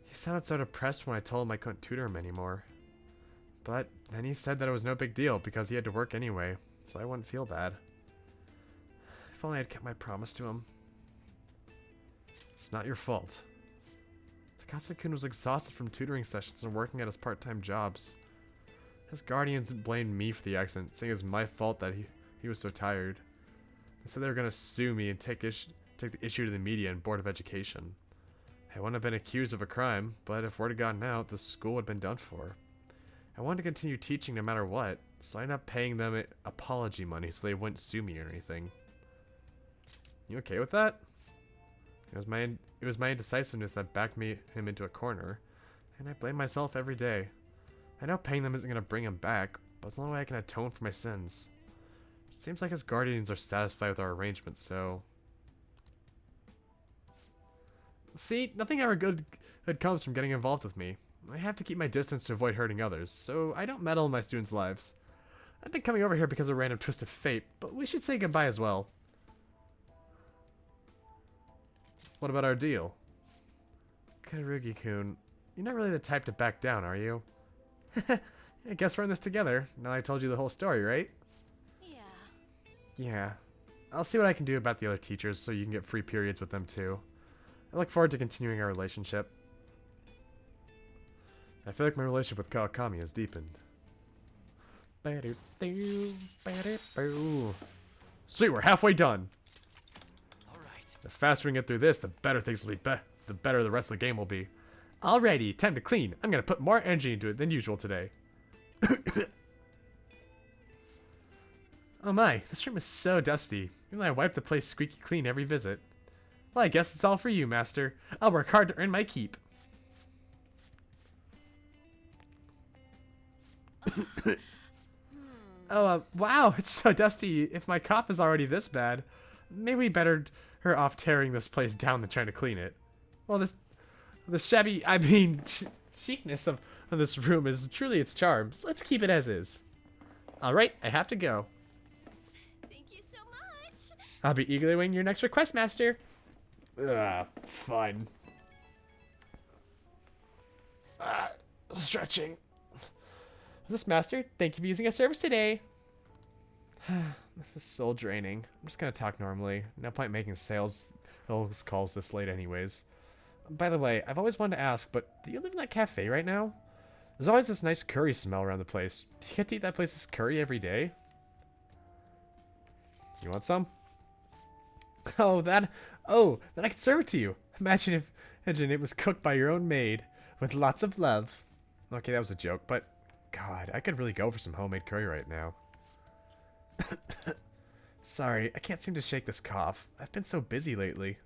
He sounded so depressed when I told him I couldn't tutor him anymore. But then he said that it was no big deal because he had to work anyway, so I wouldn't feel bad. If only I'd kept my promise to him. It's not your fault. Takase-kun was exhausted from tutoring sessions and working at his part-time jobs. His guardians blamed me for the accident, saying it was my fault that he was so tired. They said they were going to sue me and take took the issue to the media and Board of Education. I wouldn't have been accused of a crime, but if word had gotten out, the school would have been done for. I wanted to continue teaching no matter what, so I ended up paying them apology money so they wouldn't sue me or anything. You okay with that? It was my indecisiveness that backed him into a corner, and I blame myself every day. I know paying them isn't going to bring him back, but it's the only way I can atone for my sins. It seems like his guardians are satisfied with our arrangement, so... See, nothing ever good comes from getting involved with me. I have to keep my distance to avoid hurting others, so I don't meddle in my students' lives. I've been coming over here because of a random twist of fate, but we should say goodbye as well. What about our deal? Karugi-kun, you're not really the type to back down, are you? I guess we're in this together, now I told you the whole story, right? Yeah. I'll see what I can do about the other teachers so you can get free periods with them too. I look forward to continuing our relationship. I feel like my relationship with Kawakami has deepened. Sweet, we're halfway done. Alright. The faster we can get through this, the better things will be. The better the rest of the game will be. Alrighty, time to clean. I'm gonna put more energy into it than usual today. Oh my, this room is so dusty. Even though I wipe the place squeaky clean every visit. Well, I guess it's all for you, Master. I'll work hard to earn my keep. Wow, it's so dusty. If my cough is already this bad, maybe we better her off tearing this place down than trying to clean it. Well, the shabby, chicness of this room is truly its charm, so let's keep it as is. Alright, I have to go. Thank you so much. I'll be eagerly waiting your next request, Master. Fun. Stretching. This Master, thank you for using our service today. This is soul draining. I'm just gonna talk normally. No point making sales calls this late anyways. By the way, I've always wanted to ask, but do you live in that cafe right now? There's always this nice curry smell around the place. Do you get to eat that place's curry every day? You want some? Oh, then I can serve it to you. Imagine it was cooked by your own maid with lots of love. Okay, that was a joke, but God, I could really go for some homemade curry right now. Sorry, I can't seem to shake this cough. I've been so busy lately.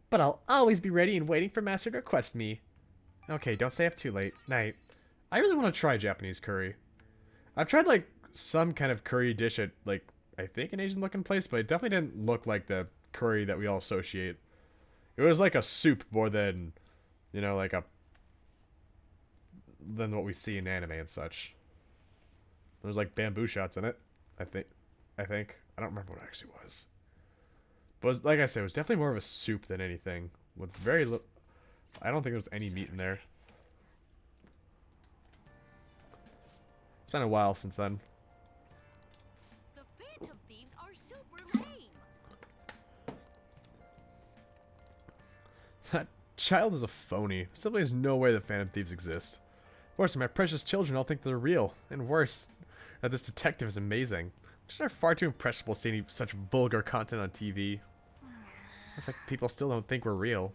But I'll always be ready and waiting for Master to request me. Okay, don't stay up too late. Night. I really want to try Japanese curry. I've tried like some kind of curry dish at like I think an Asian looking place, but it definitely didn't look like the curry that we all associate. It was like a soup more than, you know, like than what we see in anime and such. There was like bamboo shots in it, I think. I don't remember what it actually was. But it was, like I said, it was definitely more of a soup than anything. With very little... I don't think there was any meat in there. It's been a while since then. The Phantom Thieves are super lame. That child is a phony. There simply is no way the Phantom Thieves exist. Worse, my precious children all think they're real. And worse, that this detective is amazing. Children are far too impressionable seeing such vulgar content on TV. It's like people still don't think we're real.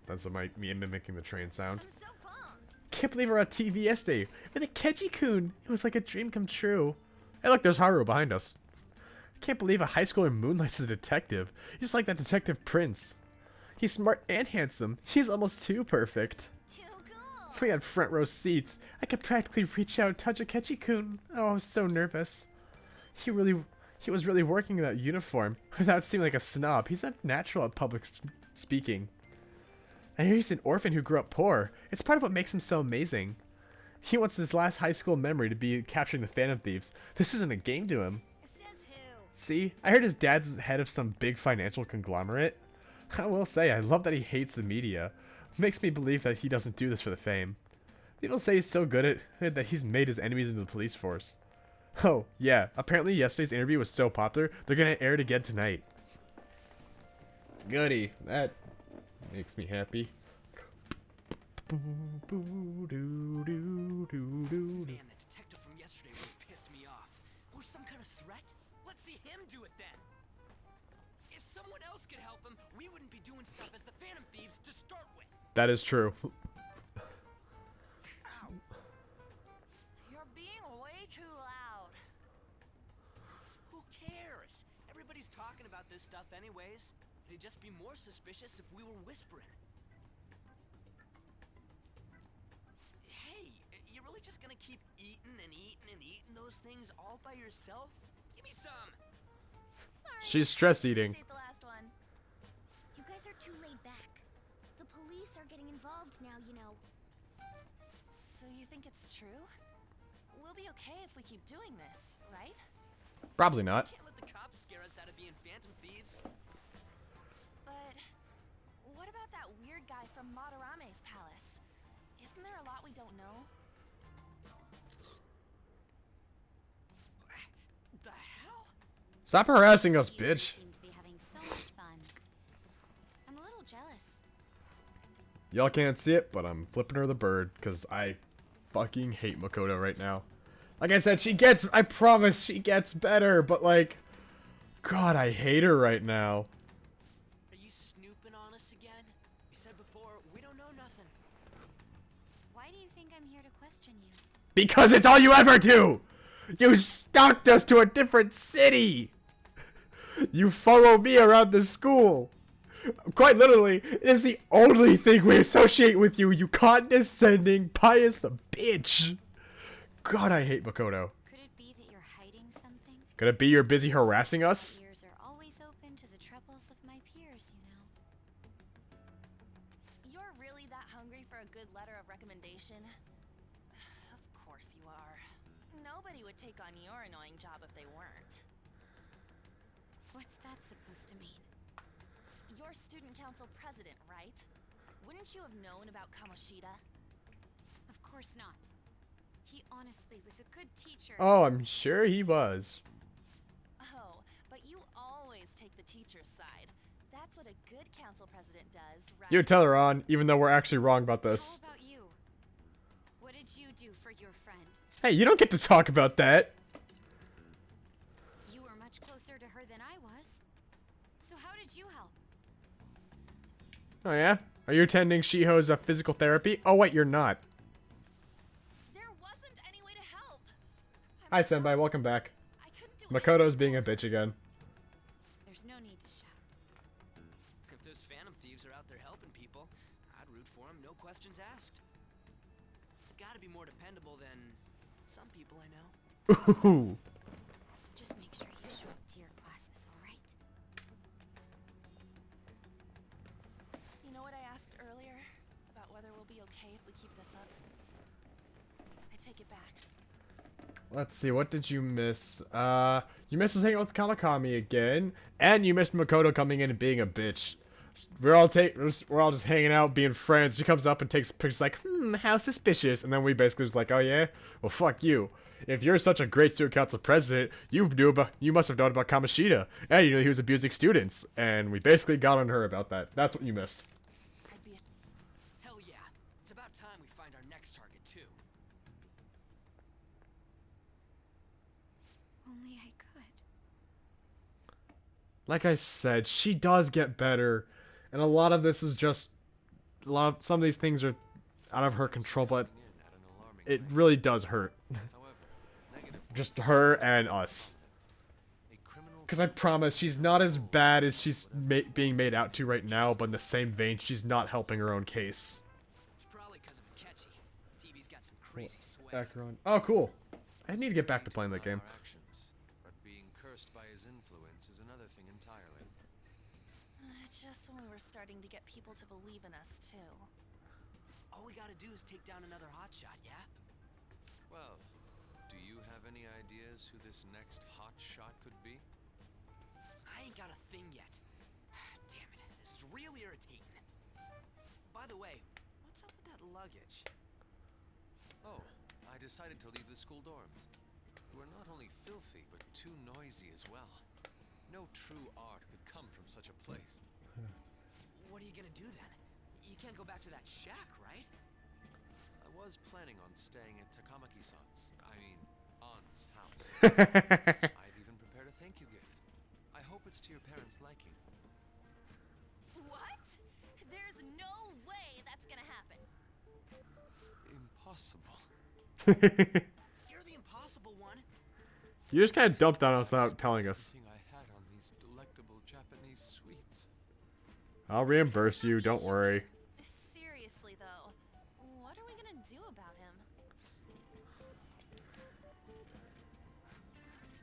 That's me mimicking the train sound. I'm so pumped. Can't believe we're on TV yesterday with a Keiji-kun. It was like a dream come true. Hey look, there's Haru behind us. Can't believe a high schooler moonlights as a detective. Just like that detective Prince. He's smart and handsome. He's almost too perfect. Too cool. We had front row seats. I could practically reach out and touch a Keiji-kun. Oh, I was so nervous. He was really working in that uniform without seeming like a snob. He's not natural at public speaking. I hear he's an orphan who grew up poor. It's part of what makes him so amazing. He wants his last high school memory to be capturing the Phantom Thieves. This isn't a game to him. Says who? See, I heard his dad's head of some big financial conglomerate. I will say, I love that he hates the media. Makes me believe that he doesn't do this for the fame. People say he's so good at it that he's made his enemies into the police force. Oh, yeah, apparently yesterday's interview was so popular, they're gonna air it again tonight. Goody, that makes me happy. Man, the detective from yesterday really pissed me off. Or some kind of threat? Let's see him them, we wouldn't be doing stuff as the Phantom Thieves to start with. That is true. Ow. You're being way too loud. Who cares? Everybody's talking about this stuff anyways. It'd just be more suspicious if we were whispering. Hey, you really just gonna keep eating and eating and eating those things all by yourself? Give me some. Sorry. She's stress eating. Just ate the last one. You guys are too laid back. The police are getting involved now, you know. So you think it's true? We'll be okay if we keep doing this, right? Probably not. Can't let the cops scare us out of being Phantom Thieves. But what about that weird guy from Madarame's palace? Isn't there a lot we don't know? The hell? Stop harassing us, You two bitch. seem to be having so much fun. I'm a little jealous. Y'all can't see it, but I'm flipping her the bird because I fucking hate Makoto right now. Like I said, I promise she gets better, but like, God, I hate her right now. Are you snooping on us again? You said before, we don't know nothing. Why do you think I'm here to question you? Because it's all you ever do! You stalked us to a different city! You follow me around the school! Quite literally, it is the only thing we associate with you, you condescending, pious bitch! God, I hate Makoto. Could it be that you're hiding something? Could it be you're busy harassing us? Ears are always open to the troubles of my peers, you know. You're really that hungry for a good letter of recommendation? Of course you are. Nobody would take on your annoying job if they weren't. What's that supposed to mean? You're student council president, right? Wouldn't you have known about Kamoshida? Of course not. He honestly was a good teacher. Oh, I'm sure he was. Oh, but you always take the teacher's side. That's what a good council president does, right? You tell her on, even though we're actually wrong about How this. about you? What did you do for your friend? Hey, you don't get to talk about that. You were much closer to her than I was. So how did you help? Oh yeah? Are you attending Shiho's physical therapy? Oh wait, you're not. There wasn't any way to help. Hi Senpai, welcome back. I couldn't do Makoto's being a bitch again. There's no need to shout. If those Phantom Thieves are out there helping people, I'd root for them, no questions asked. Gotta be more dependable than some people I know. Ooh. Just make sure you show up to your classes, alright? You know what I asked earlier? About whether we'll be okay if we keep this up? I take it back. Let's see, what did you miss? You missed us hanging out with Kanakami again, and you missed Makoto coming in and being a bitch. We're all just hanging out, being friends. She comes up and takes pictures like, how suspicious. And then we basically just like, oh yeah? Well, fuck you. If you're such a great student council president, you must have known about Kamoshida. And you knew he was abusing students. And we basically got on her about that. That's what you missed. I'd be hell yeah. It's about time we find our next target too. Only I could. Like I said, she does get better. And a lot of this is just... some of these things are out of her control, but it really does hurt. Just her and us. Because I promise, she's not as bad as she's being made out to right now, but in the same vein, she's not helping her own case. It's probably because of Akechi. TV's got some crazy swag. Acheron. Oh, cool. I need to get back to playing that game. But being cursed by his influence is another thing entirely. Just when we were starting to get people to believe in us, too. All we gotta do is take down another hotshot, yeah? Well, do you have any ideas who this next hot shot could be? I ain't got a thing yet. Damn it, this is real irritating. By the way, what's up with that luggage? Oh, I decided to leave the school dorms. You are not only filthy, but too noisy as well. No true art could come from such a place. What are you gonna do then? You can't go back to that shack, right? I was planning on staying at Takamaki-san's, Ann's house. I've even prepared a thank you gift. I hope it's to your parents' liking. What? There's no way that's gonna happen. Impossible. You're the impossible one. You just kind of dumped on us without telling us. Everything I had on these delectable Japanese sweets. I'll reimburse you, don't worry. Seriously, though, what are we gonna do about him?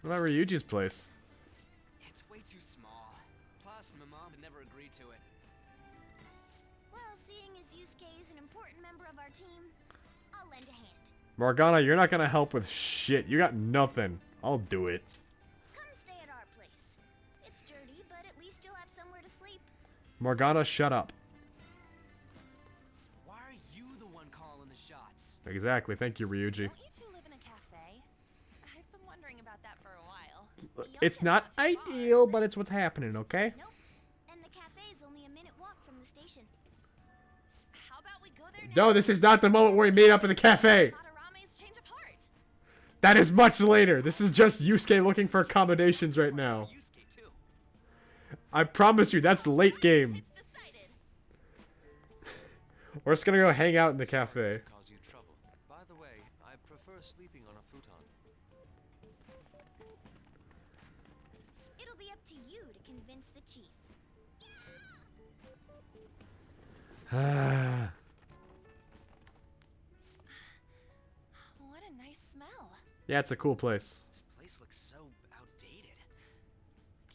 What about Ryuji's place? It's way too small. Plus, my mom would never agree to it. Well, seeing as Yusuke is an important member of our team, I'll lend a hand. Morgana, you're not gonna help with shit. You got nothing. I'll do it. Come stay at our place. It's dirty, but at least you'll have somewhere to sleep. Morgana, shut up. Why are you the one calling the shots? Exactly. Thank you, Ryuji. Don't you two live in a cafe? I've been wondering about that for a while. It's not ideal, but it's what's happening, okay? Nope. And the cafe's only a minute walk from the station. How about we go there now? No, this is not the moment where we meet up in the cafe. Madarame's change of heart. That is much later. This is just Yusuke looking for accommodations right now. Yusuke, too. I promise you, that's late game. It's decided. We're just gonna go hang out in the cafe. Cause you trouble. By the way, I prefer sleeping on a futon. It'll be up to you to convince the chief. What a nice smell. Yeah, it's a cool place. This place looks so outdated.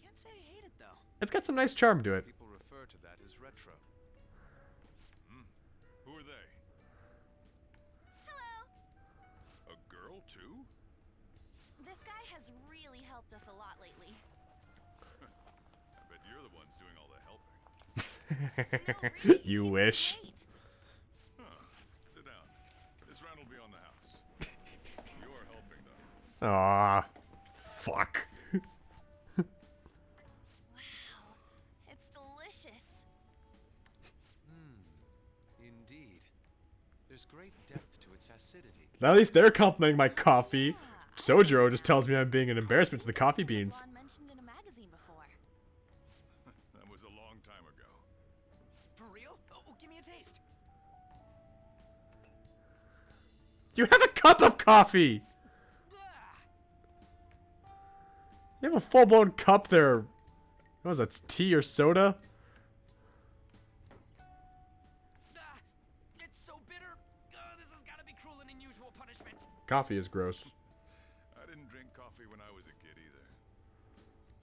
Can't say I hate it, though. It's got some nice charm to it. People refer to that as retro. Who are they? Hello. A girl, too? This guy has really helped us a lot lately. I bet you're the ones doing all the helping. No, really, You he's wish. great. Huh. Sit down. This round will be on the house. You're helping, though. Aw. Fuck. Wow, it's delicious. Indeed. There's great depth to its acidity. At least they're complimenting my coffee. Sojiro just tells me I'm being an embarrassment to the coffee beans. One mentioned in a magazine before. That was a long time ago. For real? Oh, give me a taste. You have a cup of coffee! Ah, You have a full-blown cup there. What was that, tea or soda? ah, it's so bitter. This has got to be cruel and unusual punishment. Coffee is gross. I didn't drink coffee when I was a kid either.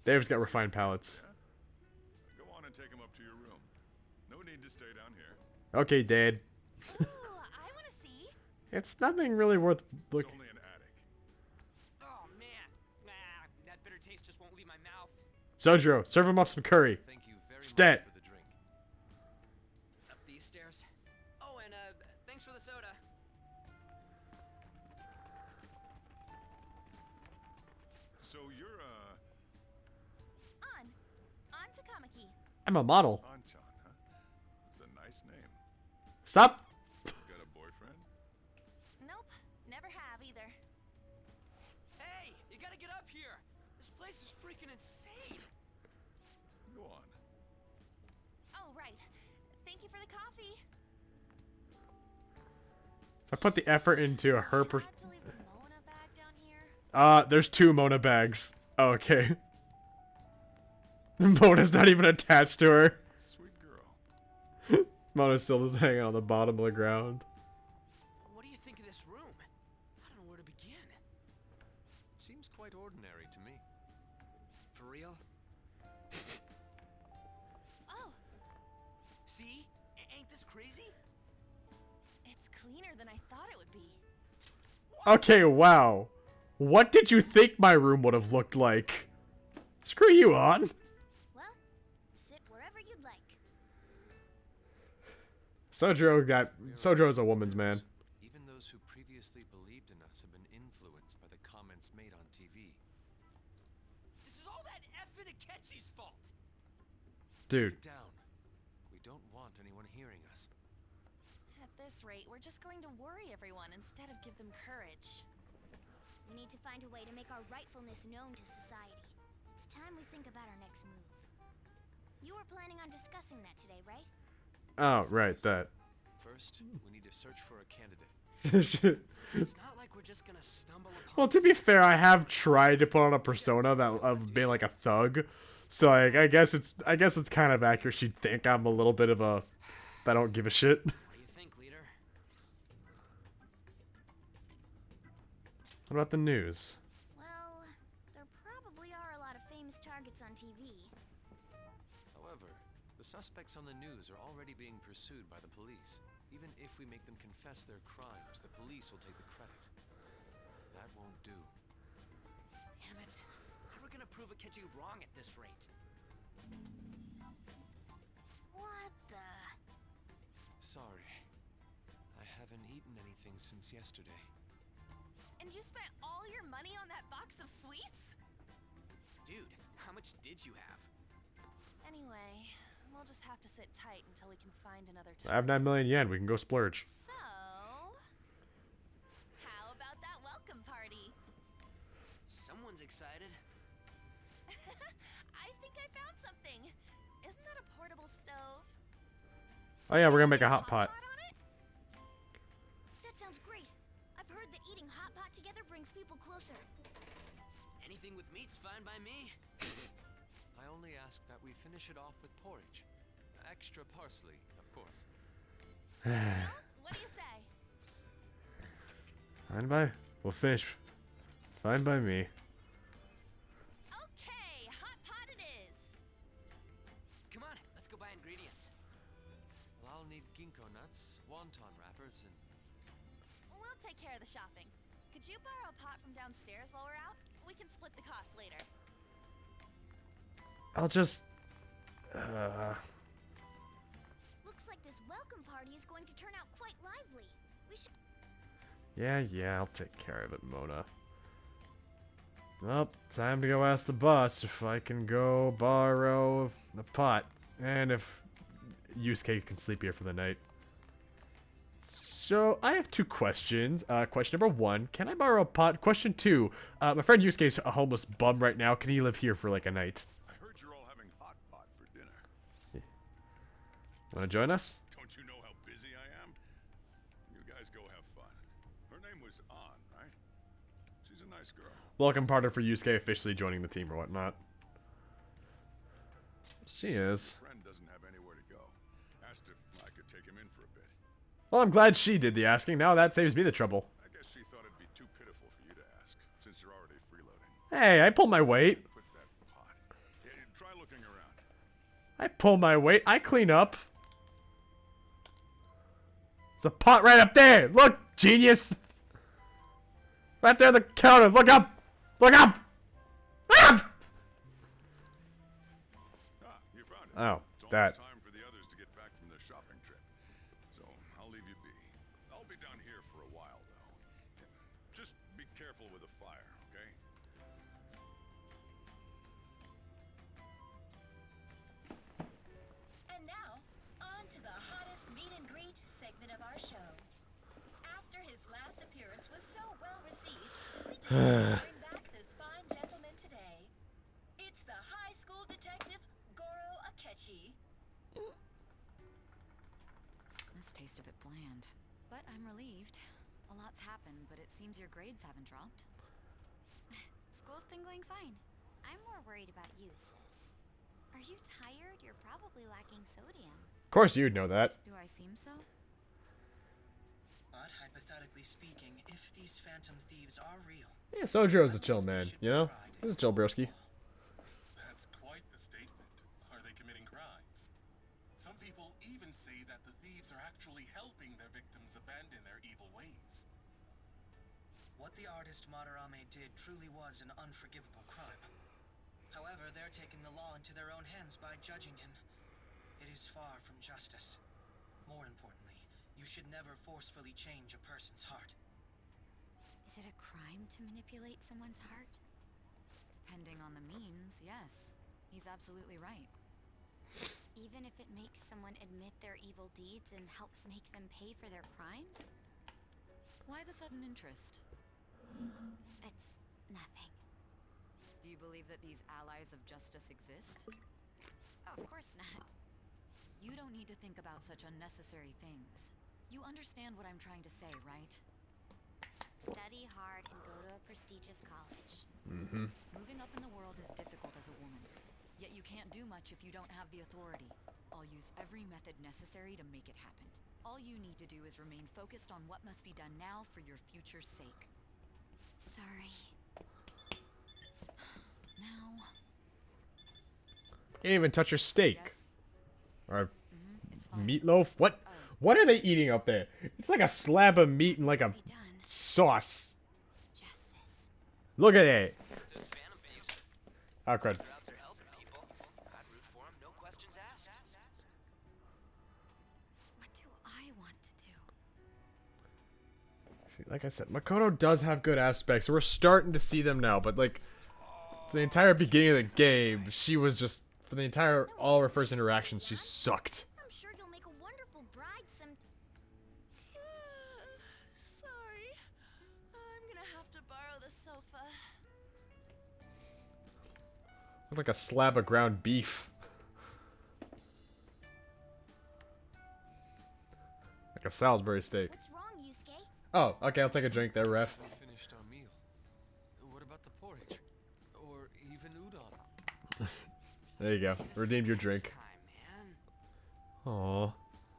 Dave's got refined palates. Go on and take him up to your room. No need to stay down here. Okay, Dad. Ooh, I want to see. It's nothing really worth It's looking. only an attic. Oh, man. Nah, that bitter taste just won't leave my mouth. Sojiro, serve him up some curry. Thank you very Stat. much for the drink. Up these stairs. Oh, and thanks for the soda. So you're, On to Kamaki. I'm a model. Anchan, huh? That's a nice name. Stop. Got a boyfriend? Nope, never have either. Hey, you gotta get up here. This place is freaking insane. Go on. Oh, right. Thank you for the coffee. I put the effort into her. Had to leave the Mona bag down here. There's 2 Mona bags. Oh, okay. Mona's not even attached to her. Sweet girl. Mona's still just hanging on the bottom of the ground. What do you think of this room? I don't know where to begin. It seems quite ordinary to me. For real? Oh, See? Ain't this crazy? it's cleaner than I thought it would be. Okay, wow. What did you think my room would have looked like? Screw you, on. Well, sit wherever you'd like. Sojiro's a woman's man. Even those who previously believed in us have been influenced by the comments made on TV. This is all that effing Akechi's fault. Dude. Sit down. We don't want anyone hearing us. At this rate, we're just going to worry everyone instead of give them courage. We need to find a way to make our rightfulness known to society. It's time we think about our next move. You were were planning on discussing that today, right? Oh, right, that. First, we need to search for a candidate. It's not like we're just gonna stumble upon. Well, to be fair, I have tried to put on a persona that of being like a thug, so like I guess it's kind of accurate. She'd think I'm a little bit of a I don't give a shit. What do you think, leader? What about the news? Well, there probably are a lot of famous targets on TV. However, the suspects on the news are already being pursued by the police. Even if we make them confess their crimes, the police will take the credit. That won't do. Damn it. How are we gonna prove Akechi wrong at this rate? What the? Sorry. I haven't eaten anything since yesterday. And you spent all your money on that box of sweets? Dude, how much did you have? Anyway, we'll just have to sit tight until we can find another I have 9 million yen. We can go splurge. So, how about that welcome party? Someone's excited. I think I found something. Isn't that a portable stove? Oh yeah, we're gonna make a hot pot. On it? That sounds great. I've heard that eating hot pot together brings people closer. Anything with meat's fine by me. I only ask that we finish it off with porridge. Extra parsley, of course. What do you say? Fine by. We'll finish. Fine by me. Okay, hot pot it is. Come on, let's go buy ingredients. Well, I'll need ginkgo nuts, wonton wrappers, and We'll take care of the shopping. Could you borrow a pot from downstairs while we're out? We can split the cost later. I'll just. Looks like this welcome party is going to turn out quite lively. We should. Yeah, I'll take care of it, Mona. Well, time to go ask the boss if I can go borrow the pot. And if Yusuke can sleep here for the night. So, I have 2 questions. Question number 1, can I borrow a pot? Question 2, my friend Yusuke's a homeless bum right now. Can he live here for like a night? I heard you're all having hot pot for dinner. Wanna join us? Don't you know how busy I am? You guys go have fun. Her name was An, right? She's a nice girl. Welcome partner for Yusuke officially joining the team or whatnot. She is. Friend doesn't have anywhere to go. Asked if I could take him in for a bit. Well, I'm glad she did the asking. Now that saves me the trouble. I guess she thought it'd be too pitiful for you to ask, since you're already freeloading. Hey, I pull my weight. Put that pot. Yeah, try looking around. I pull my weight. I clean up. There's a pot right up there. Look, genius. Right there on the counter. Look up. Look up. Up. Ah, you found it. Oh, It's almost that. time for the others to get back from their shopping trip. So, I'll leave you be. I'll be down here for a while, though. Just be careful with the fire, okay? And now, on to the hottest meet and greet segment of our show. After his last appearance was so well received, we decided to bring back this fine gentleman today. It's the high school detective, Goro Akechi. This tastes a bit bland. But I'm relieved. A lot's happened, but it seems your grades haven't dropped. School's been going fine. I'm more worried about you, sis. Are you tired? You're probably lacking sodium. Of course you'd know that. Do I seem so? But hypothetically speaking, if these phantom thieves are real, Yeah, Sojiro's a chill man, you know? He's a chill broski. That's quite the statement. Are they committing crimes? Some people even say that the thieves are actually helping their victims abandon their evil ways. what the artist Madarame did truly was an unforgivable crime. However, they're taking the law into their own hands by judging him. It is far from justice. More importantly, you should never forcefully change a person's heart. Is it a crime to manipulate someone's heart? Depending on the means, yes. He's absolutely right. Even if it makes someone admit their evil deeds and helps make them pay for their crimes? Why the sudden interest? It's nothing. Do you believe that these allies of justice exist? Of course course not. You don't need to think about such unnecessary things. You understand what I'm trying to say, right? Study hard and go to a prestigious college. Mm-hmm. Moving up in the world is difficult as a woman. Yet you can't do much if you don't have the authority. I'll use every method necessary to make it happen. All you need to do is remain focused on what must be done now for your future's sake. Sorry. Now... Can't even touch your steak. Yes? Or It's fine. meatloaf? What? What are they eating up there? It's like a slab of meat and like a Be done. sauce. Justice. Look at it. Those Phantom thieves Oh, crud. are out there helping people. I'd root for 'em, no questions asked. What do I want to do? See, like I said, Makoto does have good aspects. We're starting to see them now, but like for the entire beginning of the game, she was just for the entire all of her first interactions, she sucked. I'm sure you'll make a wonderful bride some. Sorry. I'm gonna have to borrow the sofa. Looked like a slab of ground beef. Like a Salisbury steak. What's wrong, Yusuke? Oh, okay, I'll take a drink there, ref. We finished our meal. What about the porridge? Or even udon? There you go. Redeemed your drink. Time, man. Aw,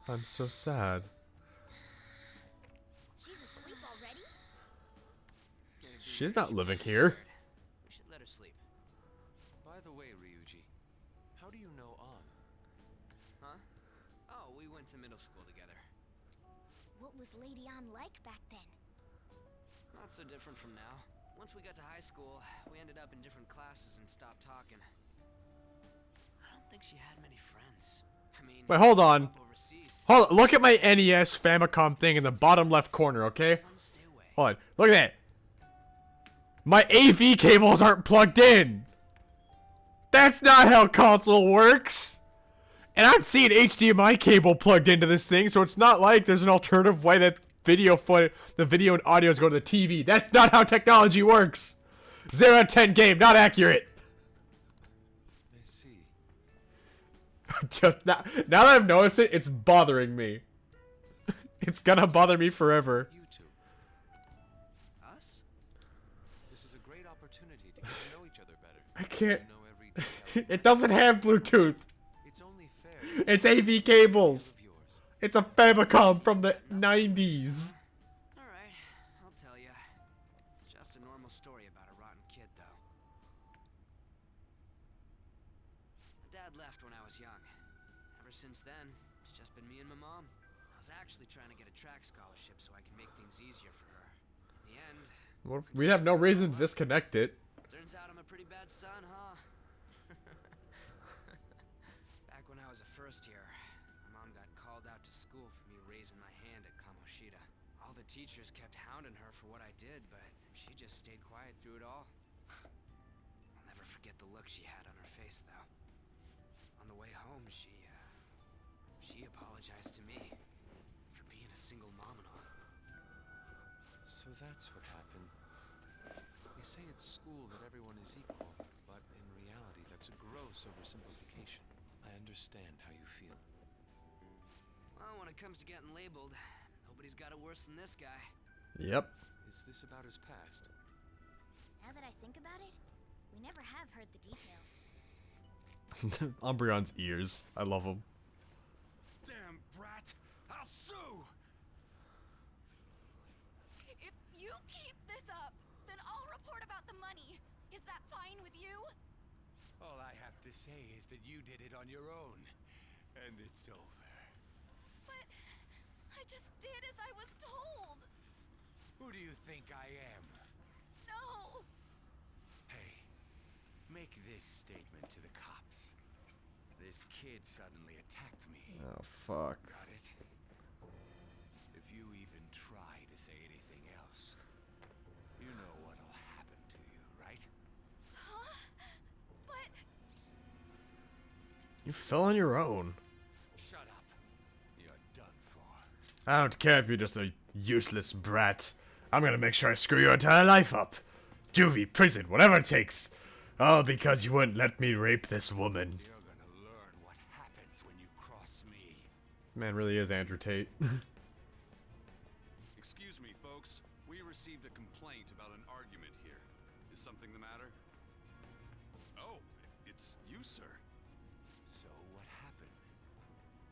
I'm so sad. She's asleep already? Maybe She's not she's living really here. tired. We should let her sleep. By the way, Ryuji, how do you know An? Huh? Oh, we went to middle school together. What was Lady Ann like back then? Not so different from now. Once we got to high school, we ended up in different classes and stopped talking. I don't think she had many friends. I mean, Wait, hold on. up overseas. Hold on, look at my NES Famicom thing in the bottom left corner, okay? Stay away. Hold on, look at that. My AV cables aren't plugged in. That's not how console works. And I'm seeing HDMI cable plugged into this thing, so it's not like there's an alternative way that the video and audios go to the TV. That's not how technology works. 0 out of 10 game, not accurate. I see. Just now that I've noticed it, it's bothering me. It's gonna bother me forever. You two. Us? This is a great opportunity to get to know each other better. I can't. To know every detail of It doesn't have Bluetooth. It's only fair. It's AV cables. Of yours. It's a Famicom from the 90s. Alright, I'll tell ya. It's just a normal story about a rotten kid, though. My dad left when I was young. Ever since then, it's just been me and my mom. I was actually trying to get a track scholarship so I can make things easier for her. In the end, Well, we have no reason to disconnect it. turns out I'm a pretty bad son, huh? Back when I was a first year, my mom got called out to school for me raising my hand at Kamoshida. All the teachers kept hounding her for what I did, but she just stayed quiet through it all. I'll never forget the look she had on her face, though. On the way home, she apologized to me for being a single mom and all. So that's what happened. They say at school that everyone is equal, but in reality that's a gross oversimplification. I understand how you feel. Well, when it comes to getting labeled, nobody's got it worse than this guy. Yep. Is this about his past? Now that I think about it, we never have heard the details. Umbreon's ears. I love them. Damn brat! I'll sue! If you keep this up, then I'll report about the money. Is that fine with you? All I have to say is that you did it on your own, and it's over. But I just did as I was told. Who do you think I am? No. Hey, make this statement to the cops. This kid suddenly attacked me. Oh, fuck. Got it? If you even try to say anything else, you know what'll happen to you, right? Huh? But You fell on your own. Shut up. You're done for. I don't care if you're just a useless brat. I'm gonna make sure I screw your entire life up. Juvie, prison, whatever it takes. All because you wouldn't let me rape this woman. You're gonna learn what Man really is Andrew Tate. Excuse me, folks. We received a complaint about an argument here. Is something the matter? Oh, it's you, sir. So what happened?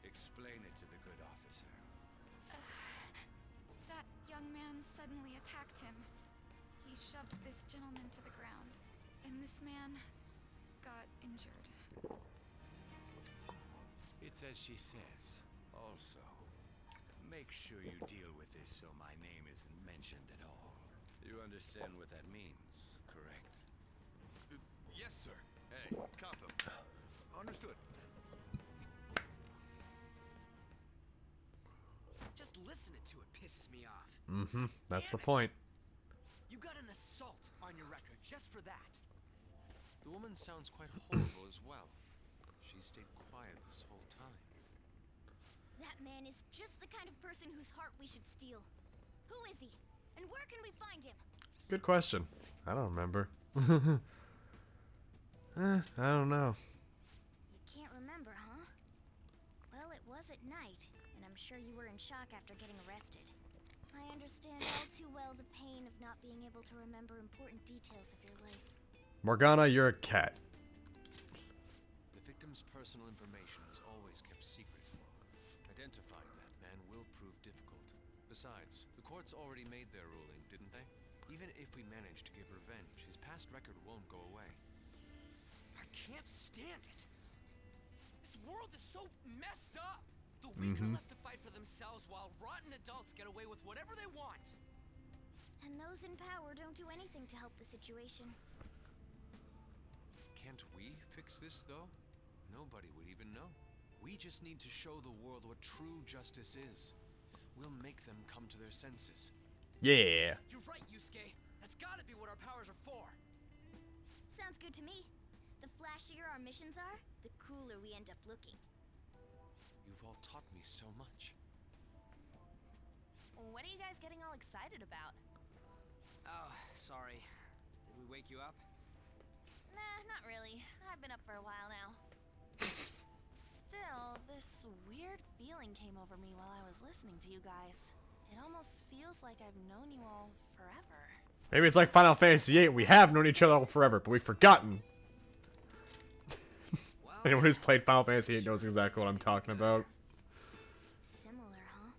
Explain it to the good officer. That young man suddenly attacked him. He shoved this gentleman to the ground, and this man got injured. It's as she says. Also, make sure you deal with this so my name isn't mentioned at all. You understand what that means, correct? Yes, sir. Hey, cop them. Understood. Just listening to it pisses me off. Mm-hmm. That's the Damn it. point. You got an assault on your record just for that. The woman sounds quite horrible as well. She stayed quiet this whole time. That man is just the kind of person whose heart we should steal. Who is he? And where can we find him? Good question. I don't remember. I don't know. You can't remember, huh? Well, it was at night, and I'm sure you were in shock after getting arrested. I understand all too well the pain of not being able to remember important details of your life. Morgana, you're a cat. The victim's personal information is always kept secret. Identifying that man will prove difficult. Besides, the courts already made their ruling, didn't they? Even if we manage to get revenge, his past record won't go away. I can't stand it. This world is so messed up. The weak are left to fight for themselves while rotten adults get away with whatever they want. And those in power don't do anything to help the situation. Can't we fix this, though? Nobody would even know. We just need to show the world what true justice is. We'll make them come to their senses. Yeah. You're right, Yusuke. That's gotta be what our powers are for. Sounds good to me. The flashier our missions are, the cooler we end up looking. You've all taught me so much. What are you guys getting all excited about? Oh, sorry. Did we wake you up? Nah, not really. I've been up for a while now. Still, this weird feeling came over me while I was listening to you guys. It almost feels like I've known you all forever. Maybe it's like Final Fantasy VIII. We have known each other all forever, but we've forgotten. Anyone who's played Final Fantasy VIII knows exactly what I'm talking about. Similar, huh?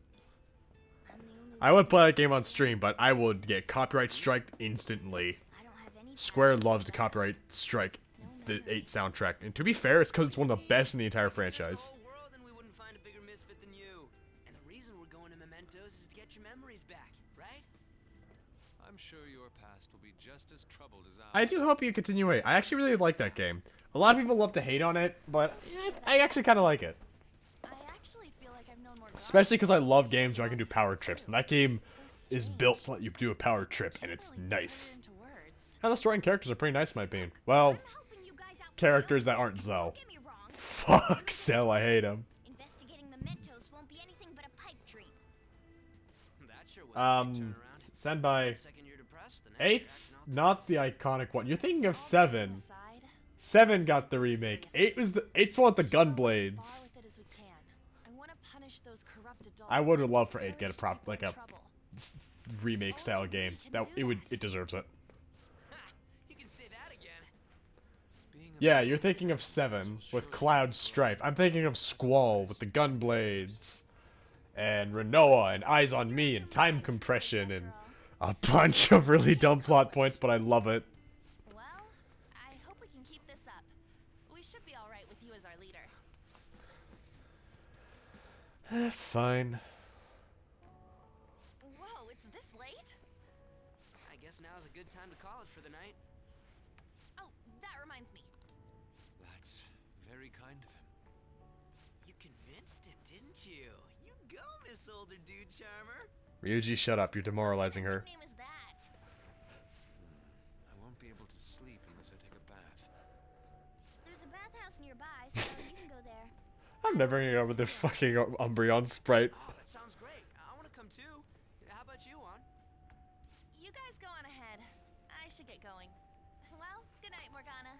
I'm the only I would play that game on stream, but I would get copyright striked instantly. I don't have any Square loves to copyright strike the 8 soundtrack. And to be fair, it's because it's one of the best in the entire franchise. The whole world and we wouldn't find a bigger misfit than you. And the reason we're going to Mementos is to get your memories back, right? I'm sure your past will be just as troubled as ours. I do hope you continue it. I actually really like that game. A lot of people love to hate on it, but I actually kind of like it. I actually feel like I've known more. Especially because I love games where I can do power trips, and that game is built to let you do a power trip, and it's nice. And the story and characters are pretty nice, in my opinion. Well, helping you guys out. characters that aren't Zell. Don't get me wrong. Fuck Zell, I hate him. Investigating mementos won't be anything but a pipe dream. That sure was a big turnaround. Senbai. Second you're depressed, the next you're 8's acting not the iconic one. You're thinking of 7. 7 got the remake. 8's one with the gun blades. I would have loved for 8 to get a remake style game. It deserves it. You can say that again. Yeah, you're thinking of 7 with Cloud Strife. I'm thinking of Squall with the gun blades, and Renoa, and Eyes on Me, and Time Compression, and a bunch of really dumb plot points, but I love it. Well, I hope we can keep this up. We should be all right with you as our leader. Fine. Whoa, it's this late? I guess now's a good time to call it for the night. Oh, that reminds me. That's very kind of him. You convinced him, didn't you? You go, Miss Older Dude Charmer. Ryuji, shut up. You're demoralizing her. What name is that? I won't be able to sleep unless I take a bath. There's a bathhouse nearby, so you can go there. I'm never gonna go with the fucking Umbreon sprite. Oh, that sounds great. I want to come too. How about you, Juan? You guys go on ahead. I should get going. Well, good night, Morgana.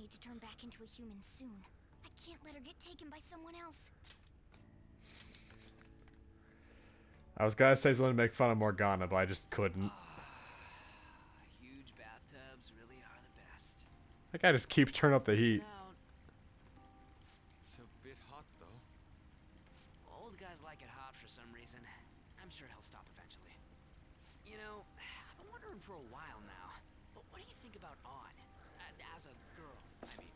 ready to turn back into a human soon. I can't let her get taken by someone else. I was gonna say something to make fun of Morgana, but I just couldn't. Huge bathtubs really are the best. That guy just keeps turning up the heat. It's a bit hot, though. Old guys like it hot for some reason. I'm sure he'll stop eventually. You know, I've been wondering for a while now. But what do you think about On? As a girl, I mean.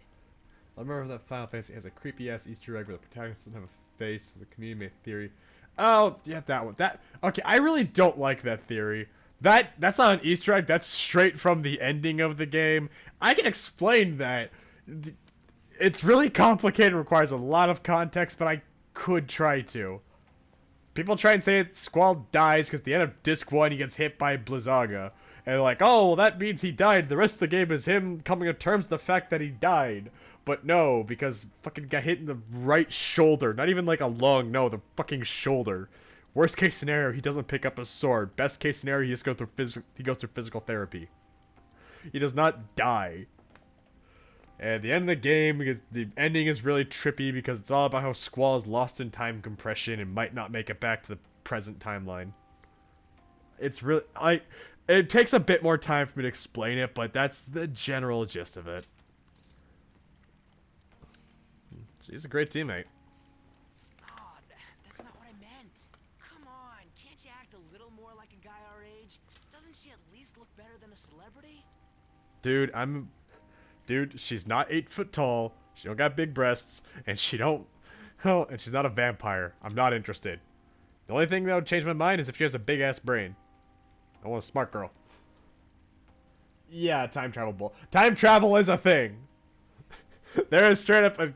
I remember that Final Fantasy has a creepy ass Easter egg where the protagonist doesn't have a face. The community made theory. Oh, yeah, that one. Okay, I really don't like that theory. That's not an Easter egg. That's straight from the ending of the game. I can explain that. It's really complicated, requires a lot of context, but I could try to. People try and say it, Squall dies because at the end of Disc 1 he gets hit by Blizzaga. And they're like, oh, well, that means he died. The rest of the game is him coming to terms with the fact that he died. But no, because fucking got hit in the right shoulder. Not even like a lung, no, the fucking shoulder. Worst case scenario, he doesn't pick up a sword. Best case scenario, he just goes through physical therapy. He does not die. And the end of the game, because the ending is really trippy because it's all about how Squall is lost in time compression and might not make it back to the present timeline. It's really it takes a bit more time for me to explain it, but that's the general gist of it. She's a great teammate. Oh, that's not what I meant. Come on, can't you act a little more like a guy our age? Doesn't she at least look better than a celebrity? Dude, she's not 8 foot tall. She don't got big breasts, and she's not a vampire. I'm not interested. The only thing that would change my mind is if she has a big ass brain. I want a smart girl. Yeah, time travel bull. Time travel is a thing. There is straight up a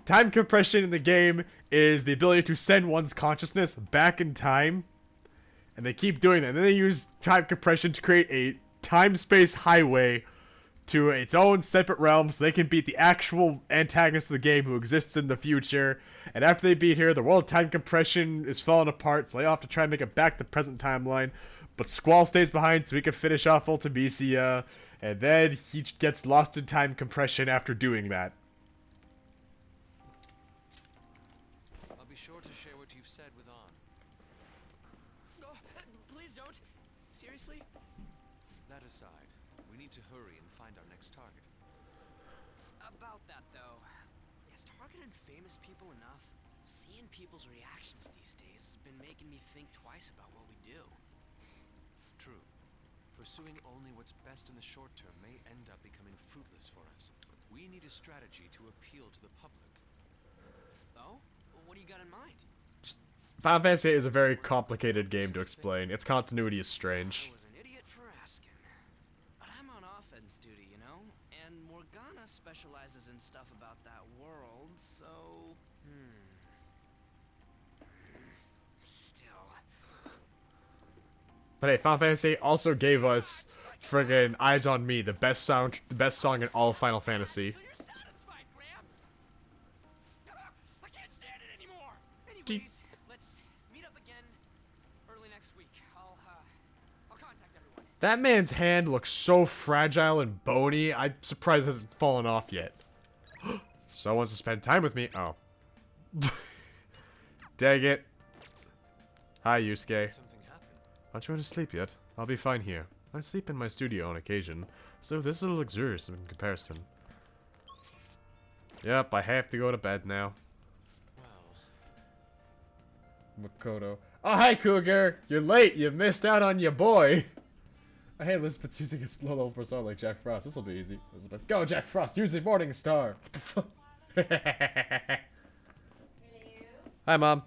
time compression in the game is the ability to send one's consciousness back in time. And they keep doing that. And then they use time compression to create a time-space highway to its own separate realm so they can beat the actual antagonist of the game who exists in the future. And after they beat her, the world time compression is falling apart, so they all have to try and make it back to the present timeline. But Squall stays behind so he can finish off Ultimisia, and then he gets lost in time compression after doing that. I'll be sure to share what you've said with On. No, please don't. Seriously? That aside, we need to hurry and find our next target. About that, though, is targeting famous people enough? Seeing people's reactions these days has been making me think twice about what we do. True. Pursuing only what's best in the short term may end up becoming fruitless for us. We need a strategy to appeal to the public. Oh? What do you got in mind? Final Fantasy VIII is a very complicated game to explain. Its continuity is strange. I was an idiot for asking. But I'm on offense duty, you know? And Morgana specializes in stuff about that world, so... Still... But hey, Final Fantasy VIII also gave us friggin' Eyes on Me, the best song in all of Final Fantasy. So you're satisfied, Gramps? I can't stand it anymore! Anyways, let's meet up again early next week. I'll contact everyone. That man's hand looks so fragile and bony, I'm surprised it hasn't fallen off yet. Someone wants to spend time with me? Oh. Dang it. Hi, Yusuke. Something happened. Aren't you going to sleep yet? I'll be fine here. I sleep in my studio on occasion, so this is a little luxurious in comparison. Yep, I have to go to bed now. Well, Makoto. Oh, hi, Cougar! You're late! You missed out on your boy! Oh, hey, Elizabeth's using a slow level persona like Jack Frost. This'll be easy. Elizabeth, go, Jack Frost! Use the Morning Star! What the fuck? Hi, Mom.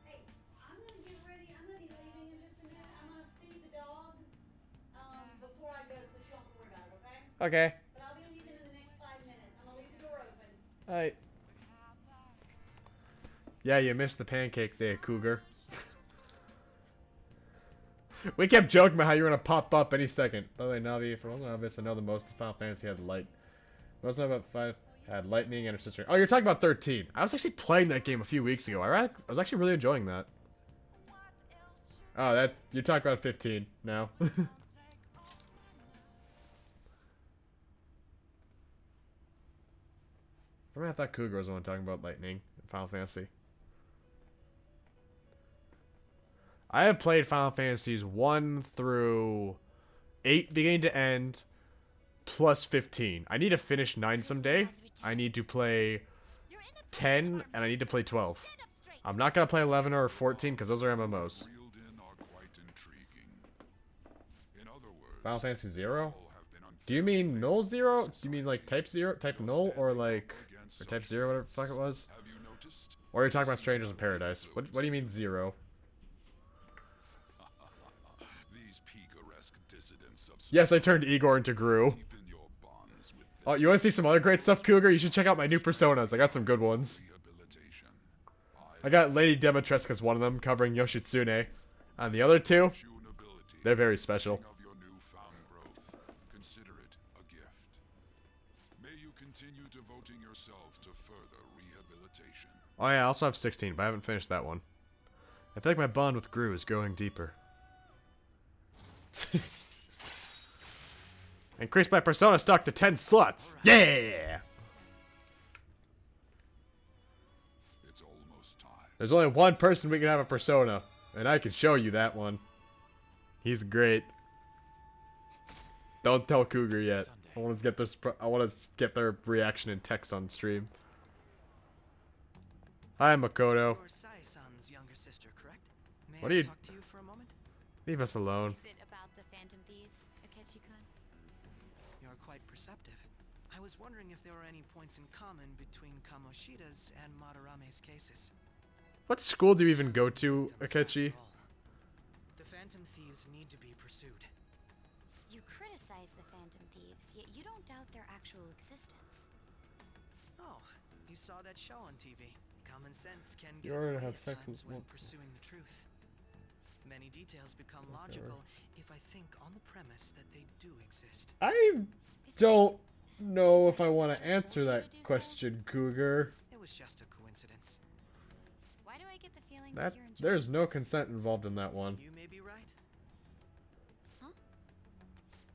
Hey, I'm gonna get ready. I'm gonna be leaving in just a minute. I'm gonna feed the dog before I go, so that you don't have to worry about it, okay? Okay. But I'll be leaving in the next 5 minutes. I'm gonna leave the door open. Hi. Yeah, you missed the pancake there, Cougar. We kept joking about how you were gonna pop up any second. By the way, Navi, if it wasn't obvious, I know the most of Final Fantasy had light. Most of about 5 had lightning and her sister. Oh, you're talking about 13. I was actually playing that game a few weeks ago. I was actually really enjoying that. Oh, you're talking about 15 now. For a minute, I thought Cougar was the one talking about lightning in Final Fantasy. I have played Final Fantasies 1 through 8 beginning to end, plus 15. I need to finish 9 someday. I need to play 10, and I need to play 12. I'm not going to play 11 or 14, because those are MMOs. Final Fantasy 0? Do you mean null 0? Do you mean like type 0, type null, or like, or type 0, whatever the fuck it was? Or are you talking about Strangers in Paradise? What do you mean 0? Yes, I turned Igor into Gru. Oh, you want to see some other great stuff, Cougar? You should check out my new personas. I got some good ones. I got Lady Demetreska's one of them, covering Yoshitsune. And the other two, they're very special. Oh yeah, I also have 16, but I haven't finished that one. I feel like my bond with Gru is growing deeper. Increase my persona stock to 10 slots. Yeah! It's almost time. There's only one person we can have a persona, and I can show you that one. He's great. Don't tell Cougar yet. I want to get this. I want to get their reaction in text on stream. Hi, Makoto. You're Sai-san's younger sister, correct? May What I are you? talk to you for a moment? Leave us alone. Is it about the Phantom Thieves, Akechi-kun? You're quite perceptive. I was wondering if there were any points in common between Kamoshida's and Madarame's cases. What school do you even go to, Akechi? The Phantom Thieves need to be pursued. You criticize the Phantom Thieves, yet you don't doubt their actual existence. Oh, you saw that show on TV. Common sense can You get already in the way have at sex times with when one. pursuing the truth. Many details become logical if I think on the premise that they do exist. I don't know if I want to answer that question, Cougar. It was just a coincidence. Why do I get the feeling That you're enjoying there's no this? consent involved in that one. You may be right. Huh?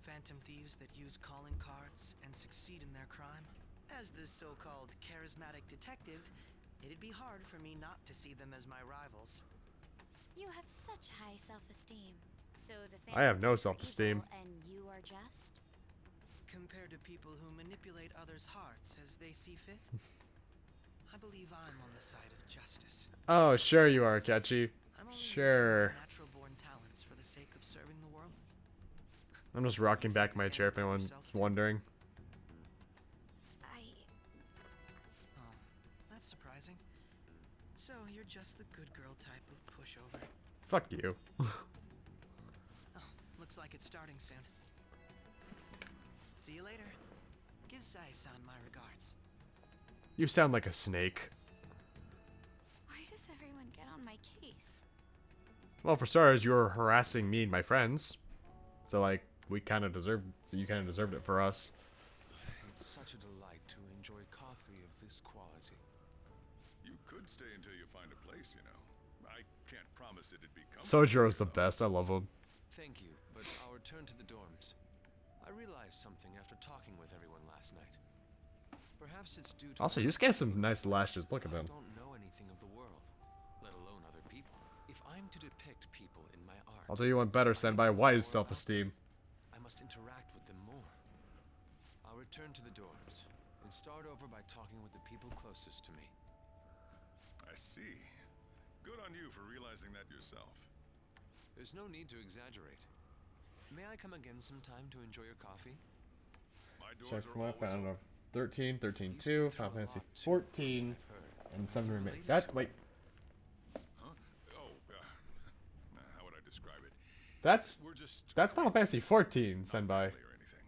Phantom thieves that use calling cards and succeed in their crime. As the so-called charismatic detective, it'd be hard for me not to see them as my rivals. You have such high self-esteem. So the I have no Phantom Thieves are self-esteem. evil and you are just? Compared to people who manipulate others' hearts as they see fit, I believe I'm on the side of justice. Oh, sure you are, Akechi. I'm only Sure. using my natural-born talents for the sake of serving the world. I'm just rocking back my chair if anyone's wondering. Oh, that's surprising. So you're just the good girl type of pushover. Fuck you. Oh, looks like it's starting soon. See you later. Give Sai-san my regards. You sound like a snake. Why does everyone get on my case? Well, for starters, you were harassing me and my friends. So, like, you kind of deserved it for us. It's such a delight to enjoy coffee of this quality. You could stay until you find a place, you know. I can't promise it'd be comfortable. Sojiro's the best. I love him. Thank you, but I'll return to the dorms. I realized something after talking with everyone last night. Perhaps it's due to Also, you just get some nice lashes. Look at them. I don't know anything of the world, let alone other people. If I'm to depict people in my art, I'll tell you one better, Senpai. Why is self-esteem? I must interact with them more. I'll return to the dorms and start over by talking with the people closest to me. I see. Good on you for realizing that yourself. There's no need to exaggerate. May I come again sometime to enjoy your coffee? My doors Check are for my always Final open. 13, 13, You've 2, been Final through a Fantasy lot, too, 14, I've heard. and 7 You remake. related That, to wait. Huh? Oh, how would I describe it? That's We're just Final Fantasy 14, not Senpai. family or anything.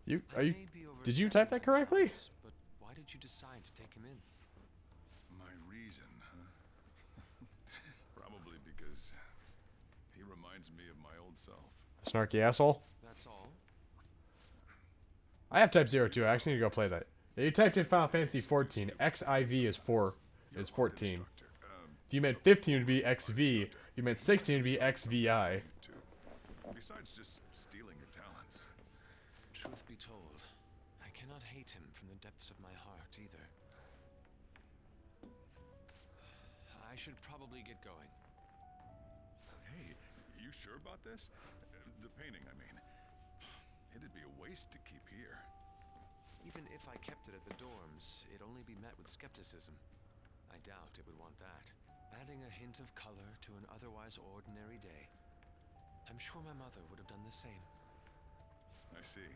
You, I are you, may be did you overstepping type that my correctly? bounds, but why did you decide to take him in? My reason, huh? Probably because he reminds me of my old self. Snarky asshole. That's all. I have type 0 too. I actually need to go play that. Yeah, you typed in Final Fantasy 14. XIV is 4. Is 14. If you meant 15 it would be XV. If you meant 16 it would be XVI. Too. Besides just stealing your talents. Truth be told, I cannot hate him from the depths of my heart either. I should probably get going. Hey, you sure about this? The painting, I mean. It'd be a waste to keep here. Even if I kept it at the dorms, it'd only be met with skepticism. I doubt it would want that. Adding a hint of color to an otherwise ordinary day. I'm sure my mother would have done the same. I see.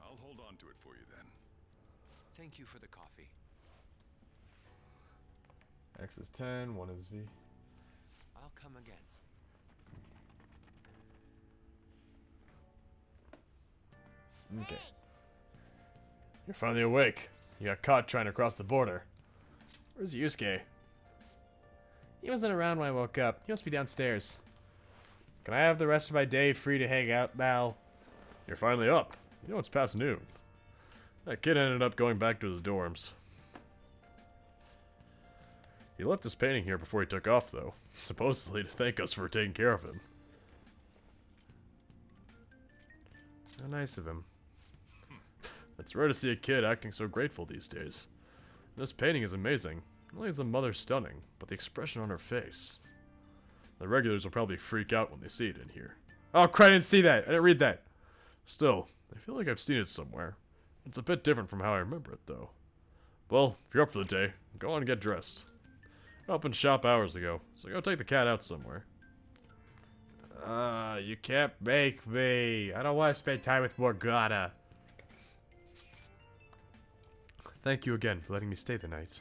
I'll hold on to it for you then. Thank you for the coffee. X is 10, 1 is V. I'll come again. Okay. You're finally awake. You got caught trying to cross the border. Where's Yusuke? He wasn't around when I woke up. He must be downstairs. Can I have the rest of my day free to hang out now? You're finally up. You know it's past noon. That kid ended up going back to his dorms. He left his painting here before he took off, though. Supposedly to thank us for taking care of him. How nice of him. It's rare to see a kid acting so grateful these days. This painting is amazing. Not only is the mother stunning, but the expression on her face. The regulars will probably freak out when they see it in here. Oh crap, I didn't see that! I didn't read that! Still, I feel like I've seen it somewhere. It's a bit different from how I remember it, though. Well, if you're up for the day, go on and get dressed. I opened shop hours ago, so go take the cat out somewhere. You can't make me. I don't want to spend time with Morgana. Thank you again for letting me stay the night.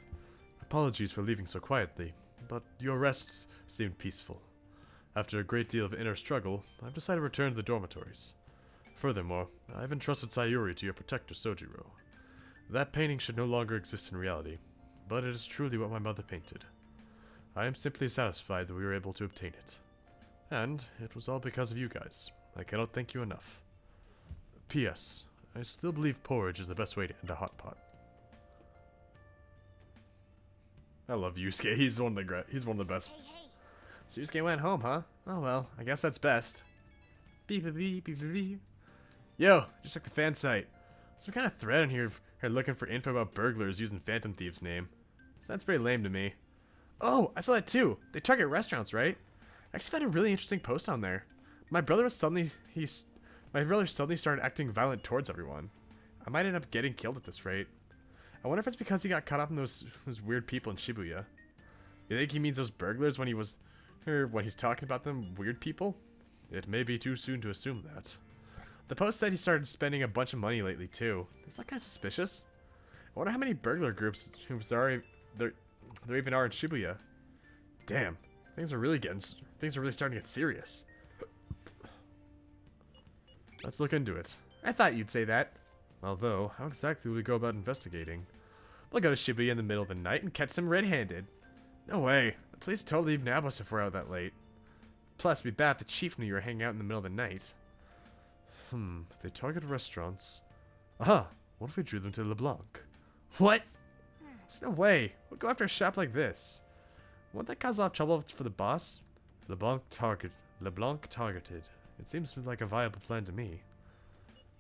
Apologies for leaving so quietly, but your rest seemed peaceful. After a great deal of inner struggle, I've decided to return to the dormitories. Furthermore, I've entrusted Sayuri to your protector Sojiro. That painting should no longer exist in reality, but it is truly what my mother painted. I am simply satisfied that we were able to obtain it. And it was all because of you guys. I cannot thank you enough. P.S. I still believe porridge is the best way to end a hot pot. I love Yusuke. He's one of the best. Hey, hey. So Yusuke went home, huh? Oh well, I guess that's best. Beep beep beep beep beep. Yo, just like the fan site. Some kind of thread in here looking for info about burglars using Phantom Thief's name. Sounds pretty lame to me. Oh, I saw that too. They target restaurants, right? I actually found a really interesting post on there. My brother suddenly started acting violent towards everyone. I might end up getting killed at this rate. I wonder if it's because he got caught up in those weird people in Shibuya. You think he means those burglars when he's talking about them weird people? It may be too soon to assume that. The post said he started spending a bunch of money lately too. Is that kind of suspicious? I wonder how many burglar groups there even are in Shibuya. Damn, things are really starting to get serious. Let's look into it. I thought you'd say that. Although, how exactly will we go about investigating? We'll go to Shibuya in the middle of the night and catch them red-handed. No way. The police totally nab us if we're out that late. Plus, we bat the chief knew you were hanging out in the middle of the night. If they target restaurants... Aha! What if we drew them to LeBlanc? What? There's no way. We'll go after a shop like this. Won't that cause a lot of trouble for the boss? LeBlanc targeted. It seems like a viable plan to me.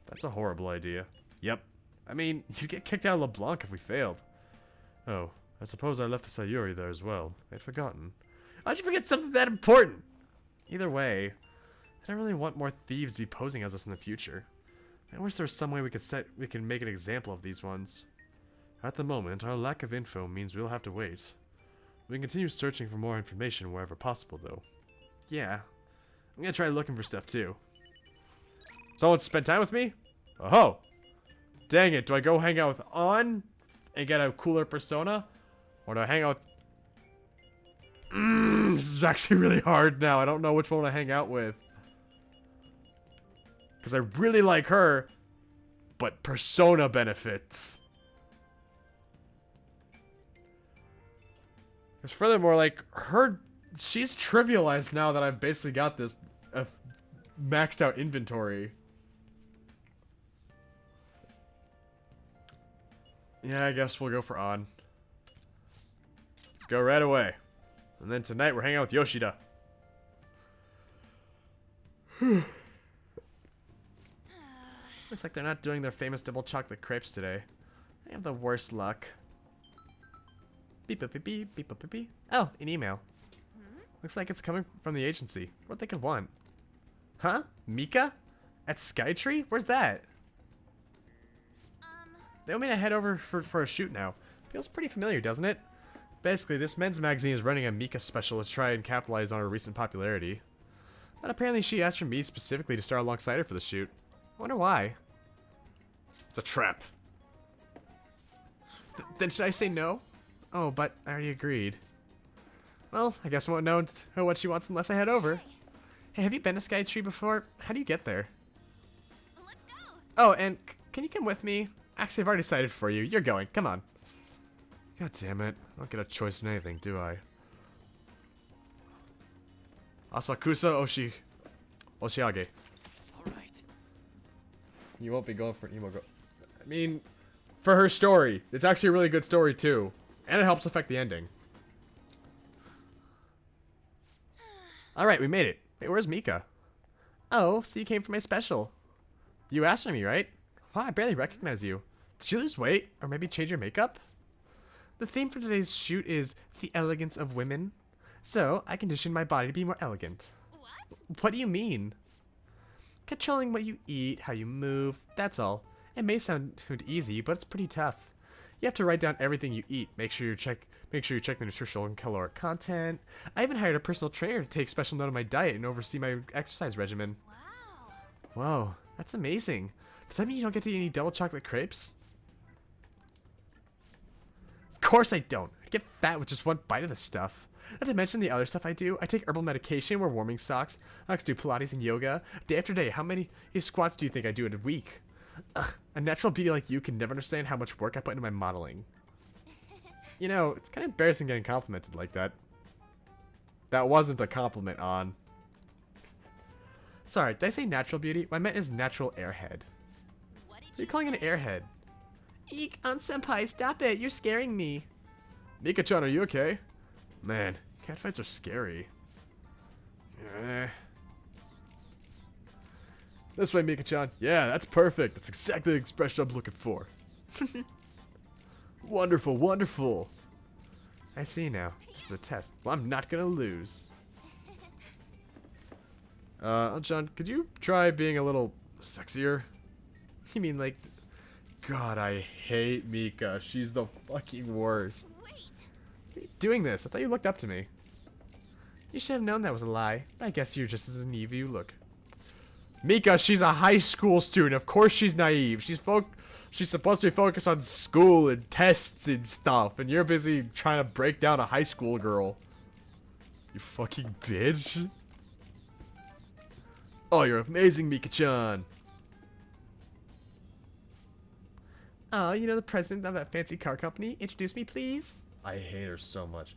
That's a horrible idea. Yep. I mean, you'd get kicked out of LeBlanc if we failed. Oh, I suppose I left the Sayuri there as well. I'd forgotten. How'd you forget something that important? Either way, I don't really want more thieves to be posing as us in the future. I wish there was some way we can make an example of these ones. At the moment, our lack of info means we'll have to wait. We can continue searching for more information wherever possible, though. Yeah. I'm gonna try looking for stuff, too. Someone spend time with me? Oh! Dang it, do I go hang out with On and get a cooler persona? Or do I hang out with... this is actually really hard now. I don't know which one to hang out with. Because I really like her, but persona benefits. Because furthermore, like, she's trivialized now that I've basically got this maxed out inventory. Yeah, I guess we'll go for On. Let's go right away. And then tonight we're hanging out with Yoshida. Looks like they're not doing their famous double chocolate crepes today. They have the worst luck. Beep beep beep beep beep beep beep. Oh, an email. Looks like it's coming from the agency. What they could want? Huh? Mika? At Skytree? Where's that? They want me to head over for a shoot now. Feels pretty familiar, doesn't it? Basically, this men's magazine is running a Mika special to try and capitalize on her recent popularity. But apparently she asked for me specifically to star alongside her for the shoot. I wonder why. It's a trap. Then should I say no? Oh, but I already agreed. Well, I guess I won't know what she wants unless I head over. Hey, have you been to Skytree before? How do you get there? Let's go. Oh, and can you come with me? Actually, I've already decided for you. You're going. Come on. God damn it. I don't get a choice in anything, do I? Asakusa Oshiage. Alright. You won't be going for emo girl. I mean, for her story. It's actually a really good story, too. And it helps affect the ending. Alright, we made it. Hey, where's Mika? Oh, so you came for my special. You asked for me, right? Wow, I barely recognize you. Did you lose weight? Or maybe change your makeup? The theme for today's shoot is the elegance of women. So, I conditioned my body to be more elegant. What do you mean? Controlling what you eat, how you move, that's all. It may sound easy, but it's pretty tough. You have to write down everything you eat. Make sure you check the nutritional and caloric content. I even hired a personal trainer to take special note of my diet and oversee my exercise regimen. Wow. Whoa, that's amazing. Does that mean you don't get to eat any double chocolate crepes? Of course I don't. I get fat with just one bite of this stuff. Not to mention the other stuff I do. I take herbal medication, wear warming socks. I like to do Pilates and yoga. Day after day, how many squats do you think I do in a week? Ugh, a natural beauty like you can never understand how much work I put into my modeling. You know, it's kind of embarrassing getting complimented like that. That wasn't a compliment, on. Sorry, did I say natural beauty? What I meant is natural airhead. What are you calling an airhead? Eek, Senpai, stop it. You're scaring me. Mika-chan, are you okay? Man, catfights are scary. This way, Mika-chan. Yeah, that's perfect. That's exactly the expression I'm looking for. Wonderful, wonderful. I see now. This is a test. Well, I'm not gonna lose. John, could you try being a little sexier? You mean like... God, I hate Mika. She's the fucking worst. Wait. Why are you doing this? I thought you looked up to me. You should have known that was a lie. But I guess you're just as naive as you look. Mika, she's a high school student. Of course she's naive. She's supposed to be focused on school and tests and stuff. And you're busy trying to break down a high school girl. You fucking bitch. Oh, you're amazing, Mika-chan. Oh, you know the president of that fancy car company? Introduce me, please. I hate her so much.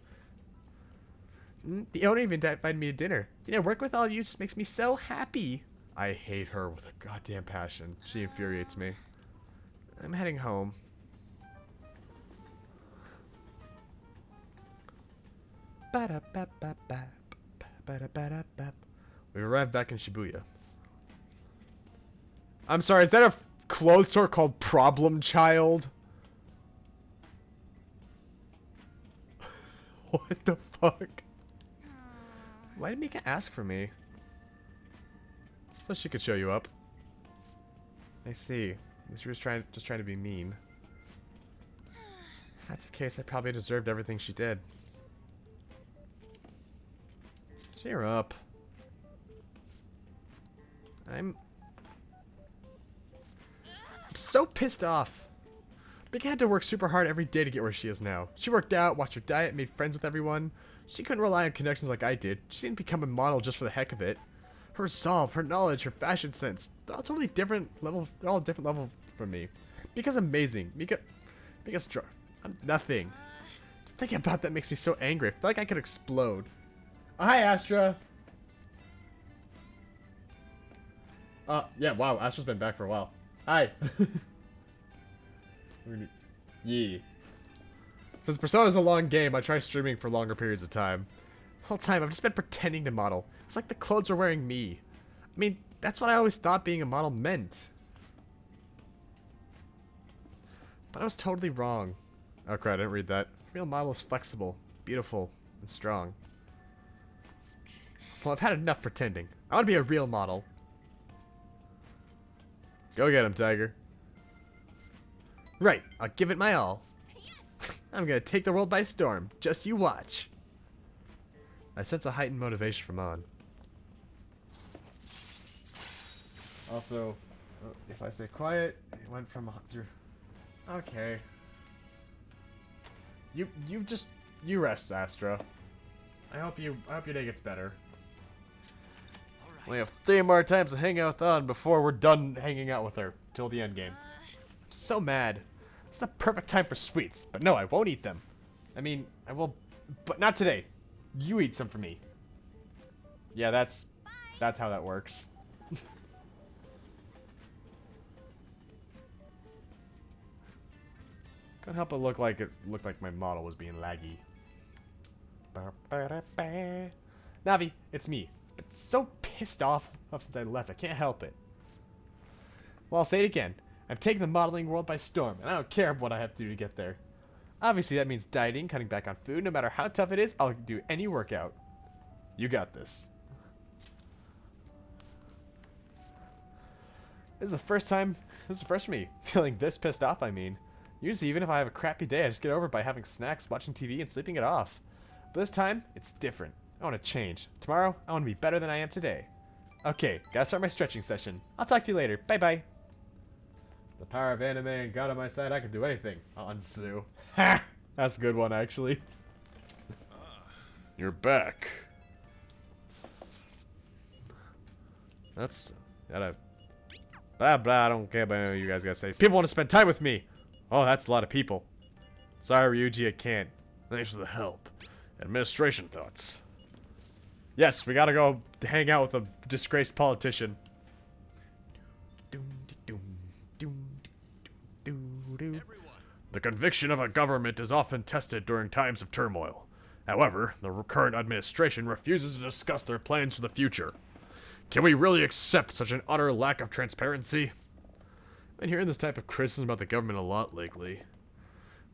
The owner even invited me to dinner. You know, work with all of you just makes me so happy. I hate her with a goddamn passion. She infuriates me. I'm heading home. We've arrived back in Shibuya. I'm sorry, is that a clothes store called Problem Child? What the fuck? Why did Mika ask for me? So she could show you up. I see. She was just trying to be mean. If that's the case, I probably deserved everything she did. Cheer up. I'm so pissed off. Mika had to work super hard every day to get where she is now. She worked out, watched her diet, made friends with everyone. She couldn't rely on connections like I did. She didn't become a model just for the heck of it. Her resolve, her knowledge, her fashion sense, they're all totally different level. They're all a different level from me. Mika's amazing. Mika's strong. I'm nothing. Just thinking about that makes me so angry. I feel like I could explode. Hi, Astra. Yeah, wow, Astra's been back for a while. Hi. Yeah. Since Persona's a long game, I try streaming for longer periods of time. The whole time, I've just been pretending to model. It's like the clothes are wearing me. I mean, that's what I always thought being a model meant. But I was totally wrong. Oh crap, I didn't read that. real model is flexible, beautiful, and strong. Well, I've had enough pretending. I want to be a real model. Go get him, Tiger. Right, I'll give it my all. I'm gonna take the world by storm. Just you watch. I sense a heightened motivation from On. Also, if I stay quiet, it went from 0. Okay. You rest, Astra. I hope your day gets better. We have 3 more times to hang out with On before we're done hanging out with her till the end game. I'm so mad. It's the perfect time for sweets, but no, I won't eat them. I mean, I will, but not today. You eat some for me. Yeah, that's how that works. Couldn't help but looked like my model was being laggy. Navi, it's me. But so pissed off since I left, I can't help it. Well, I'll say it again. I'm taking the modeling world by storm, and I don't care what I have to do to get there. Obviously, that means dieting, cutting back on food. No matter how tough it is, I'll do any workout. You got this. This is the first for me. Feeling this pissed off, I mean. Usually, even if I have a crappy day, I just get over it by having snacks, watching TV, and sleeping it off. But this time, it's different. I want to change. Tomorrow, I want to be better than I am today. Okay, gotta start my stretching session. I'll talk to you later. Bye-bye. The power of anime and God on my side, I can do anything. Ansu. Ha! That's a good one, actually. You're back. That's... Blah, blah, I don't care about what you guys gotta say. People want to spend time with me! Oh, that's a lot of people. Sorry, Ryuji, I can't. Thanks for the help. Administration thoughts. Yes, we gotta go hang out with a disgraced politician. The conviction of a government is often tested during times of turmoil. However, the current administration refuses to discuss their plans for the future. Can we really accept such an utter lack of transparency? I've been hearing this type of criticism about the government a lot lately.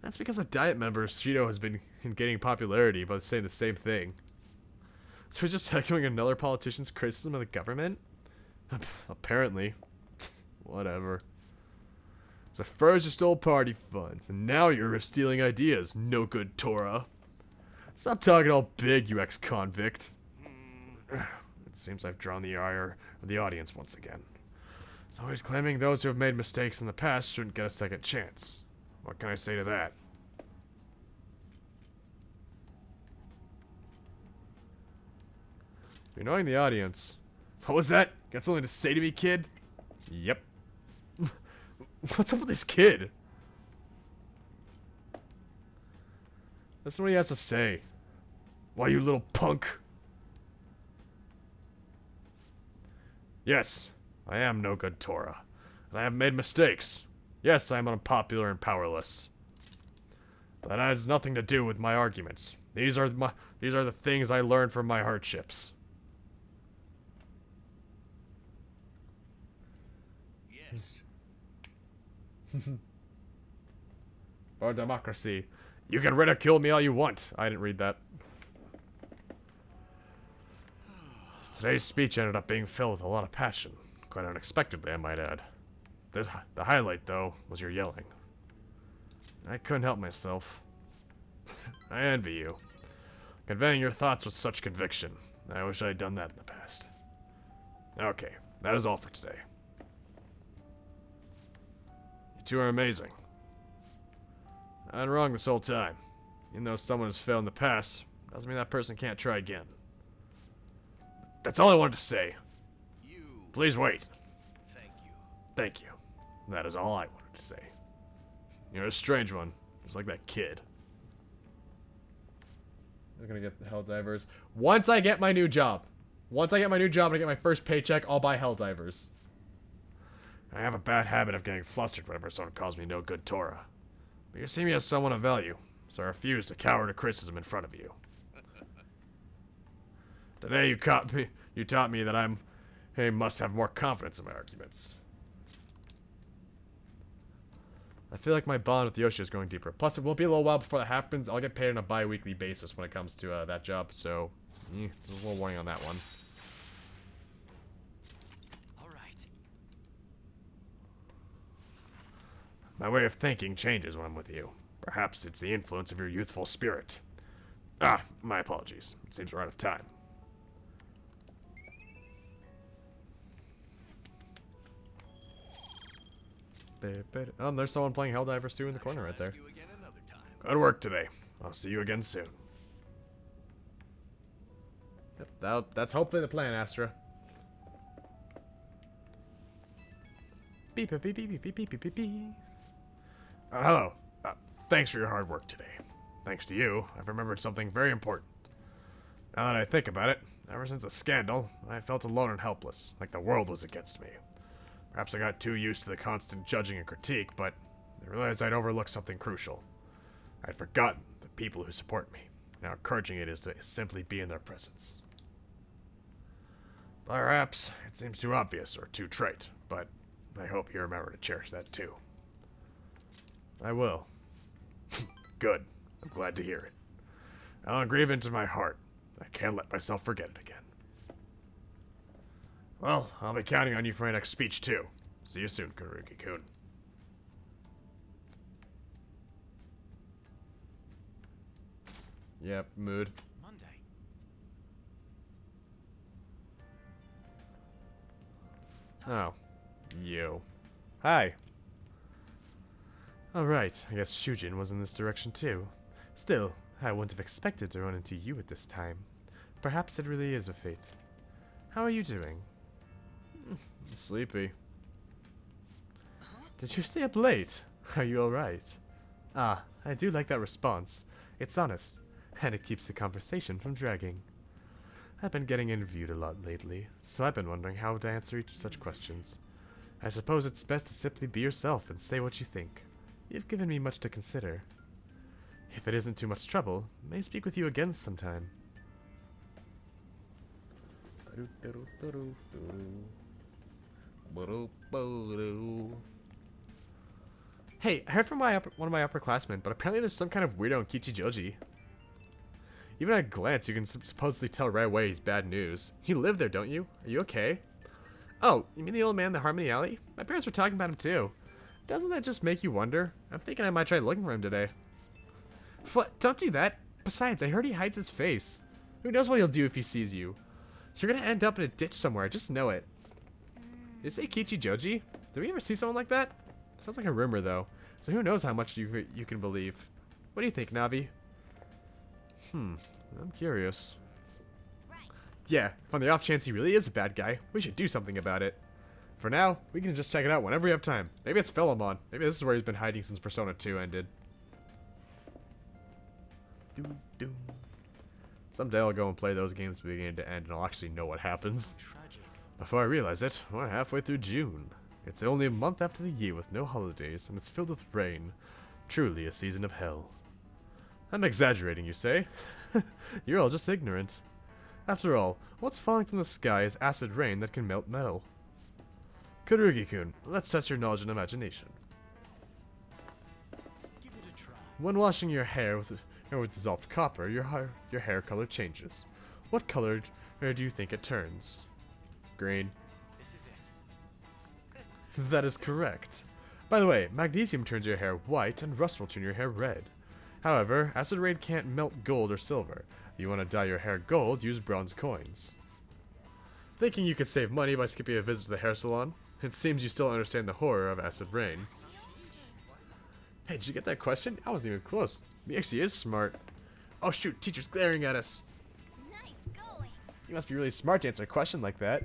That's because a Diet member, Shido, has been gaining popularity by saying the same thing. So we're just echoing another politician's criticism of the government? Apparently. Whatever. So first you stole party funds, and now you're stealing ideas, no good Torah. Stop talking all big, you ex-convict. It seems I've drawn the ire of the audience once again. So he's claiming those who have made mistakes in the past shouldn't get a second chance. What can I say to that? You're annoying the audience. What was that? Got something to say to me, kid? Yep. What's up with this kid? Listen to what he has to say. Why, you little punk? Yes, I am no good Torah. And I have made mistakes. Yes, I am unpopular and powerless. But that has nothing to do with my arguments. These are the things I learned from my hardships. Yes. Or democracy. You can ridicule me all you want. I didn't read that. Today's speech ended up being filled with a lot of passion. Quite unexpectedly, I might add. The highlight, though, was your yelling. I couldn't help myself. I envy you. Conveying your thoughts with such conviction. I wish I had done that in the past. Okay, that is all for today. You two are amazing. I've been wrong this whole time. Even though someone has failed in the past, doesn't mean that person can't try again. That's all I wanted to say. Please wait. Thank you. That is all I wanted to say. You're a strange one, just like that kid. I'm gonna get the Helldivers. Once I get my new job and I get my first paycheck, I'll buy Helldivers. I have a bad habit of getting flustered whenever someone calls me no good Torah. But you see me as someone of value, so I refuse to cower to criticism in front of you. Today you taught me that I must have more confidence in my arguments. I feel like my bond with Yoshi is growing deeper. Plus, it will be a little while before that happens. I'll get paid on a bi-weekly basis when it comes to that job, so there's a little warning on that one. All right. My way of thinking changes when I'm with you. Perhaps it's the influence of your youthful spirit. Ah, my apologies. It seems we're out of time. Oh, there's someone playing Helldivers 2 in the corner right there. Good work today. I'll see you again soon. Yep, that's hopefully the plan, Astra. Beep beep beep beep beep beep beep beep beep. Hello. Thanks for your hard work today. Thanks to you, I've remembered something very important. Now that I think about it, ever since the scandal, I felt alone and helpless, like the world was against me. Perhaps I got too used to the constant judging and critique, but I realized I'd overlooked something crucial. I'd forgotten the people who support me, and how encouraging it is to simply be in their presence. Perhaps it seems too obvious or too trite, but I hope you remember to cherish that too. I will. Good. I'm glad to hear it. I'll engrave it into my heart. I can't let myself forget it again. Well, I'll be counting on you for my next speech, too. See you soon, Karuki-kun. Yep, mood. Monday. Oh. You. Hi. Alright, I guess Shujin was in this direction, too. Still, I wouldn't have expected to run into you at this time. Perhaps it really is a fate. How are you doing? Sleepy. Did you stay up late? Are you alright? Ah, I do like that response. It's honest, and it keeps the conversation from dragging. I've been getting interviewed a lot lately, so I've been wondering how to answer such questions. I suppose it's best to simply be yourself and say what you think. You've given me much to consider. If it isn't too much trouble, may I speak with you again sometime. Hey, I heard from one of my upperclassmen, but apparently there's some kind of weirdo in Kichijoji. Even at a glance, you can supposedly tell right away he's bad news. You live there, don't you? Are you okay? Oh, you mean the old man in the Harmony Alley? My parents were talking about him too. Doesn't that just make you wonder? I'm thinking I might try looking for him today. What? Don't do that. Besides, I heard he hides his face. Who knows what he'll do if he sees you? You're gonna end up in a ditch somewhere, just know it. Did you say Kichijoji? Did we ever see someone like that? Sounds like a rumor though, so who knows how much you can believe. What do you think, Navi? I'm curious. Yeah, if on the off chance he really is a bad guy, we should do something about it. For now, we can just check it out whenever we have time. Maybe it's Philemon. Maybe this is where he's been hiding since Persona 2 ended. Someday I'll go and play those games beginning to end and I'll actually know what happens. Tragic. Before I realize it, we're halfway through June. It's only a month after the year with no holidays, and it's filled with rain. Truly a season of hell. I'm exaggerating, you say? You're all just ignorant. After all, what's falling from the sky is acid rain that can melt metal. Kurugi-kun, let's test your knowledge and imagination. Give it a try. When washing your hair with dissolved copper, your hair color changes. What color do you think it turns? Green. This is it. That is correct. By the way, magnesium turns your hair white and rust will turn your hair red. However, acid rain can't melt gold or silver. If you want to dye your hair gold, use bronze coins. Thinking you could save money by skipping a visit to the hair salon? It seems you still understand the horror of acid rain. Hey, did you get that question? I wasn't even close. He actually is smart. Oh shoot, teacher's glaring at us. Nice going. You must be really smart to answer a question like that.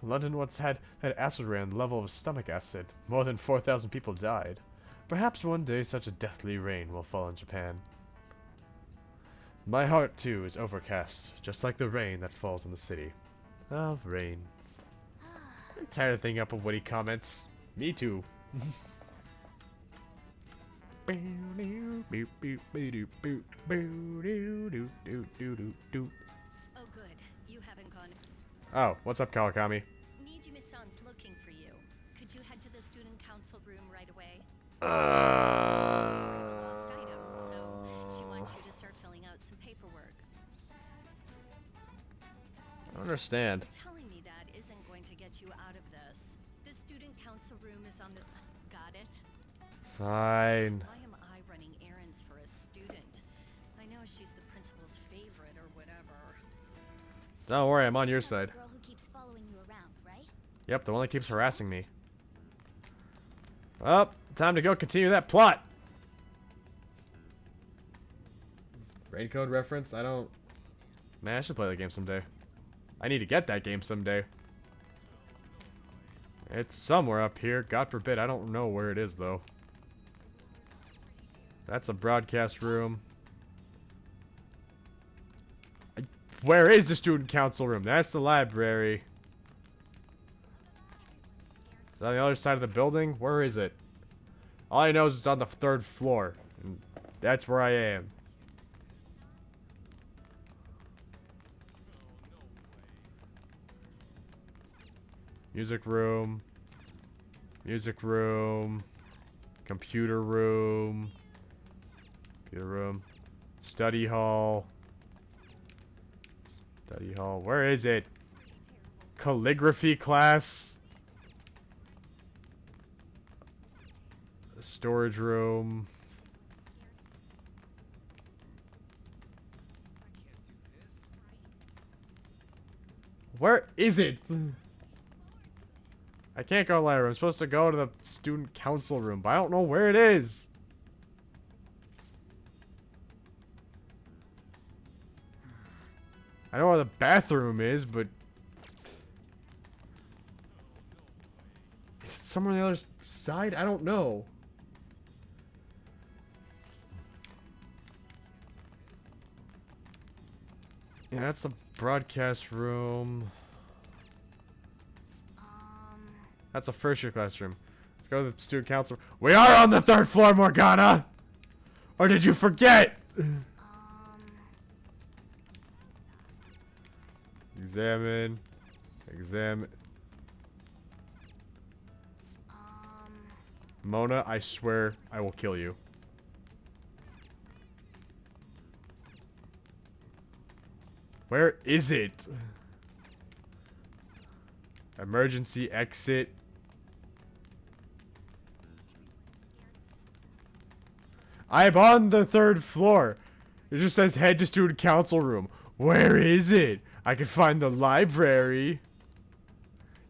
London once had acid rain level of stomach acid. More than 4,000 people died. Perhaps one day such a deathly rain will fall in Japan. My heart too is overcast, just like the rain that falls in the city. Ah, rain. I'm tired of thinking up of witty comments. Me too. Oh, good. You haven't gone. Oh, what's up, Kawakami? Nijimi-san's looking for you. Could you head to the student council room right away? Lost items, so she wants you to start filling out some paperwork. I don't understand. Telling me that isn't going to get you out of this. The student council room is on the... Got it? Fine. Why am I running errands for a student? I know she's the principal's favorite or whatever. Don't worry, I'm on your That's the side. girl who keeps following you around, right? Yep, the one that keeps harassing me. Well, time to go continue that plot. Raincoat reference? I don't... Man, I should play that game someday. I need to get that game someday. It's somewhere up here. God forbid, I don't know where it is, though. That's a broadcast room. Where is the student council room? That's the library. Is it on the other side of the building? Where is it? All I know is it's on the 3rd floor. And that's where I am. Music room. Music room. Computer room. Computer room. Study hall. Study hall. Where is it? Calligraphy class. Storage room. Where is it? I can't go to the library. I'm supposed to go to the student council room, but I don't know where it is. I know where the bathroom is, but... Is it somewhere on the other side? I don't know. Yeah, that's the broadcast room. That's a first year classroom. Let's go to the student council. We are on the 3rd floor, Morgana! Or did you forget? Examine. Examine. Mona, I swear I will kill you. Where is it? Emergency exit. I'm on the 3rd floor. It just says head to student council room. Where is it? I can find the library.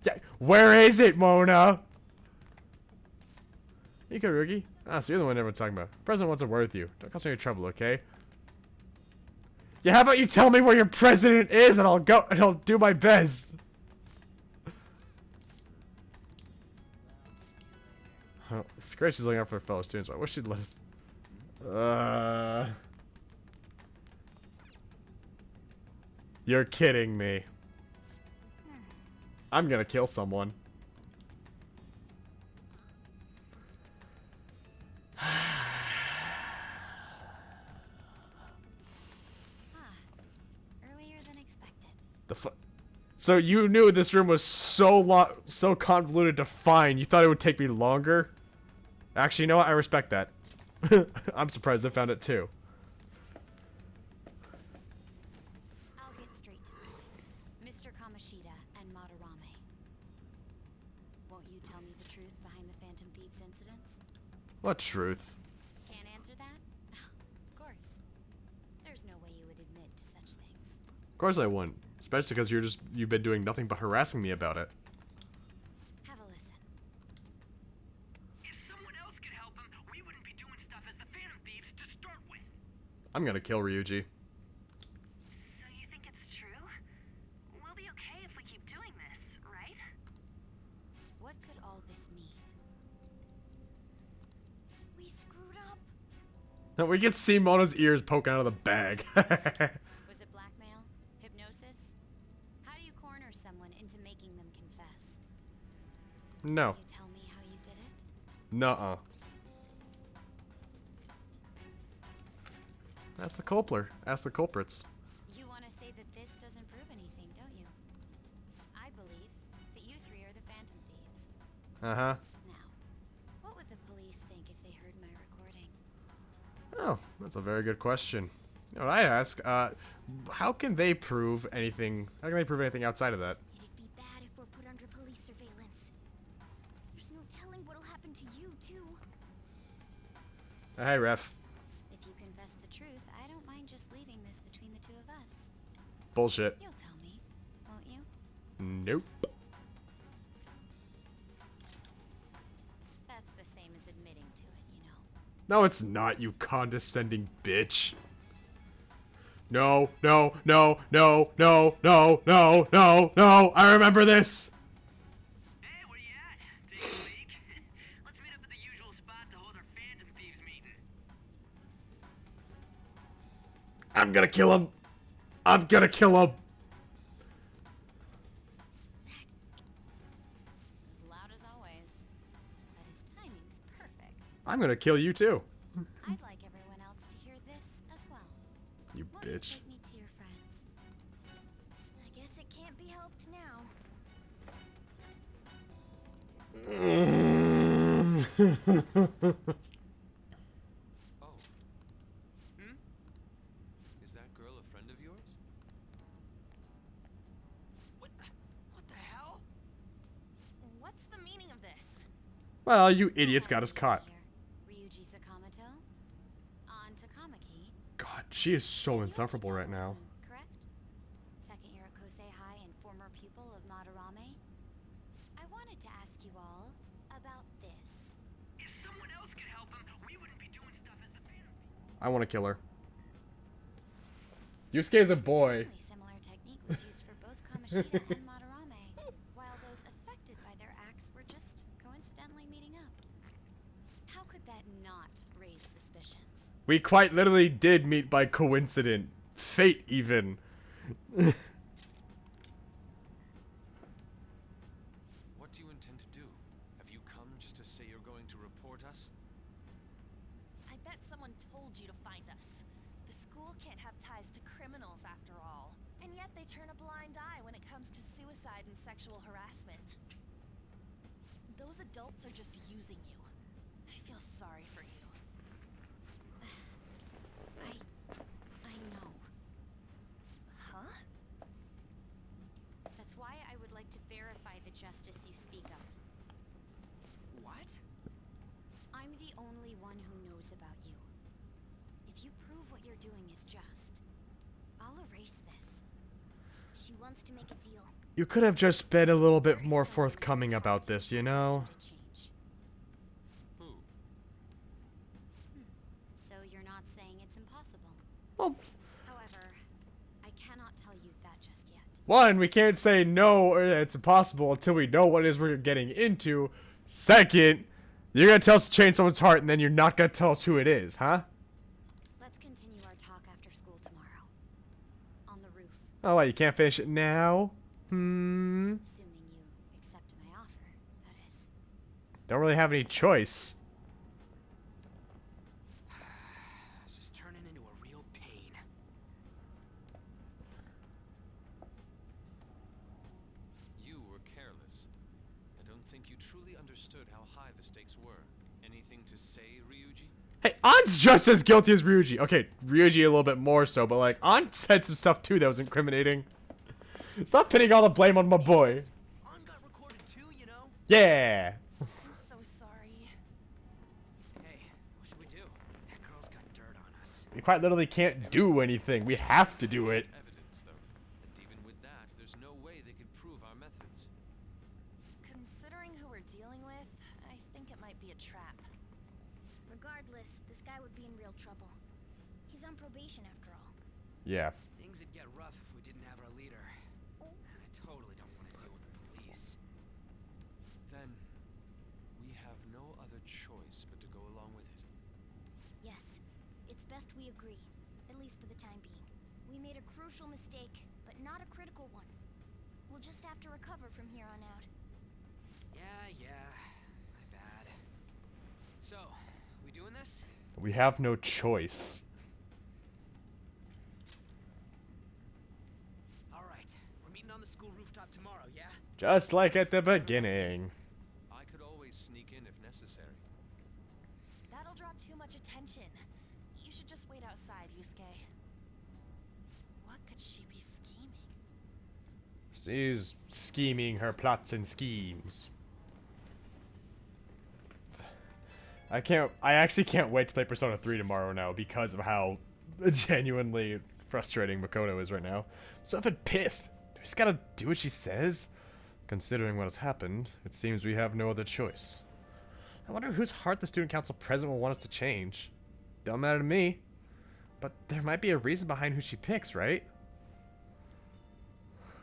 Yeah, where is it, Mona? You good, Rookie? Ah, so you're the one everyone's talking about. President wants a word with you. Don't cause any trouble, okay? Yeah, how about you tell me where your president is and I'll go and I'll do my best. Oh, it's great she's looking out for her fellow students, but I wish she'd let us. You're kidding me. I'm gonna kill someone. Earlier than expected. So you knew this room was so convoluted to find. You thought it would take me longer? Actually, you know what? I respect that. I'm surprised I found it too. I'll get straight to the point. Mr. Kamoshida and Madarame. Won't you tell me the truth behind the Phantom Thieves incidents? What truth? Can't answer that? Of course. There's no way you would admit to such things. Of course I wouldn't. Especially because you've been doing nothing but harassing me about it. Have a listen. If someone else could help him, we wouldn't be doing stuff as the Phantom Thieves to start with. I'm gonna kill Ryuji. So you think it's true? We'll be okay if we keep doing this, right? What could all this mean? We screwed up. No, we can see Mona's ears poking out of the bag. Was it blackmail? Hypnosis? How do you corner someone into making them confess? No. Can you tell me how you did it? Nuh-uh. That's the culprit. Ask the culprits. You want to say say that this doesn't prove anything, don't you? I believe that you three are the Phantom Thieves. Uh-huh. Now, what would the police think if they heard my recording? Oh, that's a very good question. You know what I ask? How can they prove anything? How can they prove anything outside of that? It'd be bad if we're put under police surveillance. There's no telling what'll happen to you, too. Hey, ref. If you confess the truth, I don't mind just leaving this between the two of us. Bullshit. You'll tell me, won't you? Nope. That's the same as admitting to it, you know. No, it's not, you condescending bitch. No, no, no, no, no, no, no, no, no. I remember this. Hey, where you at? Taking a leak? Let's meet up at the usual spot to hold our Phantom Thieves meeting. I'm gonna kill him. I'm gonna kill him. As loud as always. But his timing's perfect. I'm gonna kill you too. I'd like everyone else to hear this as well. You Won't you bitch. take me to your friends? I guess it can't be helped now. Oh. Is that girl a friend of yours? What the hell? What's the meaning of this? Well, you idiots got us caught. Ryuji Sakamoto. On to Kamaki. God, she is so insufferable right now. Correct? Second year at Kosei High and former pupil of Madarame. I wanted to ask you all about this. If someone else could help him, we wouldn't be doing stuff as the Phantom. I want to kill her. Yusuke is a boy. Extremely similar technique was used for both Kamoshida and Madarame, while those affected by their acts were just coincidentally meeting up. How could that not raise suspicions? We quite literally did meet by coincidence. Fate, even. What do you intend to do? Have you come just to say you're going to report us? I bet someone told you to find us. The school can't have ties to criminals after all. And yet they turn a blind eye when it comes to suicide and sexual harassment. Those adults are just using you. I feel sorry for you. I know. Huh? That's why I would like to verify the justice you speak of. What? I'm the only one who knows about you. If you prove what you're doing is just, I'll erase this. She wants to make a deal. You could have just been a little bit more forthcoming about this, you know? Who? So you're not saying it's impossible. Well, However, I cannot tell you that just yet. one, we can't say no or that it's impossible until we know what it is we're getting into. Second, you're gonna tell us to change someone's heart and then you're not gonna tell us who it is, huh? Let's continue our talk after school tomorrow. On the roof. Oh, what, you can't finish it now? Assuming you accept my offer, that is. Don't really have any choice. This is turning into a real pain. You were careless. I don't think you truly understood how high the stakes were. Anything to say, Ryuji? Hey, An's just as guilty as Ryuji. Okay, Ryuji a little bit more so, but like, An said some stuff too that was incriminating. Stop pinning all the blame on my boy. On got recorded too, you know? Yeah. I'm so sorry. Hey, what should we do? That girl's got dirt on us. We quite literally can't do anything. We have to do it. Evidence, though. And even with that, there's no way they could prove our methods. Considering who we're dealing with, I think it might be a trap. Regardless, this guy would be in real trouble. He's on probation after all. Yeah. Things would get rough if we didn't have our leader. And I totally don't want to deal with the police. Then, we have no other choice but to go along with it. Yes, it's best we agree, at least for the time being. We made a crucial mistake, but not a critical one. We'll just have to recover from here on out. Yeah, my bad. So, we doing this? We have no choice. We're meeting on the school rooftop tomorrow, yeah? Just like at the beginning. I could always sneak in if necessary. That'll draw too much attention. You should just wait outside, Yusuke. What could she be scheming? She's scheming her plots and schemes. I actually can't wait to play Persona 3 tomorrow now because of how genuinely frustrating Makoto is right now. So effing pissed. I just gotta do what she says. Considering what has happened, it seems we have no other choice. I wonder whose heart the student council president will want us to change. Don't matter to me. But there might be a reason behind who she picks, right?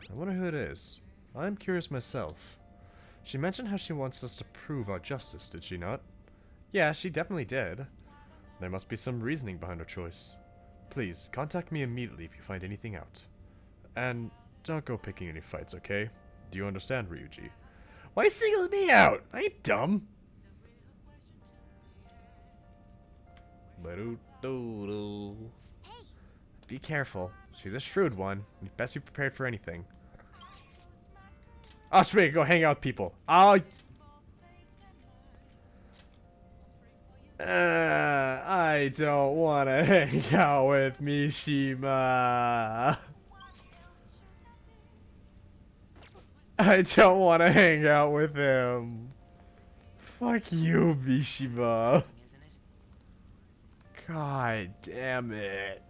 I wonder who it is. I'm curious myself. She mentioned how she wants us to prove our justice, did she not? Yeah, she definitely did. There must be some reasoning behind her choice. Please, contact me immediately if you find anything out. And don't go picking any fights, okay? Do you understand, Ryuji? Why are you singling me out? I ain't dumb. Be careful. She's a shrewd one. You best be prepared for anything. Oh, sweet, go hang out with people. Oh. I don't want to hang out with Mishima. I don't want to hang out with him. Fuck you, Mishima. God damn it.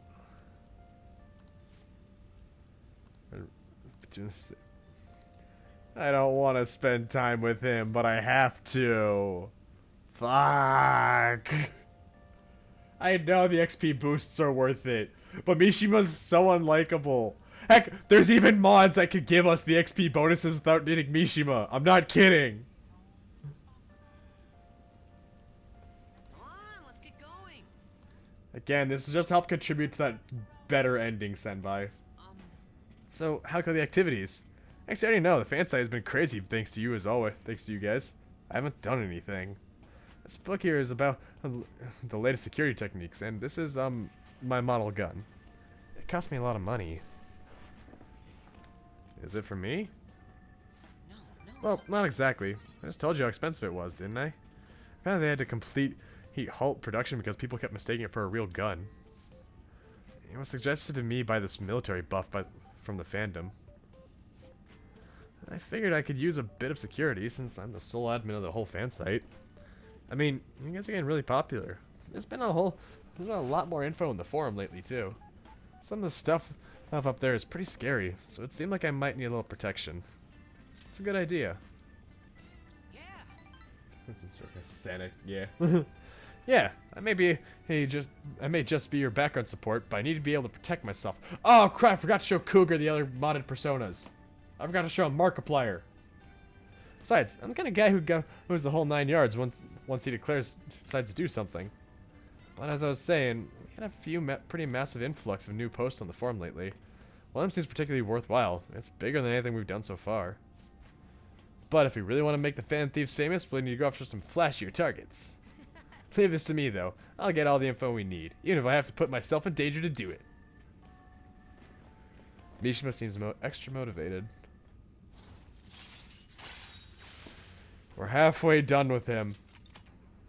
I don't want to spend time with him, but I have to. Fuck. I know the XP boosts are worth it, but Mishima's so unlikable. Heck, there's even mods that could give us the XP bonuses without needing Mishima. I'm not kidding. Come on, let's get going. Again, this is just help contribute to that better ending, Senpai. So, how go the activities? Actually, I already know. The fan site has been crazy thanks to you as always. Thanks to you guys. I haven't done anything. This book here is about the latest security techniques, and this is, my model gun. It cost me a lot of money. Is it for me? No. Well, not exactly. I just told you how expensive it was, didn't I? Apparently they had to halt production because people kept mistaking it for a real gun. It was suggested to me by this military buff from the fandom. I figured I could use a bit of security since I'm the sole admin of the whole fan site. I mean, you guys are getting really popular. There's been a lot more info in the forum lately too. Some of the stuff up there is pretty scary, so it seemed like I might need a little protection. It's a good idea. Yeah. This is like a Santa, yeah. Yeah, I may just be your background support, but I need to be able to protect myself. Oh crap, I forgot to show Cougar the other modded personas. I forgot to show him Markiplier. Besides, I'm the kind of guy who goes the whole 9 yards once he decides to do something. But as I was saying, we had a few pretty massive influx of new posts on the forum lately. One of them seems particularly worthwhile. It's bigger than anything we've done so far. But if we really want to make the fan thieves famous, we'll need to go after some flashier targets. Leave this to me, though. I'll get all the info we need, even if I have to put myself in danger to do it. Mishima seems extra motivated. We're halfway done with him.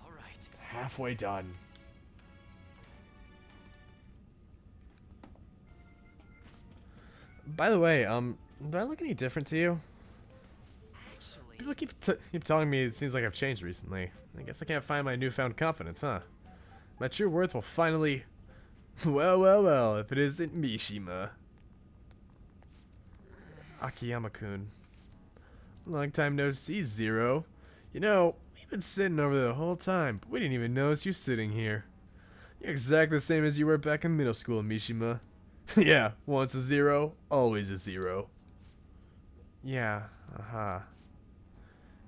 All right. Halfway done. By the way, do I look any different to you? Actually, People keep telling me it seems like I've changed recently. I guess I can't find my newfound confidence, huh? My true worth will finally... Well, if it isn't Mishima. Akiyama-kun. Long time no see, Zero. You know, we've been sitting over there the whole time, but we didn't even notice you sitting here. You're exactly the same as you were back in middle school, Mishima. Yeah, once a zero, always a zero. Yeah,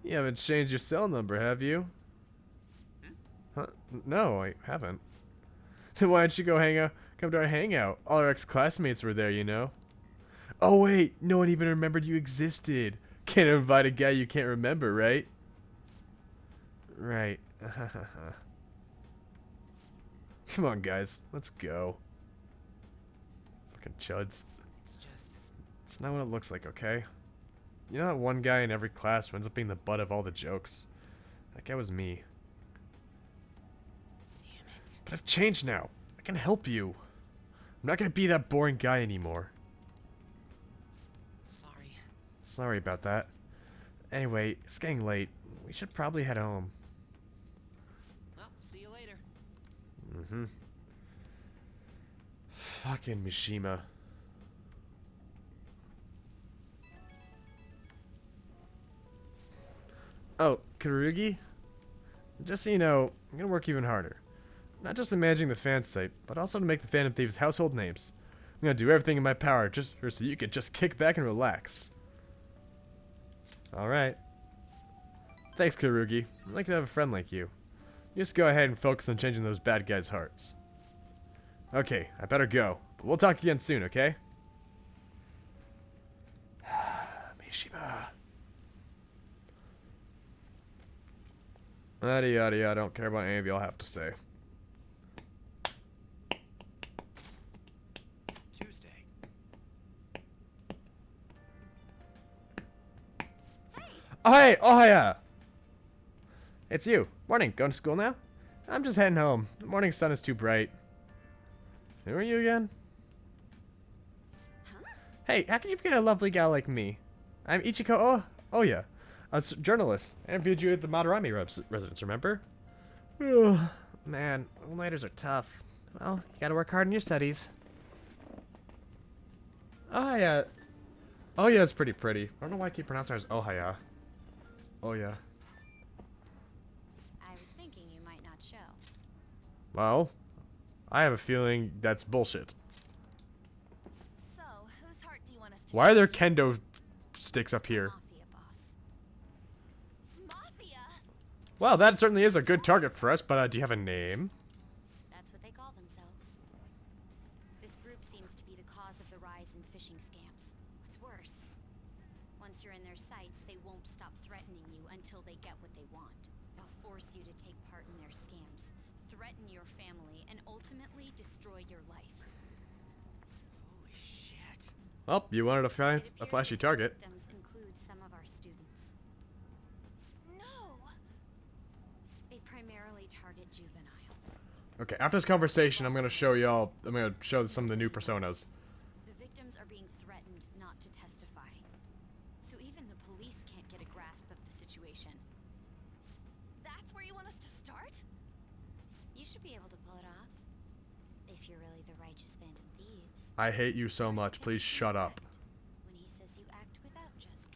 You haven't changed your cell number, have you? Huh? No, I haven't. Then why don't you come to our hangout? All our ex-classmates were there, you know. Oh wait, no one even remembered you existed. Can't invite a guy you can't remember, right? Right. Come on, guys. Let's go. Fucking chuds. it's just... It's That's not what it looks like, okay? You know that one guy in every class who ends up being the butt of all the jokes? That guy was me. Damn it. But I've changed now. I can help you. I'm not gonna be that boring guy anymore. Sorry. Sorry about that. Anyway, it's getting late. We should probably head home. Well, see you later. Mm-hmm. Fucking Mishima. Oh, Karugi? Just so you know, I'm gonna work even harder. Not just in managing the fan site, but also to make the Phantom Thieves household names. I'm gonna do everything in my power just so you can just kick back and relax. Alright. Thanks, Karugi. I'd like to have a friend like you. You just go ahead and focus on changing those bad guys' hearts. Okay, I better go. But we'll talk again soon, okay? Mishima. Yada yada yada, I don't care about any of y'all have to say. Tuesday. Oh hey! Oh yeah! It's you. Morning. Going to school now? I'm just heading home. The morning sun is too bright. Who are you again? Huh? Hey, how could you forget a lovely gal like me? I'm Ichiko Oya. A journalist. I interviewed you at the Madarame residence, remember? Oh, man, all-nighters are tough. Well, you gotta work hard in your studies. Ohaya. Oya is pretty pretty. I don't know why I keep pronouncing her as Ohaya. Oya. I was thinking you might not show. Well, I have a feeling that's bullshit. So, whose heart do you want us to Why are there change? kendo sticks up here? Mafia boss. Mafia? Well, that certainly is a good target for us, but do you have a name? That's what they call themselves. This group seems to be the cause of the rise in phishing scams. What's worse, once you're in their sights, they won't stop threatening you until they get what they want. They'll force you to take part in their scams, threaten your family, and ultimately destroy your life. Holy shit. Well, you wanted to find It a appears flashy that target. Victims include some of our students. No! They primarily target juveniles. Okay, after this conversation, I'm gonna show y'all. I'm gonna show some of the new personas. The victims are being threatened not to testify. So even the police can't get a grasp of the situation. That's where you want us to start? You should be able to pull it off. If you're really the righteous Phantom Thieves. I hate you so much. Please shut up. When he says you act without justice.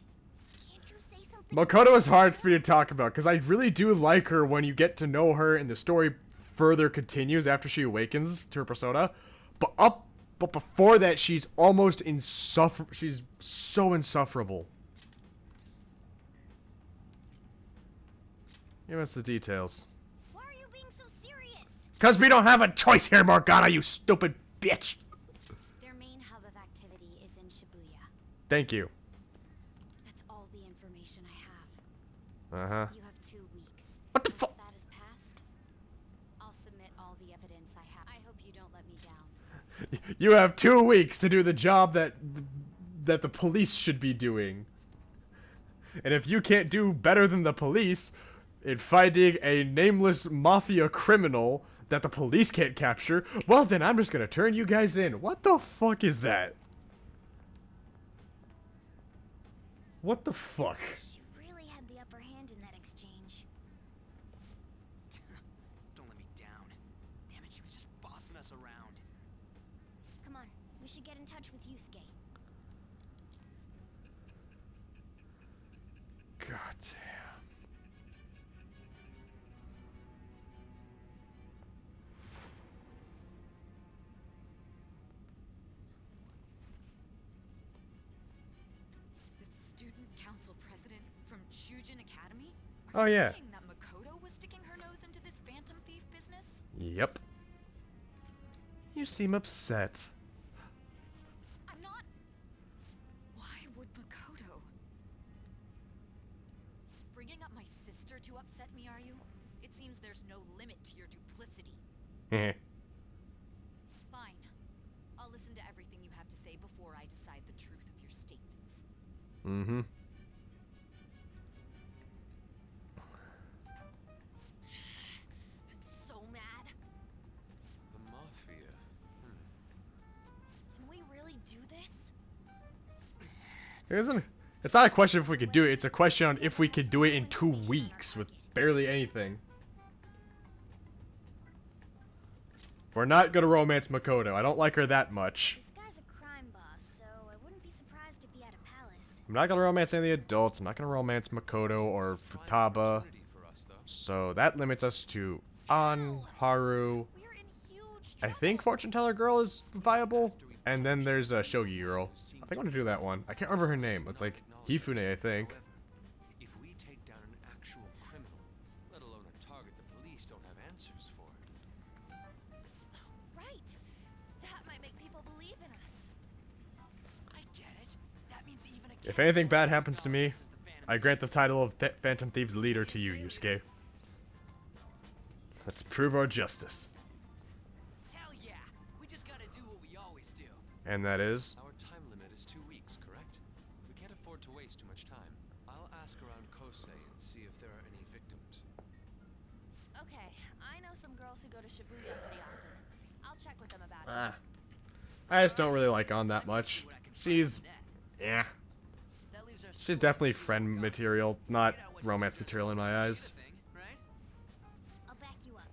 Can't you say something? Makoto is hard for me to talk about because I really do like her when you get to know her and the story further continues after she awakens to her persona. But before that, she's almost insufferable. She's so insufferable. Give us the details. Why are you being so serious? Cause we don't have a choice here, Morgana, you stupid bitch. Their main hub of activity is in Shibuya. Thank you. That's all the information I have. Uh-huh. You have 2 weeks. What the Once fuck? that is passed, I'll submit all the evidence I have. I hope you don't let me down. You have 2 weeks to do the job that the police should be doing. And if you can't do better than the police in finding a nameless mafia criminal that the police can't capture, well then I'm just gonna turn you guys in. What the fuck is that? What the fuck? She really had the upper hand in that exchange. Don't let me down. Damn it, she was just bossing us around. Come on, we should get in touch with Yusuke. God damn. The student council president from Shujin Academy? Oh, Are you yeah. saying that Makoto was sticking her nose into this phantom thief business? Yep. You seem upset. I'm not. Why would Makoto? Bringing up my sister to upset me, are you? It seems there's no limit to your duplicity. Heh. Fine. I'll listen to everything you have to say before I decide the truth of your statement. Mm-hmm. I'm so mad. The Mafia. Can we really do this? It's not a question if we could do it. It's a question on if we could do it in 2 weeks with barely anything. We're not gonna romance Makoto. I don't like her that much. This guy's a crime boss, so I wouldn't be surprised if he had a palace. I'm not gonna romance any of the adults. I'm not gonna romance Makoto or Futaba. So that limits us to An, Haru. I think Fortune Teller Girl is viable. And then there's a Shogi Girl. I think I want to do that one. I can't remember her name. It's like Hifune, I think. If we take down an actual criminal, let alone a target the police don't have answers for. Right. That might make people believe in us. I get it. That means even a If anything bad happens to me, I grant the title of Phantom Thieves leader to you, Yusuke. Let's prove our justice. hell yeah. We just gotta do what we always do. And that is... Our time limit is 2 weeks, correct? We can't afford to waste too much time. I'll ask around Kosei and see if there are any victims. Okay, I know some girls who go to Shibuya pretty often. I'll check with them about it. I just don't really like On that much. She's... yeah. She's definitely friend material, not romance material in my eyes. I'll back you up.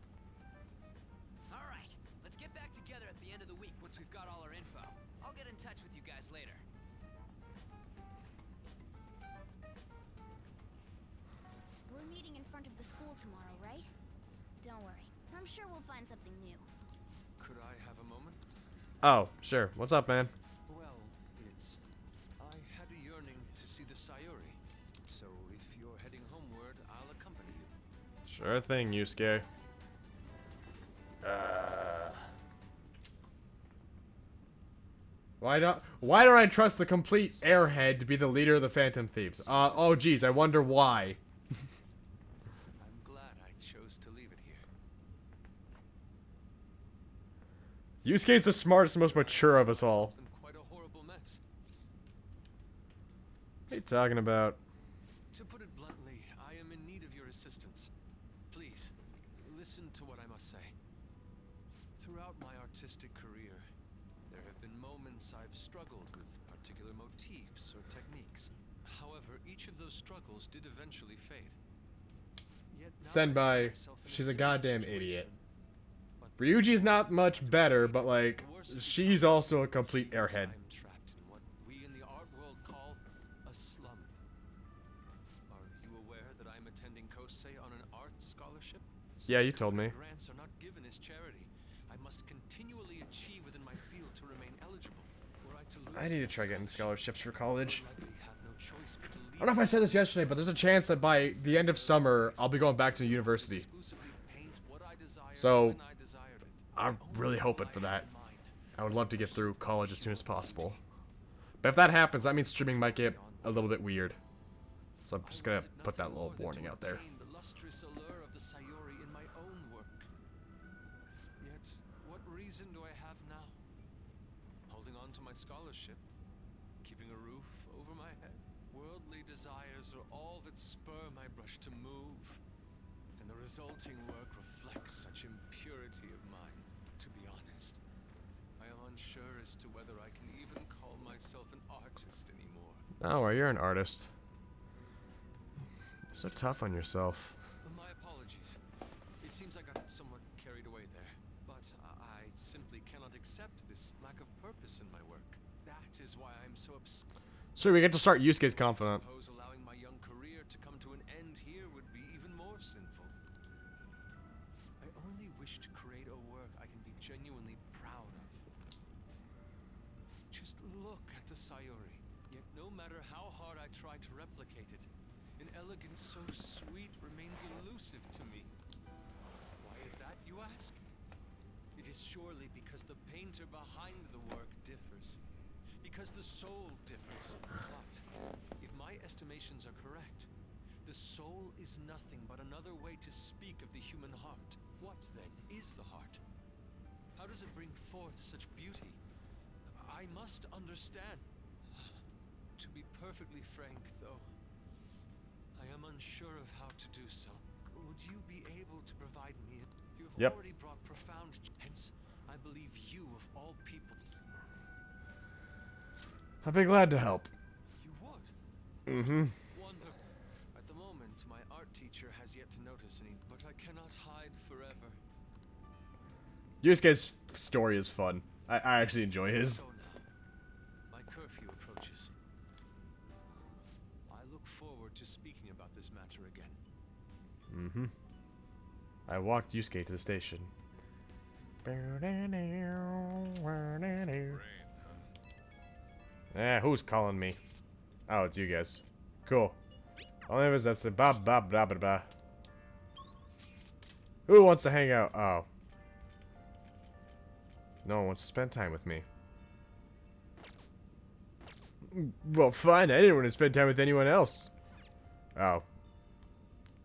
All right, let's get back together at the end of the week once we've got all our info. I'll get in touch with you guys later. We're meeting in front of the school tomorrow, right? Don't worry. I'm sure we'll find something new. Could I have a moment? Oh, sure. What's up, man? Well, it's... I had a yearning to see the Sayuri. So if you're heading homeward, I'll accompany you. Sure thing, Yusuke. Why don't I trust the complete airhead to be the leader of the Phantom Thieves? Oh geez, I wonder why. I'm glad I chose to leave it here. Yusuke's the smartest and most mature of us all. Been quite a horrible mess. What are you talking about? To put it bluntly, I am in need of your assistance. Please, listen to what I must say. Throughout my artistic career, there have been moments I've struggled with particular motifs or techniques. However, each of those struggles did eventually fade. Yet now I find Senpai, myself in she's a similar goddamn situation. idiot. But Ryuji's not much better, but like, the worst of she's it also a is complete airhead. I'm trapped in what we in the art world call a slum. Are you aware that I'm attending Kosei on an art scholarship? Yeah, Since you told me. Grants are not given as charity. I must continually achieve within my field to remain eligible. Were I to lose I need to my try getting scholarship, scholarships for college. I would likely have no choice but to I don't know if I said this yesterday, but there's a chance that by the end of summer, I'll be going back to university. exclusively paint what I desired So, when I desired it. I'm really hoping for that. Mind. I would love to get through college as soon as possible. But if that happens, that means streaming might get a little bit weird. So I'm just gonna put that little warning out there. The lustrous allure of the Sayuri in my own work. Yet, what reason do I have now? Holding on to my scholarship, keeping a roof over my head. Worldly desires are all that spur my brush to move, and the resulting work reflects such impurity of mind. To be honest, I am unsure as to whether I can even call myself an artist anymore. Oh, well, you're an artist. You're so tough on yourself. My apologies. It seems I got somewhat carried away there. But I simply cannot accept this lack of purpose in my work. That is why I'm so upset. So we get to start Yusuke's confidant. Suppose allowing my young career to come to an end here would be even more sinful. I only wish to create a work I can be genuinely proud of. Just look at the Sayuri. Yet no matter how hard I try to replicate it, an elegance so sweet remains elusive to me. Why is that, you ask? It is surely because the painter behind the work differs. Because the soul differs. But, if my estimations are correct, the soul is nothing but another way to speak of the human heart. What, then, is the heart? How does it bring forth such beauty? I must understand. To be perfectly frank, though, I am unsure of how to do so. Would you be able to provide me? You have Yep. already brought profound. Hence, I believe you of all people. I'd be glad to help. You would. Mm-hmm. Wonderful. At the moment, my art teacher has yet to notice any, but I cannot hide forever. Yusuke's story is fun. I actually enjoy his. Go now. My curfew approaches. I look forward to speaking about this matter again. Mm-hmm. I walked Yusuke to the station. Who's calling me? Oh, it's you guys. Cool. Only of us that's a blah blah blah blah blah. Who wants to hang out? Oh. No one wants to spend time with me. Well, fine. I didn't want to spend time with anyone else. Oh.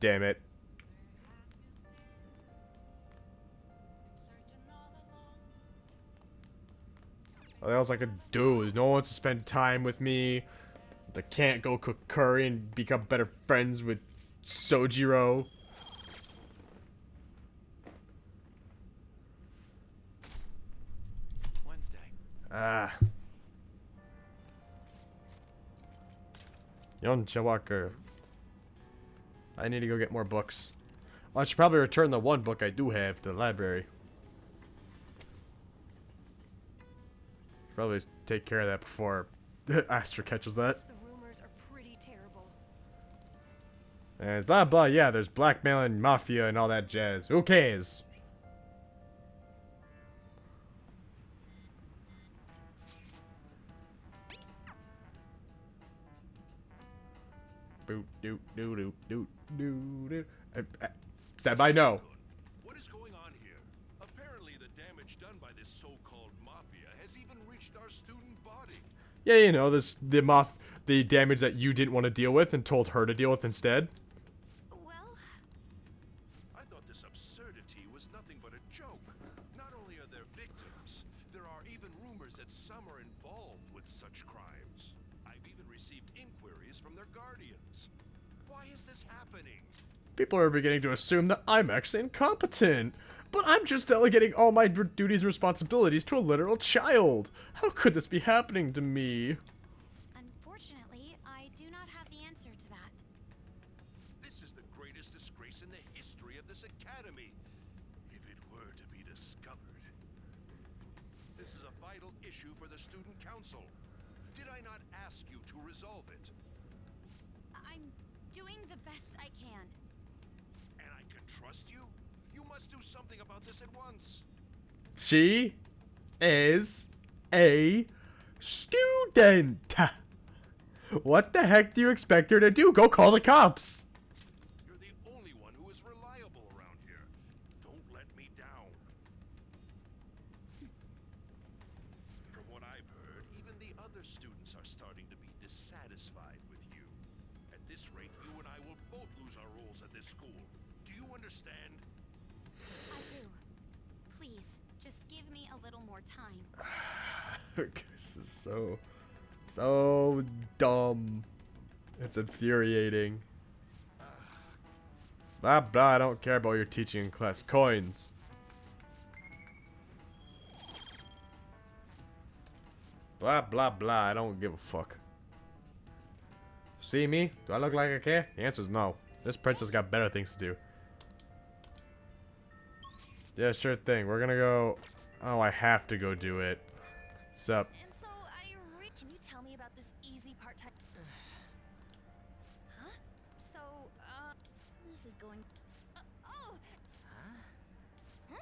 Damn it. All else I could do is no one wants to spend time with me. They can't go cook curry and become better friends with Sojiro. Wednesday. Yonchawaka. I need to go get more books. Well, I should probably return the one book I do have to the library. Probably take care of that before Astra catches that. The rumors are pretty terrible. And blah blah, yeah, there's blackmail and mafia and all that jazz. Who cares? Boot doot doot doot doot doot. Stand by, no. What is going on here? Apparently the damage done by this so-called mafia has even reached our student body. Yeah, you know, the damage that you didn't want to deal with and told her to deal with instead. Well, I thought this absurdity was nothing but a joke. Not only are there victims, there are even rumors that some are involved with such crimes. I've even received inquiries from their guardians. Why is this happening? People are beginning to assume that I'm actually incompetent. But I'm just delegating all my duties and responsibilities to a literal child. How could this be happening to me? unfortunately, I do not have the answer to that. This is the greatest disgrace in the history of this academy, if it were to be discovered. This is a vital issue for the student council. Did I not ask you to resolve it? I'm doing the best I can. And I can trust you? You must do something about this at once. She is a student. What the heck do you expect her to do? Go call the cops. You're the only one who is reliable around here. Don't let me down. From what I've heard, even the other students are starting to be dissatisfied with you. At this rate, you and I will both lose our roles at this school. Do you understand? I do. Please, just give me a little more time. This is so dumb. It's infuriating. Blah blah, I don't care about your teaching in class. Coins. Blah blah blah, I don't give a fuck. See me? Do I look like I care? The answer is no. This princess got better things to do. Yeah, sure thing. We're gonna go... Oh, I have to go do it. Sup? And so can you tell me about this easy part-time? Huh? So, this is going. Oh. Huh?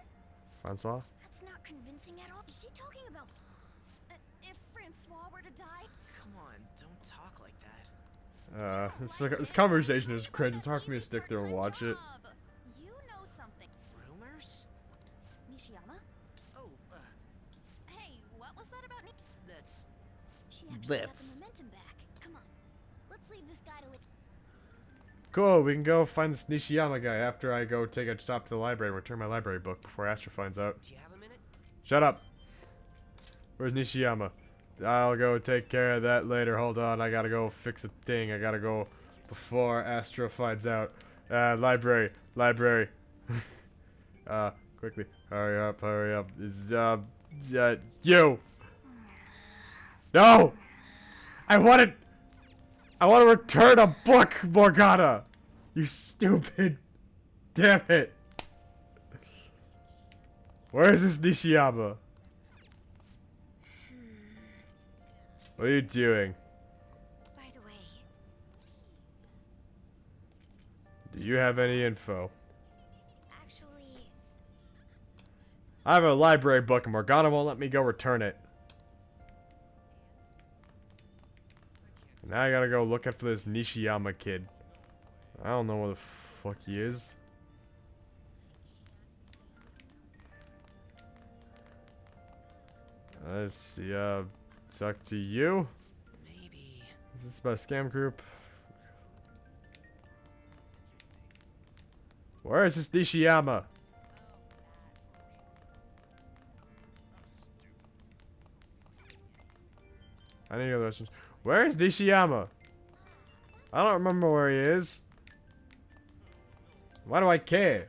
Francois? That's not convincing at all. Is she talking about if Francois were to die? Come on, don't talk like that. This conversation is cringe. It's hard for me to stick there and watch it. You know something. Rumors? Nishiyama? Oh, Hey, what was that about? that's... She actually got That's- the momentum back. Come on, let's leave this guy to live. Cool, we can go find this Nishiyama guy after I go take a stop to the library and return my library book before Astra finds out. Do you have a minute? Shut up! Where's Nishiyama? I'll go take care of that later. Hold on, I gotta go fix a thing. I gotta go before Astra finds out. Library. Quickly. Hurry up. It's, you! No! I want to return a book, Morgana! You stupid. Damn it. Where is this Nishiyama? What are you doing? By the way, Do you have any info? actually, I have a library book and Morgana won't let me go return it. Now I gotta go looking for this Nishiyama kid. I don't know where the fuck he is. Let's see, talk to you? Maybe. Is this about a scam group? Where is this Nishiyama? I need other questions. Where is Nishiyama? I don't remember where he is. Why do I care?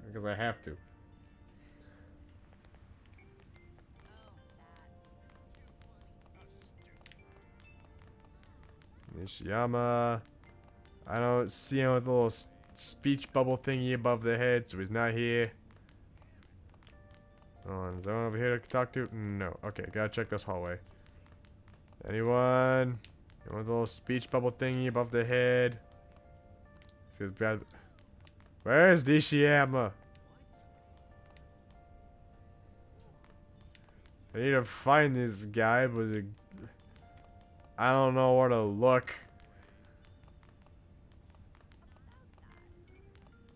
Because I have to. Nishiyama. I don't see him with a little speech bubble thingy above the head, so he's not here. Oh, is there one over here to talk to? No. Okay, gotta check this hallway. Anyone? Anyone with a little speech bubble thingy above the head? Says bad. Where's Nishiyama? I need to find this guy, but I don't know where to look.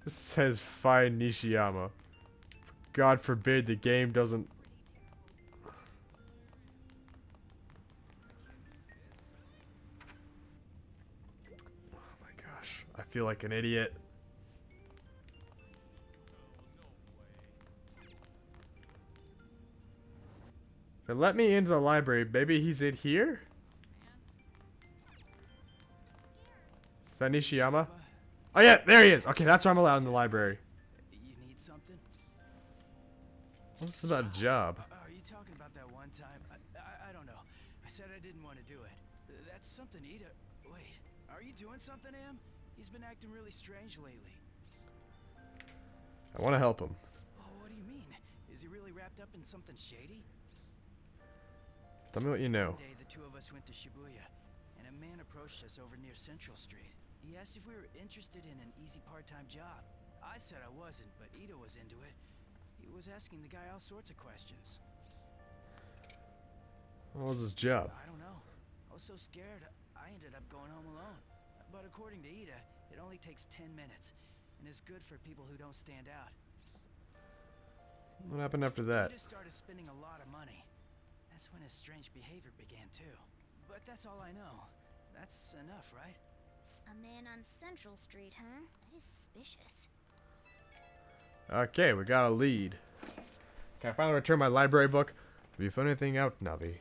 It says find Nishiyama. God forbid the game doesn't. Oh my gosh, I feel like an idiot. Let me into the library. Maybe he's in here? Is that Nishiyama? Oh yeah, there he is. Okay, that's why I'm allowed in the library. You need something? What's this about a job? Are you talking about that one time? I don't know. I said I didn't want to do it. That's something Ida... Wait, are you doing something, Am? He's been acting really strange lately. I want to help him. Oh, what do you mean? Is he really wrapped up in something shady? Tell me what you know. One day, the two of us went to Shibuya, and a man approached us over near Central Street. He asked if we were interested in an easy part-time job. I said I wasn't, but Ida was into it. He was asking the guy all sorts of questions. What was his job? I don't know. I was so scared, I ended up going home alone. But according to Ida, it only takes 10 minutes, and is good for people who don't stand out. What happened after that? Ida started spending a lot of money. That's when his strange behavior began too. But that's all I know. That's enough, right? a man on Central Street, huh? That is suspicious. Okay, we got a lead. Can I finally return my library book? Have you found anything out, Navi?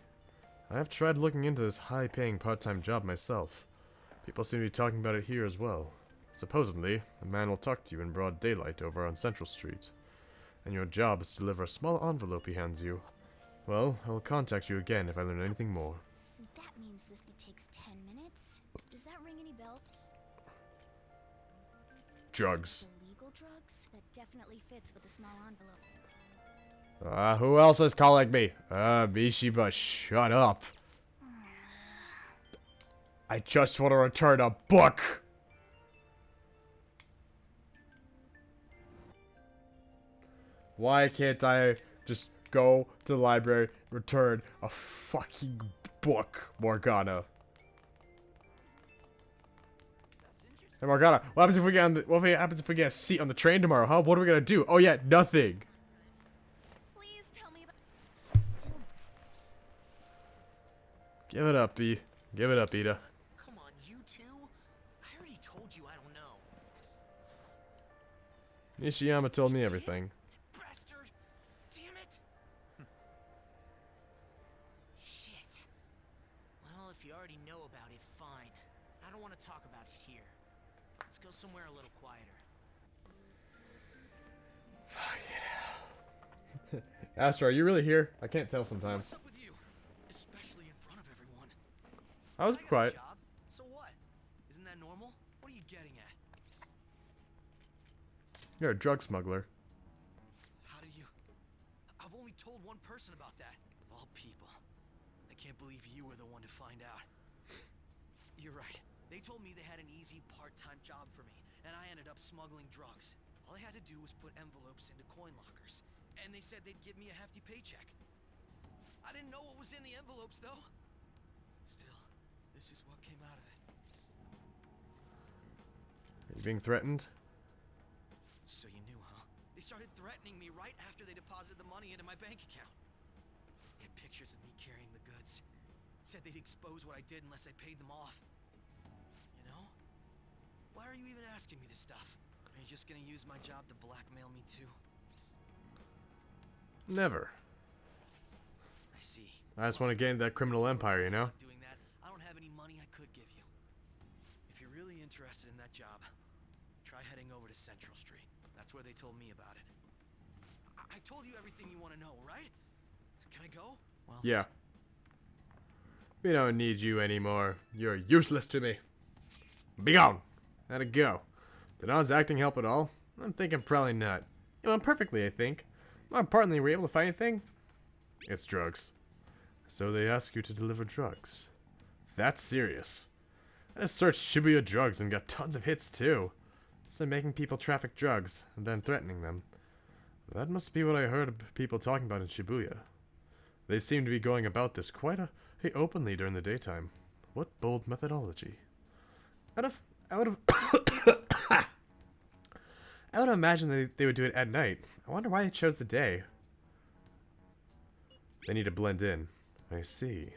I have tried looking into this high-paying part-time job myself. People seem to be talking about it here as well. Supposedly, a man will talk to you in broad daylight over on Central Street, and your job is to deliver a small envelope he hands you. Well, I will contact you again if I learn anything more. So that means this takes 10 minutes? Does that ring any bells? Drugs. Illegal drugs? That definitely fits with a small envelope. Who else is calling me? Mishiba, shut up. I just want to return a book. Why can't I just go to the library, return a fucking book, Morgana? Hey Morgana, what happens if we get on the, what happens if we get a seat on the train tomorrow, huh? What are we gonna do? Oh yeah, nothing. Please tell me about. Give it up, E. Give it up, Ida. Come on, you two. I already told you I don't know. Nishiyama told me everything. Bastard! Damn it! Shit. about it, fine. I don't want to talk about it here. Let's go somewhere a little quieter. Fuck it. Astro, are you really here? I can't tell sometimes. What's up with you? Especially in front of everyone. I was got a quiet. job, so what? Isn't that normal? What are you getting at? You're a drug smuggler. How do you... I've only told one person about that. Of all people. I can't believe you were the one to find out. You're right. They told me they had an easy part-time job for me, and I ended up smuggling drugs. All I had to do was put envelopes into coin lockers, and they said they'd give me a hefty paycheck. I didn't know what was in the envelopes, though. Still, this is what came out of it. Are you being threatened? So you knew, huh? They started threatening me right after they deposited the money into my bank account. They had pictures of me carrying the goods. Said they'd expose what I did unless I paid them off. You know? Why are you even asking me this stuff? Are you just gonna use my job to blackmail me too? Never. I see. I just want to get into that criminal empire, you know? Doing that, I don't have any money I could give you. If you're really interested in that job, try heading over to Central Street. That's where they told me about it. I told you everything you want to know, right? Can I go? Well, Yeah. We don't need you anymore. You're useless to me. Be gone. How'd it go? Did On's acting help at all? I'm thinking probably not. It went perfectly, I think. More importantly, were you able to find anything? It's drugs. So they ask you to deliver drugs. That's serious. I just searched Shibuya drugs and got tons of hits too. So making people traffic drugs and then threatening them. That must be what I heard of people talking about in Shibuya. They seem to be going about this quite openly during the daytime. What bold methodology. I would imagine they would do it at night. I wonder why they chose the day. They need to blend in. I see.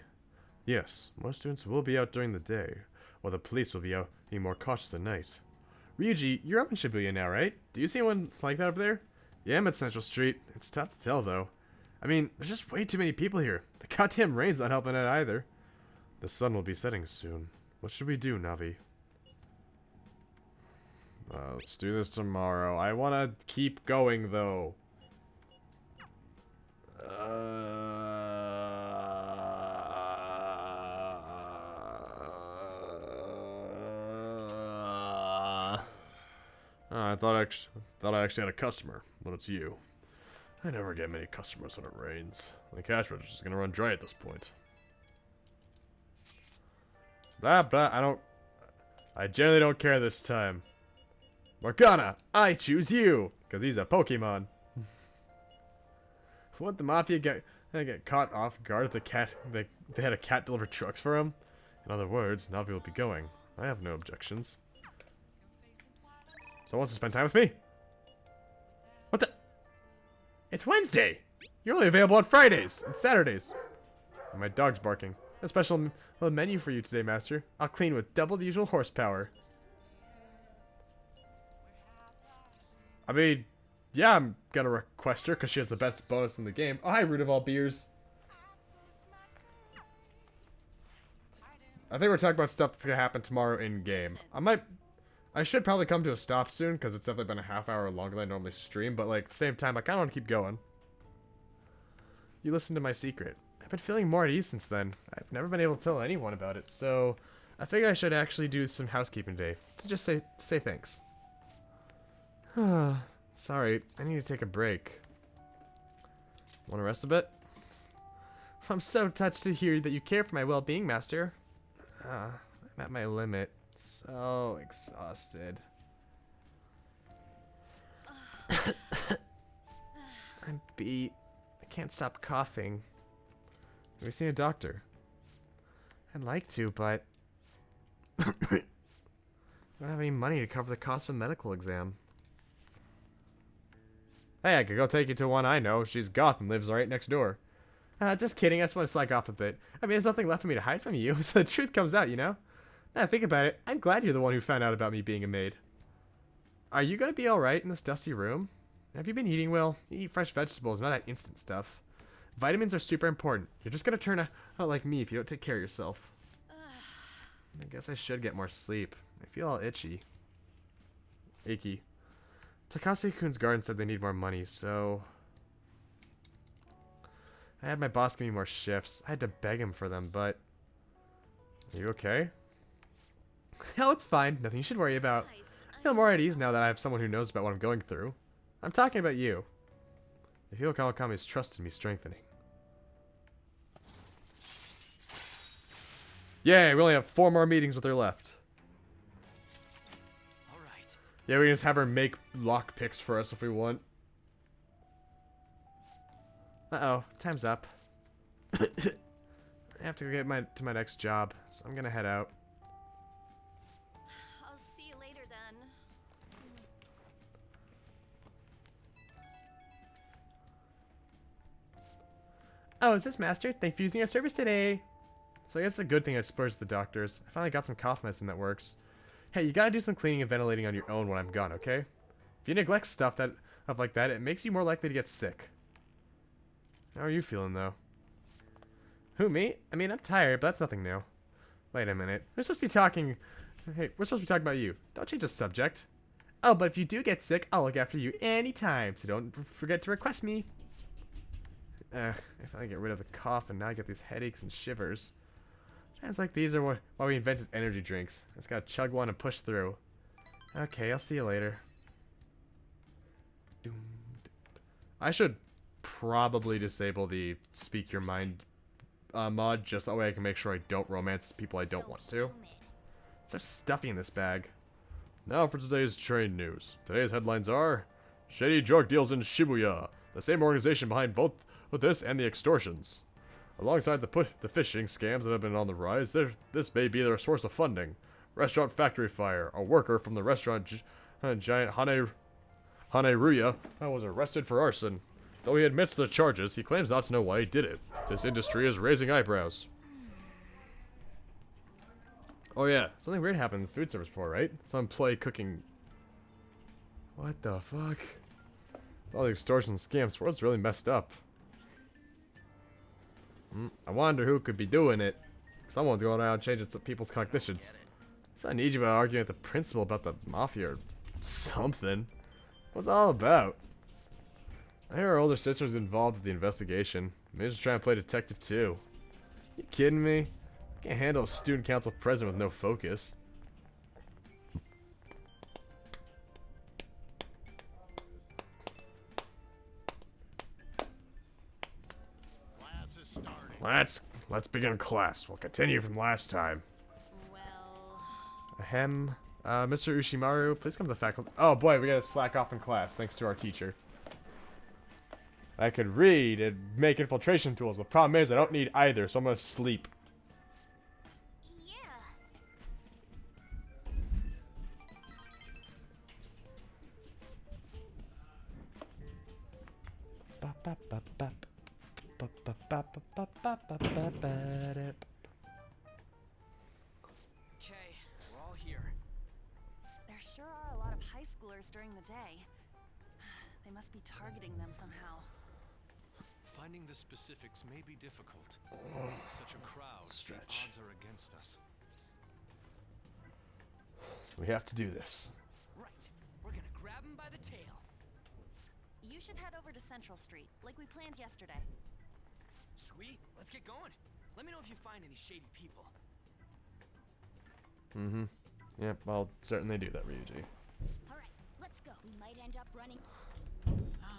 Yes, most students will be out during the day, while the police will be more cautious at night. Ryuji, you're up in Shibuya now, right? Do you see anyone like that over there? Yeah, I'm at Central Street. It's tough to tell, though. I mean, there's just way too many people here. The goddamn rain's not helping out either. The sun will be setting soon. What should we do, Navi? Let's do this tomorrow. I want to keep going, though. I thought I actually had a customer, but it's you. I never get many customers when it rains. The cash register's gonna run dry at this point. Blah blah. I generally don't care this time. Morgana, I choose you, cause he's a Pokemon. Won't the Mafia get caught off guard if they had a cat deliver trucks for him? In other words, Navi will be going. I have no objections. So wants to spend time with me? What the? It's Wednesday! You're only available on Fridays and Saturdays. And my dog's barking. A special menu for you today, Master. I'll clean with double the usual horsepower. I mean, yeah, I'm gonna request her because she has the best bonus in the game. Oh, hi, Root of all beers. I think we're talking about stuff that's gonna happen tomorrow in game. I should probably come to a stop soon because it's definitely been a half hour longer than I normally stream. But like at the same time, I kind of want to keep going. You listened to my secret. I've been feeling more at ease since then. I've never been able to tell anyone about it, so I figured I should actually do some housekeeping today to just say thanks. Sorry, I need to take a break. Want to rest a bit? I'm so touched to hear that you care for my well-being, Master. I'm at my limit. So exhausted. I'm beat. I can't stop coughing. Have you seen a doctor? I'd like to, but I don't have any money to cover the cost of a medical exam. Hey, I could go take you to one I know. She's goth and lives right next door. Just kidding. I just want to slack off a bit. I mean, there's nothing left for me to hide from you, so the truth comes out, you know? Now think about it. I'm glad you're the one who found out about me being a maid. Are you gonna be alright in this dusty room? Have you been eating well? You eat fresh vegetables, not that instant stuff. Vitamins are super important. You're just gonna turn out like me if you don't take care of yourself. guess I should get more sleep. I feel all itchy. Achy. Takase-kun's garden said they need more money, so... I had my boss give me more shifts. I had to beg him for them, but... Are you okay? Oh, it's fine. Nothing you should worry about. I feel more at ease now that I have someone who knows about what I'm going through. I'm talking about you. I feel Kawakami's trust in me strengthening. Yay, we only have 4 more meetings with her left. Alright. Yeah, we can just have her make lock picks for us if we want. Uh-oh, time's up. I have to go get to my next job, so I'm gonna head out. I'll see you later then. Oh, is this Master? Thank you for using our service today. So I guess it's a good thing I splurged the doctors. I finally got some cough medicine that works. Hey, you gotta do some cleaning and ventilating on your own when I'm gone, okay? If you neglect stuff like that, it makes you more likely to get sick. How are you feeling, though? Who, me? I mean, I'm tired, but that's nothing new. Wait a minute. We're supposed to be talking... Hey, we're supposed to be talking about you. Don't change the subject. Oh, but if you do get sick, I'll look after you anytime, so don't forget to request me. If I get rid of the cough and now I get these headaches and shivers. Times like these are why we invented energy drinks. I just gotta chug one and push through. Okay, I'll see you later. I should probably disable the speak your mind mod, just that way I can make sure I don't romance people I don't want to. It's so stuffy in this bag. Now for today's train news. Today's headlines are: shady drug deals in Shibuya. The same organization behind both with this and the extortions. Alongside the phishing scams that have been on the rise, this may be their source of funding. Restaurant factory fire. A worker from the restaurant giant Haneruya was arrested for arson. Though he admits to the charges, he claims not to know why he did it. This industry is raising eyebrows. Oh yeah, something weird happened in the food service before, right? Some employee cooking... What the fuck? All the extortion scams, the world's really messed up. I wonder who could be doing it. Someone's going around changing some people's cognitions. It's not need you about arguing with the principal about the mafia or something. What's it all about? I hear our older sister's involved with the investigation. Maybe she's trying to play detective too. You kidding me? I can't handle a student council president with no focus. Let's begin class. We'll continue from last time. Well... Ahem. Mr. Ushimaru, please come to the faculty. Oh boy, we gotta slack off in class, thanks to our teacher. I could read and make infiltration tools. The problem is I don't need either, so I'm gonna sleep. Okay, we're all here. There sure are a lot of high schoolers during the day. They must be targeting them somehow. Finding the specifics may be difficult. Such a crowd, the odds are against us. We have to do this. Right, we're gonna grab him by the tail. You should head over to Central Street, like we planned yesterday. Sweet, let's get going. Let me know if you find any shady people. Mm-hmm. Yep, I'll certainly do that, Ryuji. Alright, let's go. We might end up running.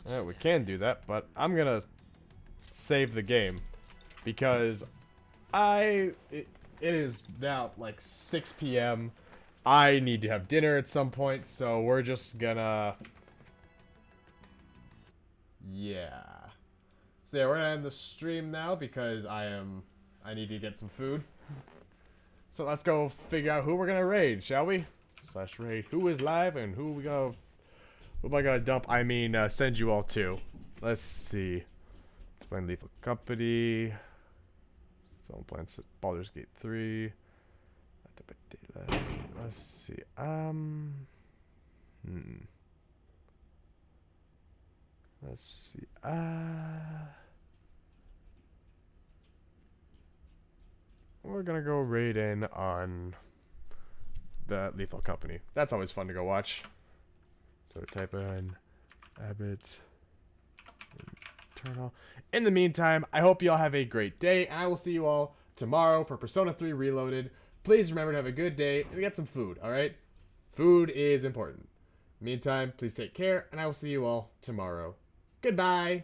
Yeah, we can do that, but I'm gonna save the game because it is now like 6 p.m. I need to have dinner at some point, so we're just gonna... Yeah. So yeah, we're gonna end the stream now because I need to get some food. So let's go figure out who we're gonna raid, shall we? / raid who is live and who am I gonna dump? I mean, send you all to. Let's see. Let's play Lethal Company. Someone playing Baldur's Gate 3. Let's see. Let's see. We're gonna go raid in on the Lethal Company. That's always fun to go watch. So type in Abbott Eternal. In the meantime, I hope you all have a great day, and I will see you all tomorrow for Persona 3 Reloaded. Please remember to have a good day and get some food, alright? Food is important. Meantime, please take care, and I will see you all tomorrow. Goodbye!